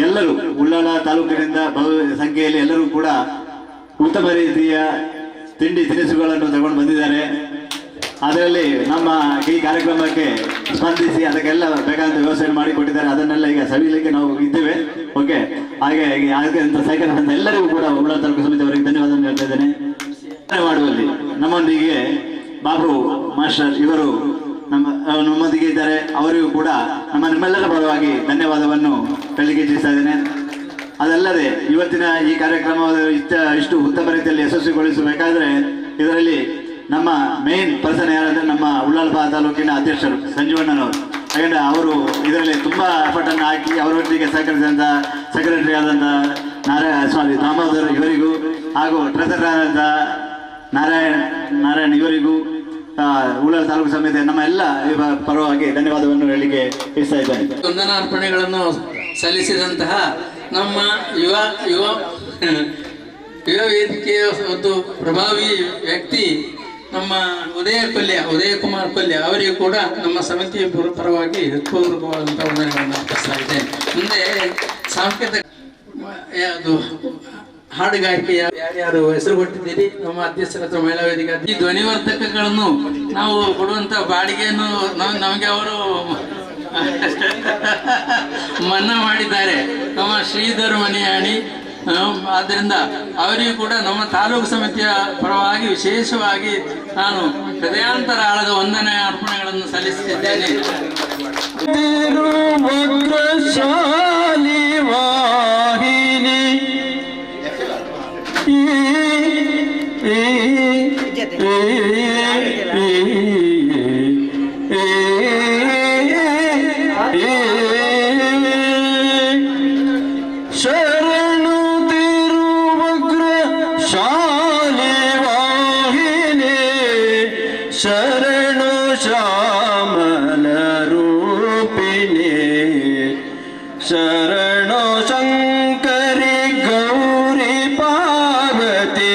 ಎಲ್ಲರೂ ಉಳ್ಳಾಳ ತಾಲೂಕಿನಿಂದ ಬಹು ಸಂಖ್ಯೆಯಲ್ಲಿ ಎಲ್ಲರೂ ಕೂಡ ಉತ್ತಮ ರೀತಿಯ ತಿಂಡಿ ತಿನಿಸುಗಳನ್ನು ತಗೊಂಡು ಬಂದಿದ್ದಾರೆ. ಅದರಲ್ಲಿ ನಮ್ಮ ಈ ಕಾರ್ಯಕ್ರಮಕ್ಕೆ ಸ್ಪಂದಿಸಿ ಅದಕ್ಕೆಲ್ಲ ಬೇಕಾದಂಥ ವ್ಯವಸ್ಥೆ ಮಾಡಿಕೊಟ್ಟಿದ್ದಾರೆ. ಅದನ್ನೆಲ್ಲ ಈಗ ಸವಿಲಿಕ್ಕೆ ನಾವು ಇದ್ದೇವೆ. ಓಕೆ, ಹಾಗೆ ಅಂತ ಸಹಕಾರ ಬಂದ ಎಲ್ಲರಿಗೂ ಕೂಡ ಉಳ್ಳಾಲ ತಾಲೂಕು ಸಮಿತಿ ಅವರಿಗೆ ಧನ್ಯವಾದವನ್ನು ಹೇಳ್ತಾ ಇದ್ದೇನೆ. ಮಾಡುವಲ್ಲಿ ನಮ್ಮೊಂದಿಗೆ ಬಾಬು ಮಾಸ್ಟರ್ ಇವರು ನಮ್ಮೊಂದಿಗೆ ಇದ್ದಾರೆ. ಅವರಿಗೂ ಕೂಡ ನಿಮ್ಮೆಲ್ಲರ ಪರವಾಗಿ ಧನ್ಯವಾದವನ್ನು ಹೇಳಲಿಕ್ಕೆ ಇಚ್ಛಿಸ್ತಾ ಇದ್ದೇನೆ. ಅದಲ್ಲದೆ ಇವತ್ತಿನ ಈ ಕಾರ್ಯಕ್ರಮದ ಇಷ್ಟು ಉತ್ತಮ ರೀತಿಯಲ್ಲಿ ಯಶಸ್ವಿಗೊಳಿಸಬೇಕಾದ್ರೆ ಇದರಲ್ಲಿ ನಮ್ಮ ಮೇನ್ ಪರ್ಸನ್ ಯಾರಂದ್ರೆ ನಮ್ಮ ಉಳ್ಳಾಲ ತಾಲೂಕಿನ ಅಧ್ಯಕ್ಷರು ಸಂಜೀವಣ್ಣನವರು. ಯಾಕಂದ್ರೆ ಅವರು ಇದರಲ್ಲಿ ತುಂಬಾ ಎಫರ್ಟ್ ಅನ್ನು ಹಾಕಿ ಅವರೊಟ್ಟಿಗೆ ಸಹಕರಿಸಿದಂಥ ಸೆಕ್ರೆಟರಿ ಆದಂಥ ದಾಮೋದರ್ ಇವರಿಗೂ ಹಾಗೂ ಟ್ರೆಸರ್ ಆದಂಥ ನಾರಾಯಣ್ ಇವರಿಗೂ ಉಳ್ಳಾಲ ತಾಲೂಕು ಸಮಿತಿ ನಮ್ಮ ಎಲ್ಲ ಪರವಾಗಿ ಧನ್ಯವಾದವನ್ನು ಹೇಳಲಿಕ್ಕೆ ಇಚ್ಛಿಸ್ತಾ ಇದ್ದೇನೆ. ವಂದನಾರ್ಪಣೆಗಳನ್ನು ಸಲ್ಲಿಸಿದಂತಹ ನಮ್ಮ ಯುವ ವೇದಿಕೆಯ ಒಂದು ಪ್ರಭಾವಿ ವ್ಯಕ್ತಿ ನಮ್ಮ ಉದಯ ಕುಮಾರ್ ಪಲ್ಯ ಅವರಿಗೂ ಕೂಡ ನಮ್ಮ ಸಮಿತಿ ಪರವಾಗಿ ಹೃತ್ಪೂರ್ವಕವಾದಂಥ ವಂದನೆಗಳನ್ನು ಅರ್ಪಿಸ್ತಾ ಇದ್ದೇನೆ. ಮುಂದೆ ಸಾಂಸ್ಕೃತಿಕ ಯಾವುದು ಹಾಡುಗಾರಿಕೆಯ ಯಾರ್ಯಾರು ಹೆಸರು ಕೊಟ್ಟಿದ್ದೀರಿ ನಮ್ಮ ಅಧ್ಯಕ್ಷರ ಹತ್ರ ಮಹಿಳಾ ವೇದಿಕೆ ಈ ಧ್ವನಿವರ್ಧಕಗಳನ್ನು ನಾವು ಕೊಡುವಂತ ಬಾಡಿಗೆಯನ್ನು ನಮಗೆ ಅವರು ಮನ್ನಾ ಮಾಡಿದ್ದಾರೆ ನಮ್ಮ ಶ್ರೀಧರ್ ಮನಿಯಾಣಿ. ಆದ್ದರಿಂದ ಅವರಿಗೂ ಕೂಡ ನಮ್ಮ ತಾಲೂಕು ಸಮಿತಿಯ ಪರವಾಗಿ ವಿಶೇಷವಾಗಿ ನಾನು ಹೃದಯಾಂತರ ಆಳದ ವಂದನೆ ಅರ್ಪಣೆಗಳನ್ನು ಸಲ್ಲಿಸುತ್ತಿದ್ದೇನೆ. ಶರಣು ತಿರುವಗ್ರ ಶಾಲೆ ವಾಹಿನಿ ಶರಣು ಶ್ಯಾಮಲ ರೂಪಿಣಿ ಶರಣು ಶಂಕರಿ ಗೌರಿ ಪಾರ್ವತಿ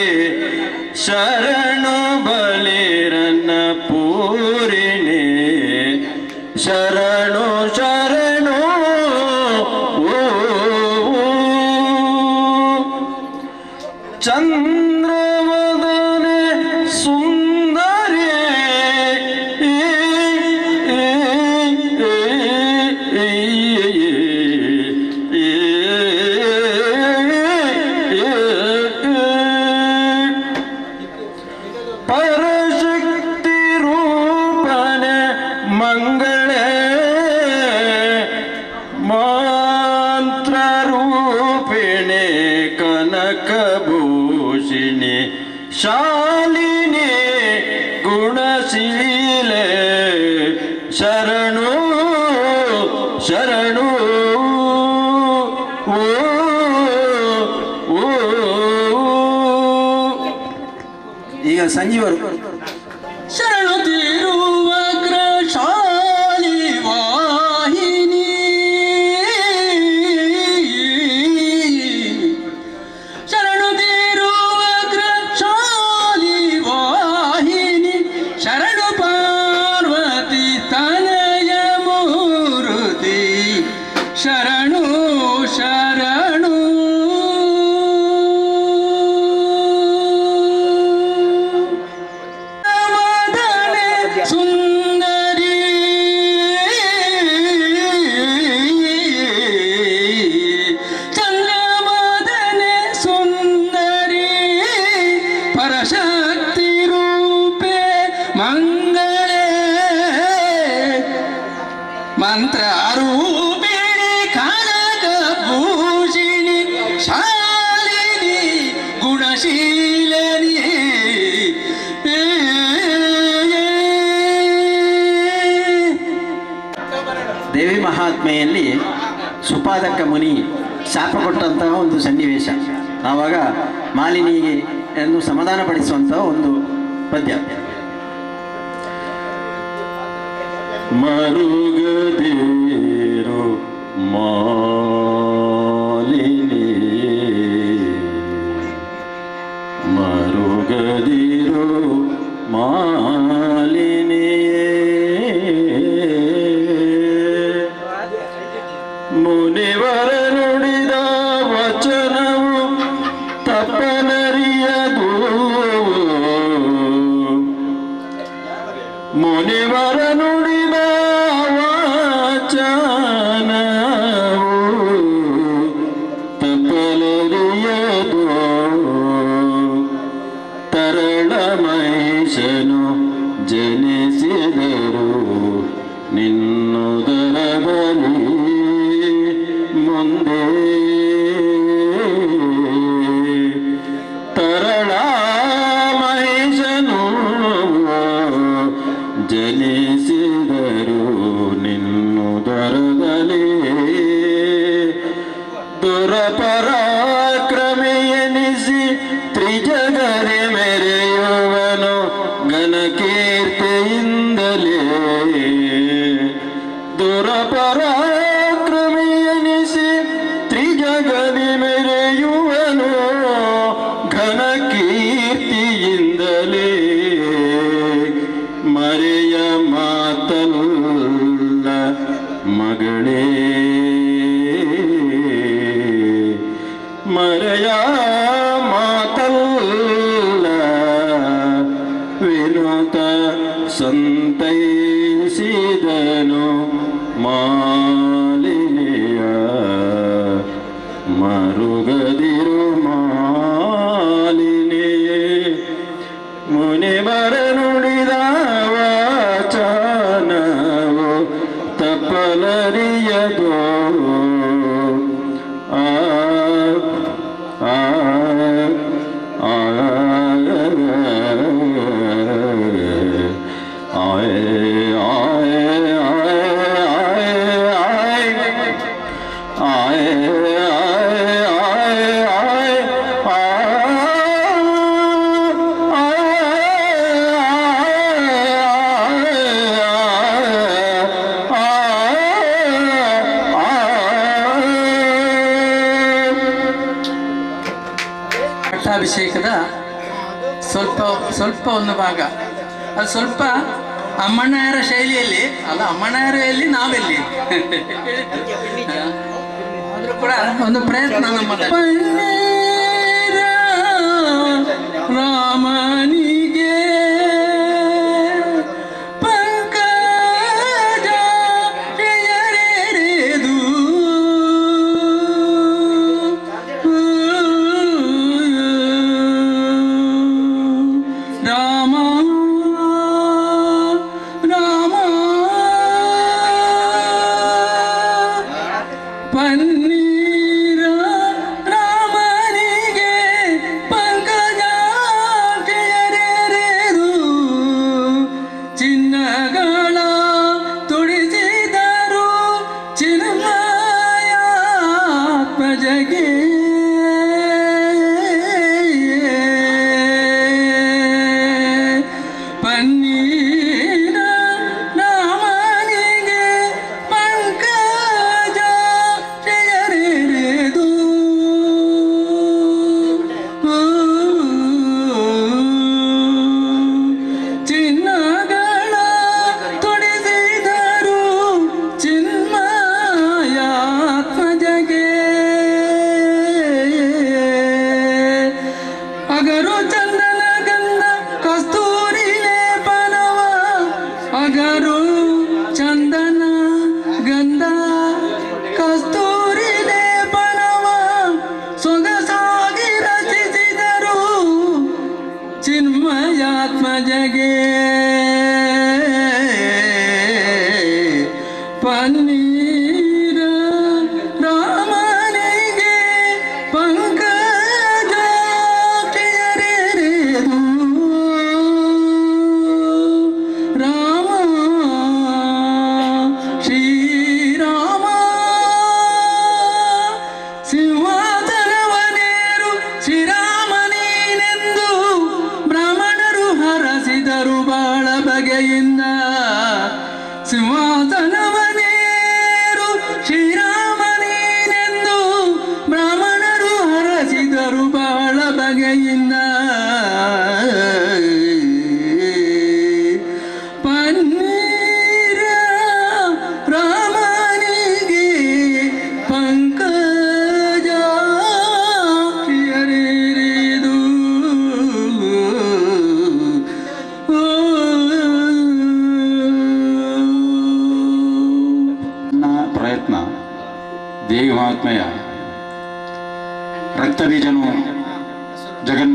ಶರಣು ಬಲಿರನ್ನ ಪೂರಿಣಿ ಶರಣು ಶರಣು ಚಂದ್ರವದನೆ ಸುಂದರಿ ಪರಶಕ್ತಿ ರೂಪನ ಮಂಗಳೇ ಮಂತ್ರ ರೂಪಿಣಿ ಕನಕಭೂಷಿಣಿ ಶಾಲಿನಿ ಗುಣಶೀಲೆ ಶರಣು ಶರಣು ಓ ಈಗ ಸಂಜೀವರು ಶರಣು ತಿರುವಗ್ರ ಶಾಲಿ ವಾಹಿನಿ ಶರಣು ತಿರುವಗ್ರ ಶಾಲಿ ವಾಹಿನಿ ಶರಣು ಪಾರ್ವತಿ ತನಯ ಮೂರುತಿ ಶರಣು ಶರಣು ಸುಂದರಿ ಚಂದ್ರಮದನೆ ಸುಂದರಿ ಪರಶಕ್ತಿ ರೂಪೆ ಮಂಗಳೇ ಮಂತ್ರ ರೂಪಿಣಿ ಕನಕಭೂಷಿಣಿ ಶಾಲಿನಿ ಗುಣಶೀಲನಿ ದೇವಿ ಮಹಾತ್ಮೆಯಲ್ಲಿ ಸುಪಾದಕ ಮುನಿ ಶಾಪ ಕೊಟ್ಟಂತಹ ಒಂದು ಸನ್ನಿವೇಶ. ಆವಾಗ ಮಾಲಿನಿಗೆ ಎಂದು ಸಮಾಧಾನಪಡಿಸುವಂತಹ ಒಂದು ಪದ್ಯ. ಮರುಗದೇರು ಮಾಲಿನಿ ಮರುಗದಿರು ಮಾಲಿನಿಯೇ ಮುನಿವರ ನುಡಿದ ವಚನವು ತಪ್ಪನರಿಯ ಮುನಿವರ ನುಡಿದ ವಾಚನವು ತಪ್ಪಲರಿಯದು ತರಳ ಮಹಿಷನು ಜನಿಸಿದರು ನಿನ್ನುದರ ಬಲಿ ಮುಂದೆ ತರಳ ಮಹಿಷನು ಜನಿಸಿದರು ನಿನ್ನುದರದಲ್ಲಿ ದುರಪರಾಕ್ರಮಿಯನಿಸಿ ತ್ರಿಜಗರಿ ಮೆರೆಯುವನು ಘನಕೀರ್ತಿಯಿಂದಲೇ ದುರಪರಾಕ್ರಮಿಯನಿಸಿ ತ್ರಿಜಗರಿ ಮೆರೆಯುವನು ಘನಕೀರ್ತಿಯಿಂದಲೇ ಮರೆಯ ಮಾತಲ್ಲ ಮಗಳೇ ಮರೆಯ ಮಾತಲ್ಲ ವಿನುತ ಸಂತೈಸಿದನು ಮಾಲಿನಿಯ ಮರುಗದಿರು ಮಾಲಿನಿಯೇ ಮುನಿವರ ನುಡಿದ ವಾಚನವು ತಪ್ಪಲರಿಯದು ಆ ಆ ಆ ಪಟ್ಟಾಭಿಷೇಕದ ಸ್ವಲ್ಪ ಒಂದು ಭಾಗ ಅದು ಸ್ವಲ್ಪ ಅಮ್ಮಣ್ಣಯರ ಶೈಲಿಯಲ್ಲಿ ಅಲ್ಲ, ಅಮ್ಮಣ್ಣಯರಲ್ಲಿ ನಾವೆಲ್ಲಿ ಆದ್ರೂ ಕೂಡ ಒಂದು ಪ್ರಯತ್ನ ನಮ್ಮದು. ರಾಮನಿಗೆ ಪಂಕಜ ಜಯರೆರೆದು ರಾಮ ರಾಮ ಪನ್ನೀರ ರಾಮನಿಗೆ ಪಂಕಜಾಕ್ಷಯರೆರೆದು ಚಿನ್ನಗಳ ತುಡಿಸಿದರು ಚಿನ್ಮಯಾತ್ಮಜಗೆ ಪನ್ನೀರ ರಾಮನಿಗೆ ಪಂಕಜಾಕ್ಷಯರೆರೆದು ಚಿನ್ನಗಳ ತೊಡಿಸಿದರು ಚಿನ್ಮಯಾತ್ಮಜಗೆ ಅಗರು ಚಂದನ ಗಂಧ ಕಸ್ತೂರಿ ಲೇಪನವ ಅಗರು ಚಂದನ ಗಂಧ ಕಸ್ತೂರಿ ಲೇಪನವ ಸೊಗಸಾಗಿ ರಚಿಸಿದರು ಚಿನ್ಮಯಾತ್ಮಜಗೆ ಪನ್ನೀರ ರಾಮನಿಗೆ ಪಂಕಜಾಕ್ಷಯರೆರೆದು